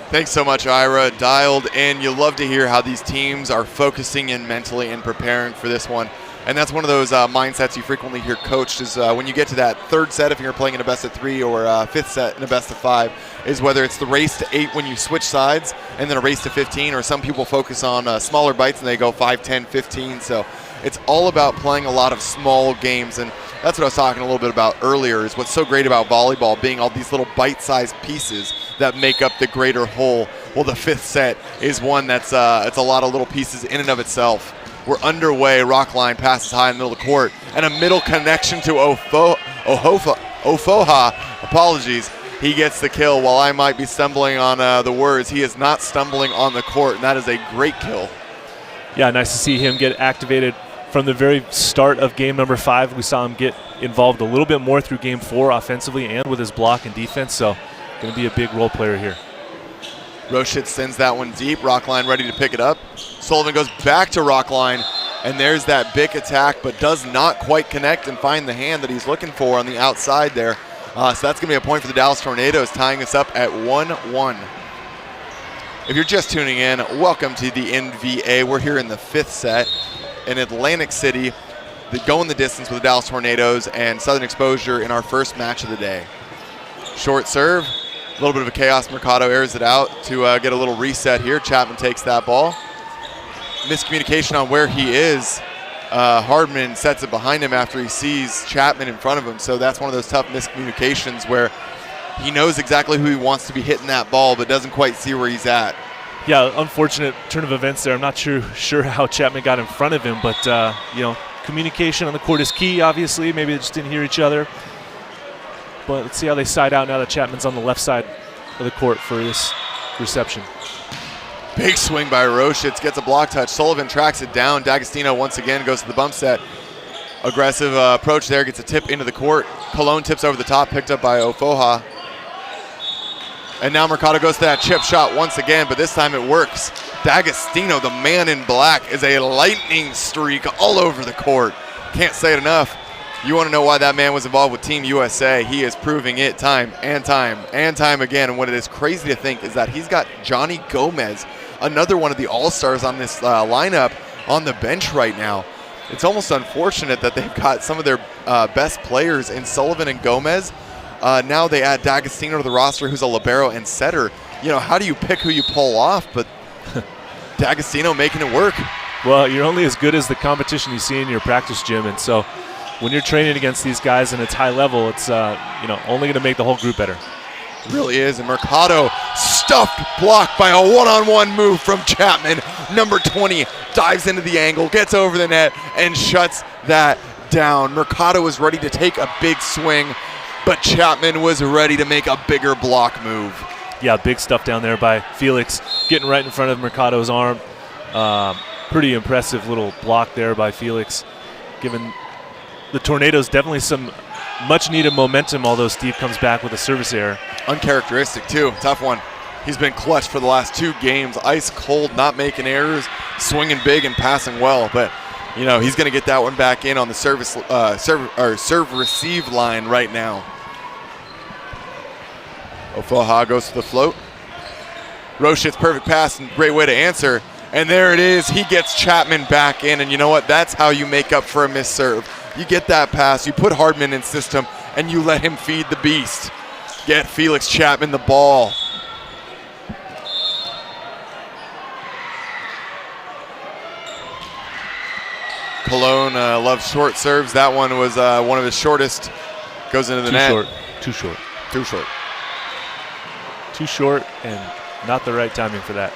Thanks so much, Ira. Dialed in. You love to hear how these teams are focusing in mentally and preparing for this one. And that's one of those mindsets you frequently hear coached is when you get to that 3rd set, if you're playing in a best of 3, or 5th set in a best of 5, is whether it's the race to 8 when you switch sides and then a race to 15, or some people focus on smaller bites and they go 5, 10, 15. So it's all about playing a lot of small games, and that's what I was talking a little bit about earlier, is what's so great about volleyball being all these little bite-sized pieces that make up the greater whole. Well, the 5th set is one that's it's a lot of little pieces in and of itself. We're underway. Rock line passes high in the middle of the court, and a middle connection to Ofoha. Apologies. He gets the kill. While I might be stumbling on the words, he is not stumbling on the court, and that is a great kill. Yeah, nice to see him get activated from the very start of game number 5. We saw him get involved a little bit more through game 4 offensively and with his block and defense. So going to be a big role player here. Roshitz sends that one deep. Rockline ready to pick it up. Sullivan goes back to Rockline, and there's that big attack, but does not quite connect and find the hand that he's looking for on the outside there. So that's going to be a point for the Dallas Tornadoes, tying us up at 1-1. If you're just tuning in, welcome to the NVA. We're here in the 5th set in Atlantic City, going the distance with the Dallas Tornadoes and Southern Exposure in our first match of the day. Short serve. A little bit of a chaos. Mercado airs it out to get a little reset here. Chapman takes that ball. Miscommunication on where he is. Hardman sets it behind him after he sees Chapman in front of him. So that's one of those tough miscommunications where he knows exactly who he wants to be hitting that ball, but doesn't quite see where he's at. Yeah, unfortunate turn of events there. I'm not sure how Chapman got in front of him, but communication on the court is key. Obviously, maybe they just didn't hear each other. But let's see how they side out now that Chapman's on the left side of the court for this reception. Big swing by Roshitz, gets a block touch. Sullivan tracks it down. D'Agostino once again goes to the bump set. Aggressive approach there, gets a tip into the court. Cologne tips over the top, picked up by Ofoha. And now Mercado goes to that chip shot once again, but this time it works. D'Agostino, the man in black, is a lightning streak all over the court. Can't say it enough. You want to know why that man was involved with Team USA? He is proving it time and time and time again. And what it is crazy to think is that he's got Johnny Gomez, another one of the all-stars on this lineup, on the bench right now. It's almost unfortunate that they've got some of their best players in Sullivan and Gomez. Now they add D'Agostino to the roster, who's a libero and setter. How do you pick who you pull off? But D'Agostino making it work. Well, you're only as good as the competition you see in your practice gym, and so when you're training against these guys and it's high level, it's only going to make the whole group better. It really is. And Mercado stuffed block by a one-on-one move from Chapman. Number 20 dives into the angle, gets over the net, and shuts that down. Mercado was ready to take a big swing, but Chapman was ready to make a bigger block move. Yeah, big stuff down there by Felix, getting right in front of Mercado's arm. Pretty impressive little block there by Felix, giving the Tornadoes definitely some much-needed momentum, although Steve comes back with a service error. Uncharacteristic, too. Tough one. He's been clutch for the last 2 games. Ice cold, not making errors, swinging big and passing well. But, he's going to get that one back in on the serve-receive line right now. Ofoha goes to the float. Roshit's perfect pass and great way to answer. And there it is. He gets Chapman back in. And you know what? That's how you make up for a missed serve. You get that pass, you put Hardman in system, and you let him feed the beast. Get Felix Chapman the ball. Cologne loves short serves. That one was one of his shortest. Goes into the net. Too short. Too short. Too short, and not the right timing for that.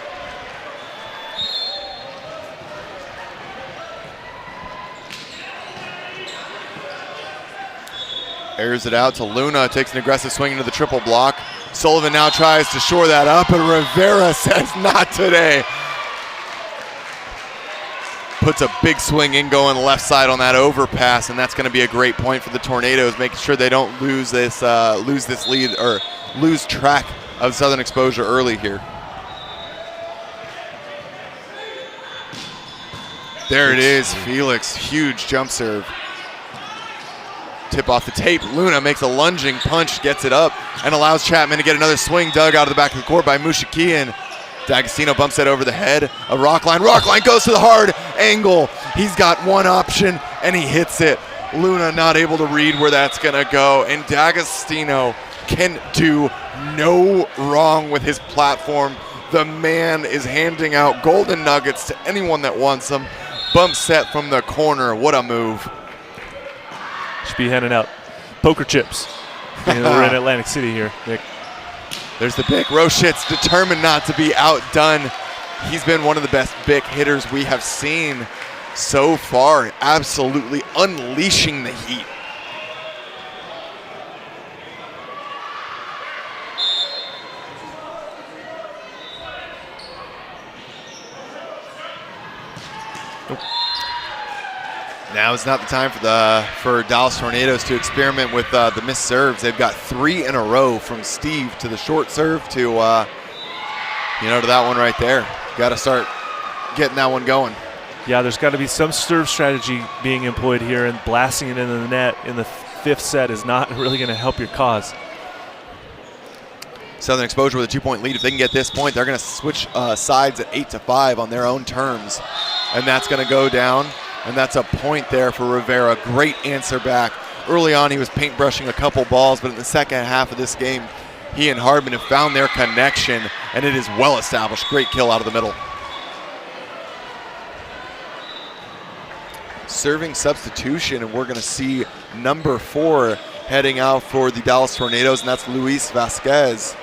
Airs it out to Luna, takes an aggressive swing into the triple block. Sullivan now tries to shore that up, and Rivera says not today. Puts a big swing in going left side on that overpass, and that's going to be a great point for the Tornadoes, making sure they don't lose this lead or lose track of Southern Exposure early here. There it is, Felix, huge jump serve. Tip off the tape. Luna makes a lunging punch, gets it up, and allows Chapman to get another swing dug out of the back of the court by Mushikian. D'Agostino bumps that over the head of Rockline. Rockline goes to the hard angle. He's got one option, and he hits it. Luna not able to read where that's going to go, and D'Agostino can do no wrong with his platform. The man is handing out golden nuggets to anyone that wants them. Bump set from the corner. What a move. Should be handing out poker chips. We're in Atlantic City here, Nick. There's the Bic. Roshitz determined not to be outdone. He's been one of the best Bic hitters we have seen so far. Absolutely unleashing the heat. Now is not the time for Dallas Tornadoes to experiment with the missed serves. They've got 3 in a row from Steve to the short serve to, to that one right there. Got to start getting that one going. Yeah, there's got to be some serve strategy being employed here, and blasting it into the net in the 5th set is not really going to help your cause. Southern Exposure with a 2-point lead. If they can get this point, they're going to switch sides at 8-5 on their own terms, and that's going to go down. And that's a point there for Rivera. Great answer back. Early on, he was paintbrushing a couple balls, but in the second half of this game, he and Hardman have found their connection, and it is well established. Great kill out of the middle. Serving substitution, and we're going to see number 4 heading out for the Dallas Tornadoes, and that's Luis Vasquez.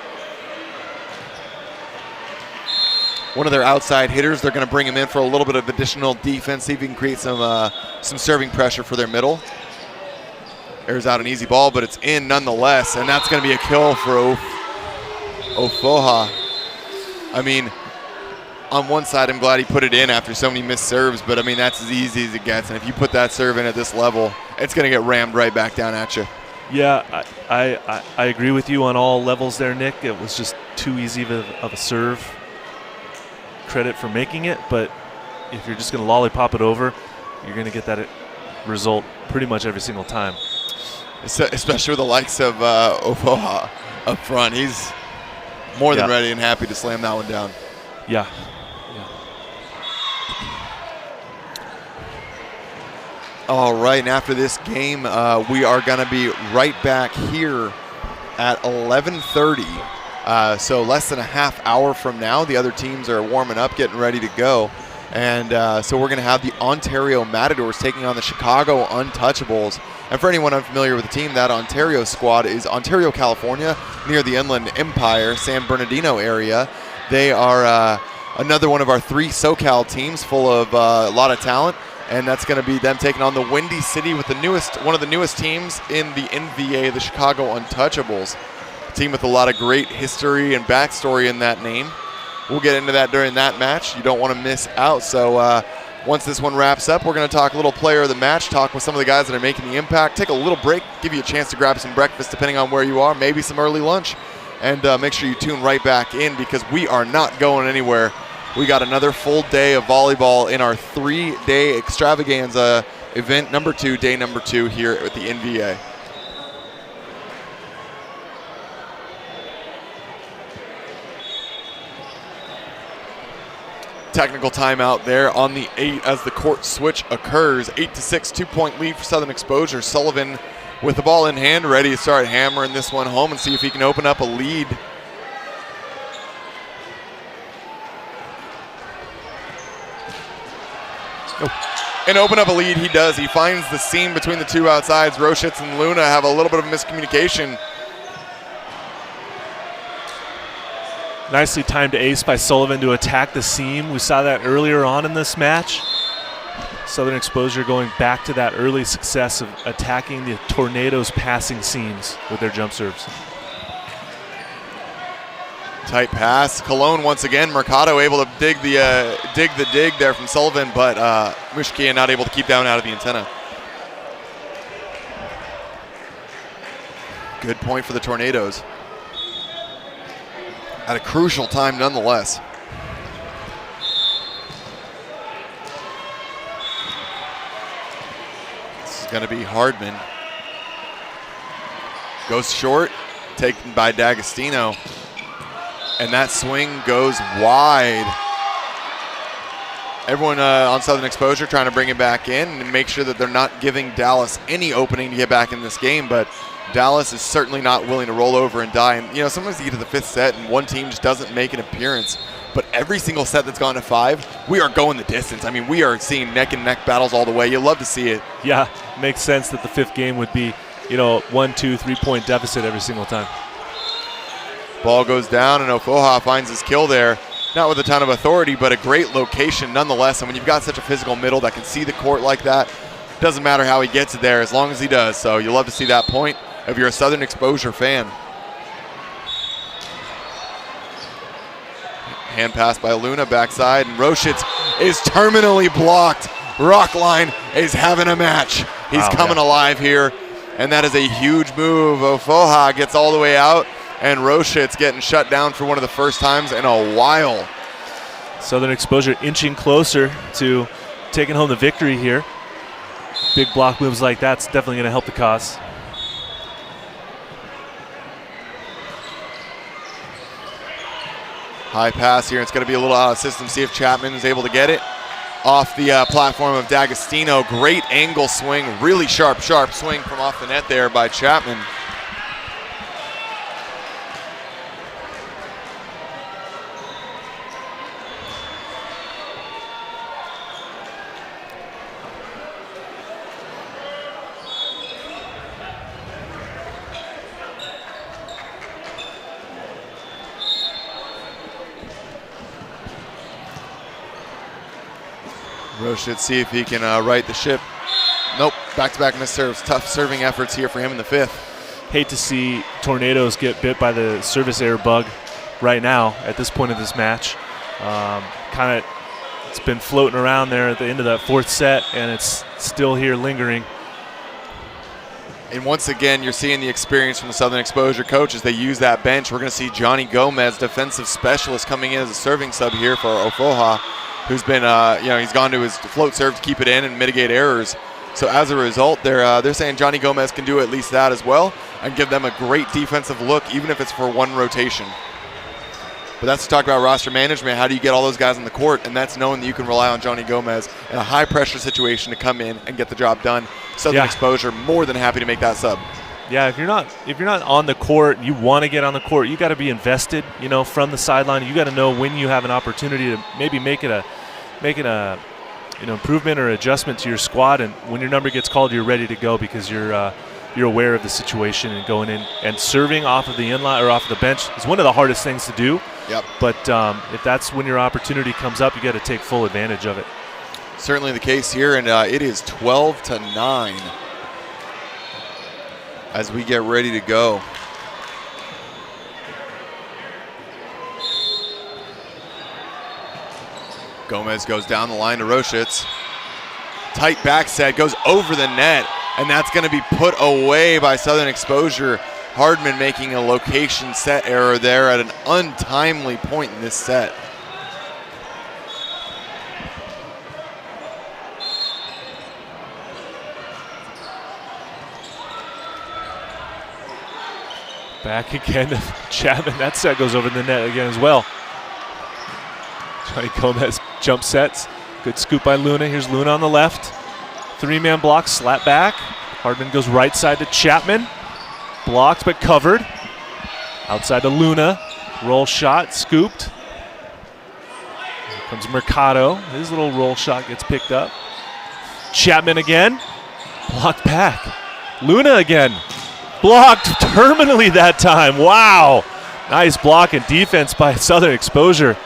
One of their outside hitters. They're going to bring him in for a little bit of additional defense, see if he can create some serving pressure for their middle. Airs out an easy ball, but it's in nonetheless, and that's going to be a kill for Ofoha. I mean, on one side, I'm glad he put it in after so many missed serves, but I mean, that's as easy as it gets, and if you put that serve in at this level, it's going to get rammed right back down at you. Yeah, I agree with you on all levels there, Nick. It was just too easy of a serve. Credit for making it, but if you're just going to lollipop it over, you're going to get that result pretty much every single time. Especially with the likes of Ofoha up front. He's more than ready and happy to slam that one down. Yeah. All right, and after this game, we are going to be right back here at 11:30. So less than a half hour from now, the other teams are warming up, getting ready to go. And so we're going to have the Ontario Matadors taking on the Chicago Untouchables. And for anyone unfamiliar with the team, that Ontario squad is Ontario, California, near the Inland Empire, San Bernardino area. They are another one of our 3 SoCal teams full of a lot of talent. And that's going to be them taking on the Windy City with one of the newest teams in the NVA, the Chicago Untouchables. Team with a lot of great history and backstory in that name. We'll get into that during that match. You don't want to miss out. So once this one wraps up, we're going to talk a little player of the match, talk with some of the guys that are making the impact, take a little break, give you a chance to grab some breakfast depending on where you are, maybe some early lunch, and make sure you tune right back in because we are not going anywhere. We got another full day of volleyball in our 3-day extravaganza event number 2, day number 2 here at the NVA. Technical timeout there on the 8 as the court switch occurs. 8-6, 2-point lead for Southern Exposure. Sullivan with the ball in hand, ready to start hammering this one home and see if he can open up a lead. And open up a lead he does. He finds the seam between the 2 outsides. Roshitz and Luna have a little bit of miscommunication. Nicely timed ace by Sullivan to attack the seam. We saw that earlier on in this match. Southern Exposure going back to that early success of attacking the Tornadoes' passing seams with their jump serves. Tight pass. Cologne once again. Mercado able to dig the dig there from Sullivan, but Mushkia not able to keep down out of the antenna. Good point for the Tornadoes. At a crucial time nonetheless. This is going to be Hardman. Goes short, taken by D'Agostino. And that swing goes wide. Everyone on Southern Exposure trying to bring it back in and make sure that they're not giving Dallas any opening to get back in this game, but Dallas is certainly not willing to roll over and die. And, you know, sometimes you get to the 5th set and one team just doesn't make an appearance. But every single set that's gone to 5, we are going the distance. I mean, we are seeing neck-and-neck battles all the way. You love to see it. Yeah, makes sense that the 5th game would be, 1, 2, 3-point deficit every single time. Ball goes down, and Ofoha finds his kill there. Not with a ton of authority, but a great location nonetheless. And when you've got such a physical middle that can see the court like that, doesn't matter how he gets it there as long as he does. So you love to see that point if you're a Southern Exposure fan. Hand pass by Luna backside, and Roshitz is terminally blocked Rockline is having a match. He's coming alive here, and that is a huge move. Ofoha gets all the way out, and Roshit's getting shut down for one of the first times in a while. Southern Exposure inching closer to taking home the victory here. Big block moves like that's definitely going to help the cause. High pass here. It's going to be a little out of system. See if Chapman is able to get it off the platform of D'Agostino. Great angle swing. Really sharp swing from off the net there by Chapman. Roshit see if he can right the ship. Nope, back-to-back missed serves. Tough serving efforts here for him in the fifth. Hate to see Tornadoes get bit by the service error bug right now at this point of this match. It's been floating around there at the end of that fourth set, and it's still here lingering. And once again, you're seeing the experience from the Southern Exposure coach as they use that bench. We're going to see Johnny Gomez, defensive specialist, coming in as a serving sub here for Ofoha, who's been, he's gone to his float serve to keep it in and mitigate errors. So as a result, they're saying Johnny Gomez can do at least that as well and give them a great defensive look, even if it's for one rotation. But that's to talk about roster management. How do you get all those guys on the court? And that's knowing that you can rely on Johnny Gomez in a high-pressure situation to come in and get the job done. Southern Exposure more than happy to make that sub. Yeah, if you're not on the court, you want to get on the court, you got to be invested, from the sideline. You got to know when you have an opportunity to maybe make it a improvement or adjustment to your squad, and when your number gets called, you're ready to go because you're aware of the situation and going in and serving off of the inline or off of the bench is one of the hardest things to do. Yep. But if that's when your opportunity comes up, you got to take full advantage of it. Certainly the case here, and it is 12-9 as we get ready to go. Gomez goes down the line to Roshitz. Tight back set, goes over the net, and that's going to be put away by Southern Exposure. Hardman making a location set error there at an untimely point in this set. Back again to Chapman. That set goes over the net again as well. Johnny Gomez jump sets. Good scoop by Luna. Here's Luna on the left. Three-man block, slap back. Hardman goes right side to Chapman. Blocked but covered. Outside to Luna. Roll shot, scooped. Here comes Mercado. His little roll shot gets picked up. Chapman again. Blocked back. Luna again. Blocked terminally that time. Wow. Nice block and defense by Southern Exposure.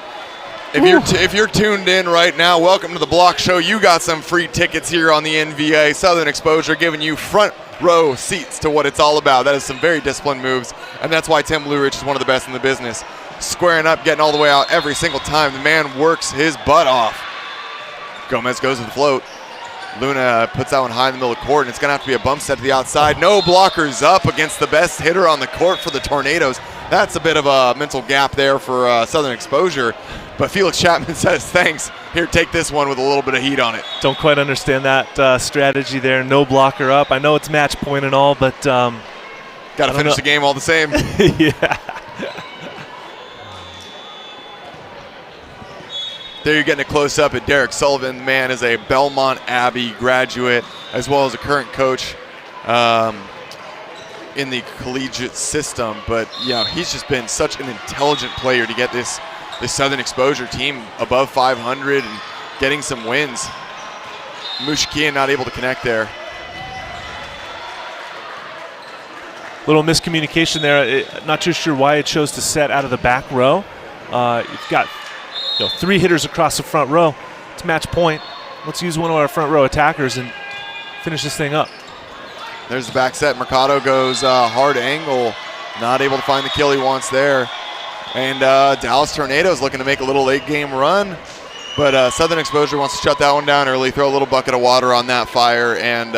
If you're tuned in right now, welcome to the Block Show. You got some free tickets here on the NVA. Southern Exposure giving you front row seats to what it's all about. That is some very disciplined moves, and that's why Tim Lourich is one of the best in the business. Squaring up, getting all the way out every single time. The man works his butt off. Gomez goes to the float. Luna puts that one high in the middle of the court, and it's going to have to be a bump set to the outside. No blockers up against the best hitter on the court for the Tornadoes. That's a bit of a mental gap there for Southern Exposure. But Felix Chapman says, thanks. Here, take this one with a little bit of heat on it. Don't quite understand that strategy there. No blocker up. I know it's match point and all, but got to finish the game all the same. Yeah. There you're getting a close-up at Derek Sullivan. The man is a Belmont Abbey graduate as well as a current coach in the collegiate system. But, he's just been such an intelligent player to get this Southern Exposure team above 500 and getting some wins. Mushikian not able to connect there. Little miscommunication there. Not too sure why it chose to set out of the back row. You've got three hitters across the front row. It's match point. Let's use one of our front row attackers and finish this thing up. There's the back set. Mercado goes hard angle. Not able to find the kill he wants there. And Dallas Tornadoes looking to make a little late game run. But Southern Exposure wants to shut that one down early, throw a little bucket of water on that fire, and,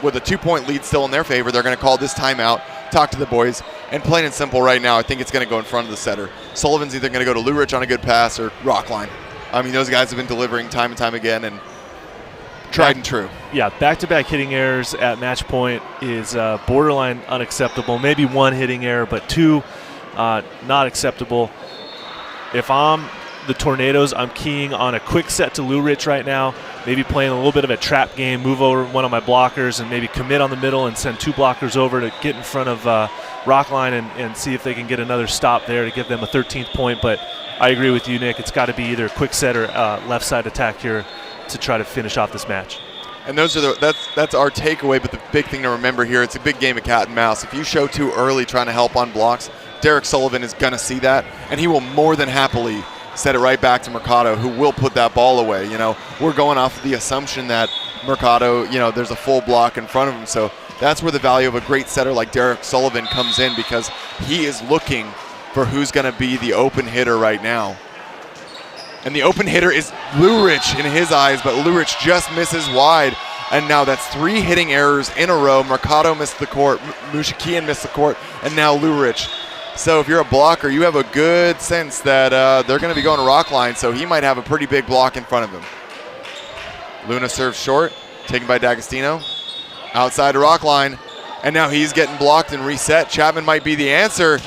with a 2-point lead still in their favor, they're going to call this timeout, talk to the boys, and plain and simple right now, I think it's going to go in front of the setter. Sullivan's either going to go to Lourich on a good pass or Rockline. I mean, those guys have been delivering time and time again, and tried and true. Yeah, back-to-back hitting errors at match point is borderline unacceptable. Maybe one hitting error, but two not acceptable. If I'm the Tornadoes, I'm keying on a quick set to Lourich right now, maybe playing a little bit of a trap game, move over one of my blockers and maybe commit on the middle and send 2 blockers over to get in front of Rockline and see if they can get another stop there to give them a 13th point. But I agree with you, Nick. It's got to be either a quick set or left side attack here to try to finish off this match. And those are that's our takeaway, but the big thing to remember here, it's a big game of cat and mouse. If you show too early trying to help on blocks, Derek Sullivan is going to see that, and he will more than happily set it right back to Mercado, who will put that ball away. We're going off the assumption that Mercado, there's a full block in front of him, so that's where the value of a great setter like Derek Sullivan comes in, because he is looking for who's going to be the open hitter right now. And the open hitter is Lourich in his eyes, but Lourich just misses wide. And now that's 3 hitting errors in a row. Mercado missed the court, Mushikian missed the court, and now Lourich. So if you're a blocker, you have a good sense that they're going to be going to Rockline, so he might have a pretty big block in front of him. Luna serves short, taken by D'Agostino. Outside to Rockline, and now he's getting blocked and reset. Chapman might be the answer,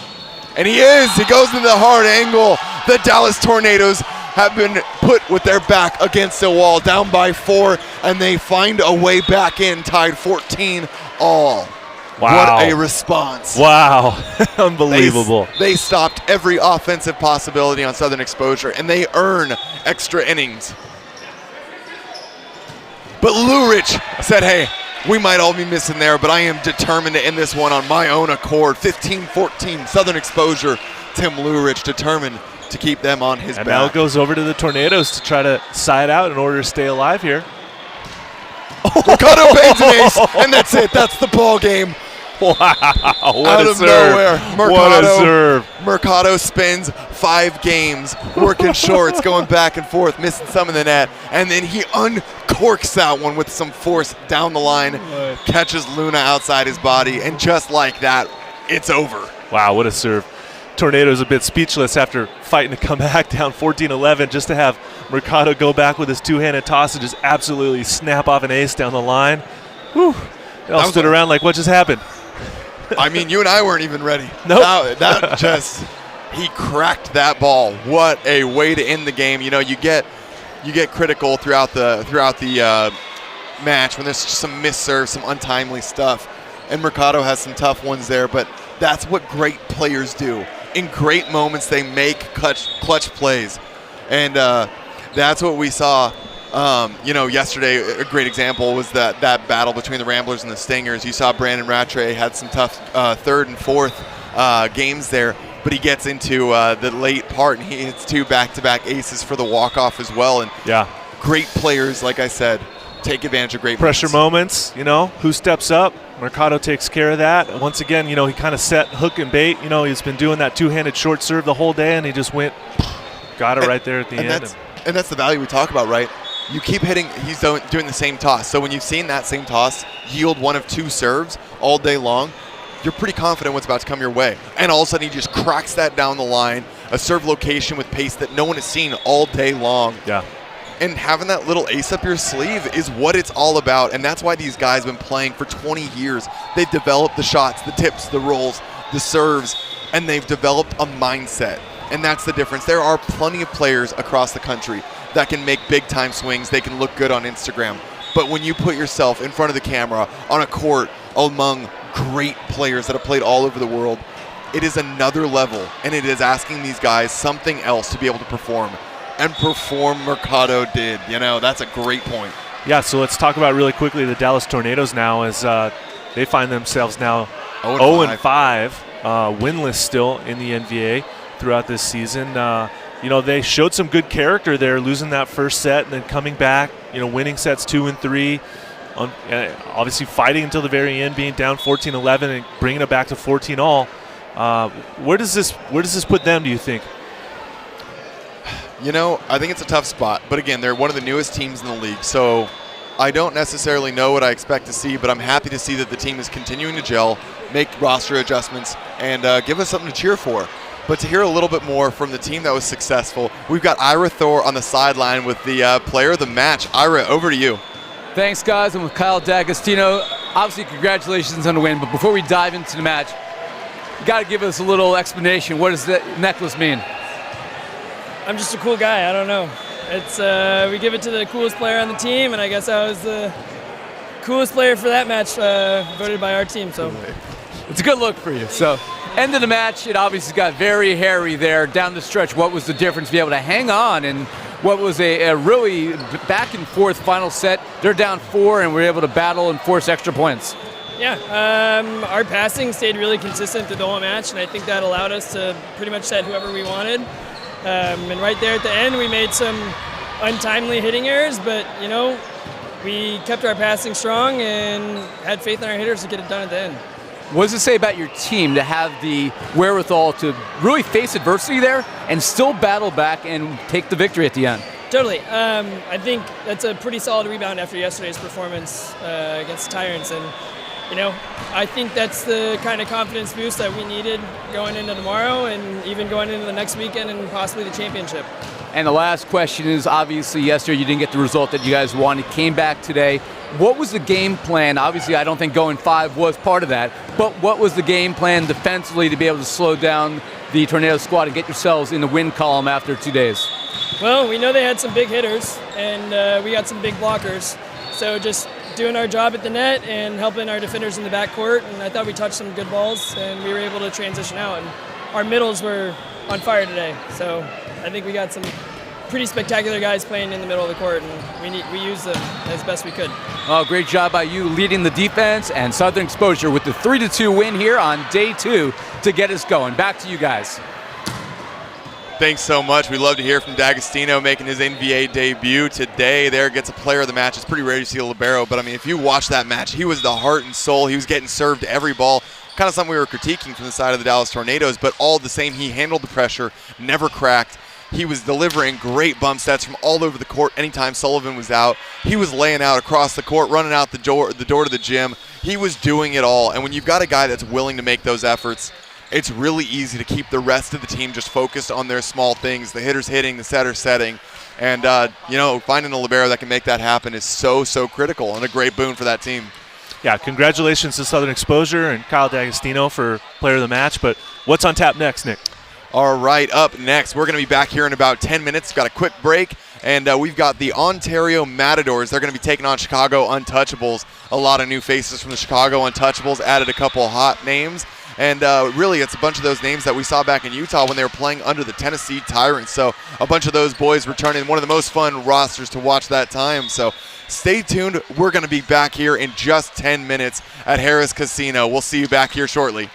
and he is. He goes into the hard angle. The Dallas Tornadoes have been put with their back against the wall, down by 4, and they find a way back in, tied 14 all. Wow. What a response. Wow. Unbelievable. They stopped every offensive possibility on Southern Exposure, and they earn extra innings. But Lourich said, hey, we might all be missing there, but I am determined to end this one on my own accord. 15-14, Southern Exposure. Tim Lourich determined to keep them on his back. And now it goes over to the Tornadoes to try to side out in order to stay alive here. Mercado bangs an ace, and that's it. That's the ball game. Wow, out of nowhere, what a serve. Mercado spends 5 games working shorts, going back and forth, missing some of the net, and then he uncorks that one with some force down the line, catches Luna outside his body, and just like that, it's over. Wow, what a serve. Tornado's a bit speechless after fighting to come back down 14-11, just to have Mercado go back with his 2-handed toss and just absolutely snap off an ace down the line. Whew. They all stood around like, what just happened? I mean, you and I weren't even ready. Nope. That just, he cracked that ball. What a way to end the game. You get critical throughout the match when there's some missed serves, some untimely stuff, and Mercado has some tough ones there. But that's what great players do. In great moments, they make clutch plays, and that's what we saw. Yesterday, a great example was that battle between the Ramblers and the Stingers. You saw Brandon Rattray had some tough 3rd and 4th games there, but he gets into the late part and he hits 2 back-to-back aces for the walk-off as well. And yeah, great players, like I said, take advantage of great pressure moments. Who steps up? Mercado takes care of that. Once again, he kind of set hook and bait. He's been doing that 2-handed short serve the whole day, and he just got it right there at the end. And that's the value we talk about, right? You keep hitting, he's doing the same toss. So when you've seen that same toss yield 1 of 2 serves all day long, you're pretty confident what's about to come your way. And all of a sudden he just cracks that down the line, a serve location with pace that no one has seen all day long. Yeah. And having that little ace up your sleeve is what it's all about. And that's why these guys have been playing for 20 years. They've developed the shots, the tips, the rolls, the serves, and they've developed a mindset. And that's the difference. There are plenty of players across the country that can make big-time swings. They can look good on Instagram. But when you put yourself in front of the camera on a court among great players that have played all over the world, it is another level, and it is asking these guys something else to be able to perform. And perform Mercado did. That's a great point. Yeah, so let's talk about really quickly the Dallas Tornadoes now, as they find themselves now 0-5, winless still in the NVA throughout this season. They showed some good character there, losing that first set and then coming back, winning sets 2 and 3, obviously fighting until the very end, being down 14-11 and bringing it back to 14-all. Where does this put them, do you think? You know, I think it's a tough spot. But again, they're one of the newest teams in the league. So I don't necessarily know what I expect to see, but I'm happy to see that the team is continuing to gel, make roster adjustments, and give us something to cheer for. But to hear a little bit more from the team that was successful, we've got Ira Thor on the sideline with the player of the match. Ira, over to you. Thanks, guys. I'm with Kyle D'Agostino. Obviously, congratulations on the win, but before we dive into the match, you got to give us a little explanation. What does that necklace mean? I'm just a cool guy. I don't know. It's we give it to the coolest player on the team, and I guess I was the coolest player for that match, voted by our team. So it's a good look for you. So, end of the match, it obviously got very hairy there down the stretch. What was the difference? Be able to hang on, and what was a really back and forth final set. They're down 4, and we're able to battle and force extra points. Yeah, our passing stayed really consistent through the whole match, and I think that allowed us to pretty much set whoever we wanted. And right there at the end, we made some untimely hitting errors, but, you know, we kept our passing strong and had faith in our hitters to get it done at the end. What does it say about your team to have the wherewithal to really face adversity there and still battle back and take the victory at the end? Totally. I think that's a pretty solid rebound after yesterday's performance against Tyrants. And, you know, I think that's the kind of confidence boost that we needed going into tomorrow and even going into the next weekend and possibly the championship. And the last question is, obviously, yesterday you didn't get the result that you guys wanted. Came back today. What was the game plan? Obviously, I don't think going 5 was part of that. But what was the game plan defensively to be able to slow down the Tornado squad and get yourselves in the win column after 2 days? Well, we know they had some big hitters, and we got some big blockers. So just doing our job at the net and helping our defenders in the backcourt. And I thought we touched some good balls, and we were able to transition out. And our middles were on fire today. So I think we got some pretty spectacular guys playing in the middle of the court, and we used them as best we could. Oh, great job by you leading the defense, and Southern Exposure with the 3-2 win here on day 2 to get us going. Back to you guys. Thanks so much. We love to hear from D'Agostino making his NBA debut today. There gets a player of the match. It's pretty rare to see a libero, but I mean, if you watch that match, he was the heart and soul. He was getting served every ball. Kind of something we were critiquing from the side of the Dallas Tornadoes, but all the same, he handled the pressure, never cracked. He was delivering great bump sets from all over the court anytime Sullivan was out. He was laying out across the court, running out the door to the gym. He was doing it all. And when you've got a guy that's willing to make those efforts, it's really easy to keep the rest of the team just focused on their small things. The hitter's hitting, the setter's setting. And, you know, finding a libero that can make that happen is so, so critical and a great boon for that team. Yeah, congratulations to Southern Exposure and Kyle D'Agostino for player of the match. But what's on tap next, Nick? All right, up next, we're going to be back here in about 10 minutes. We've got a quick break, and we've got the Ontario Matadors. They're going to be taking on Chicago Untouchables. A lot of new faces from the Chicago Untouchables, added a couple hot names. And really, it's a bunch of those names that we saw back in Utah when they were playing under the Tennessee Tyrants. So a bunch of those boys returning, one of the most fun rosters to watch that time. So stay tuned. We're going to be back here in just 10 minutes at Harris Casino. We'll see you back here shortly.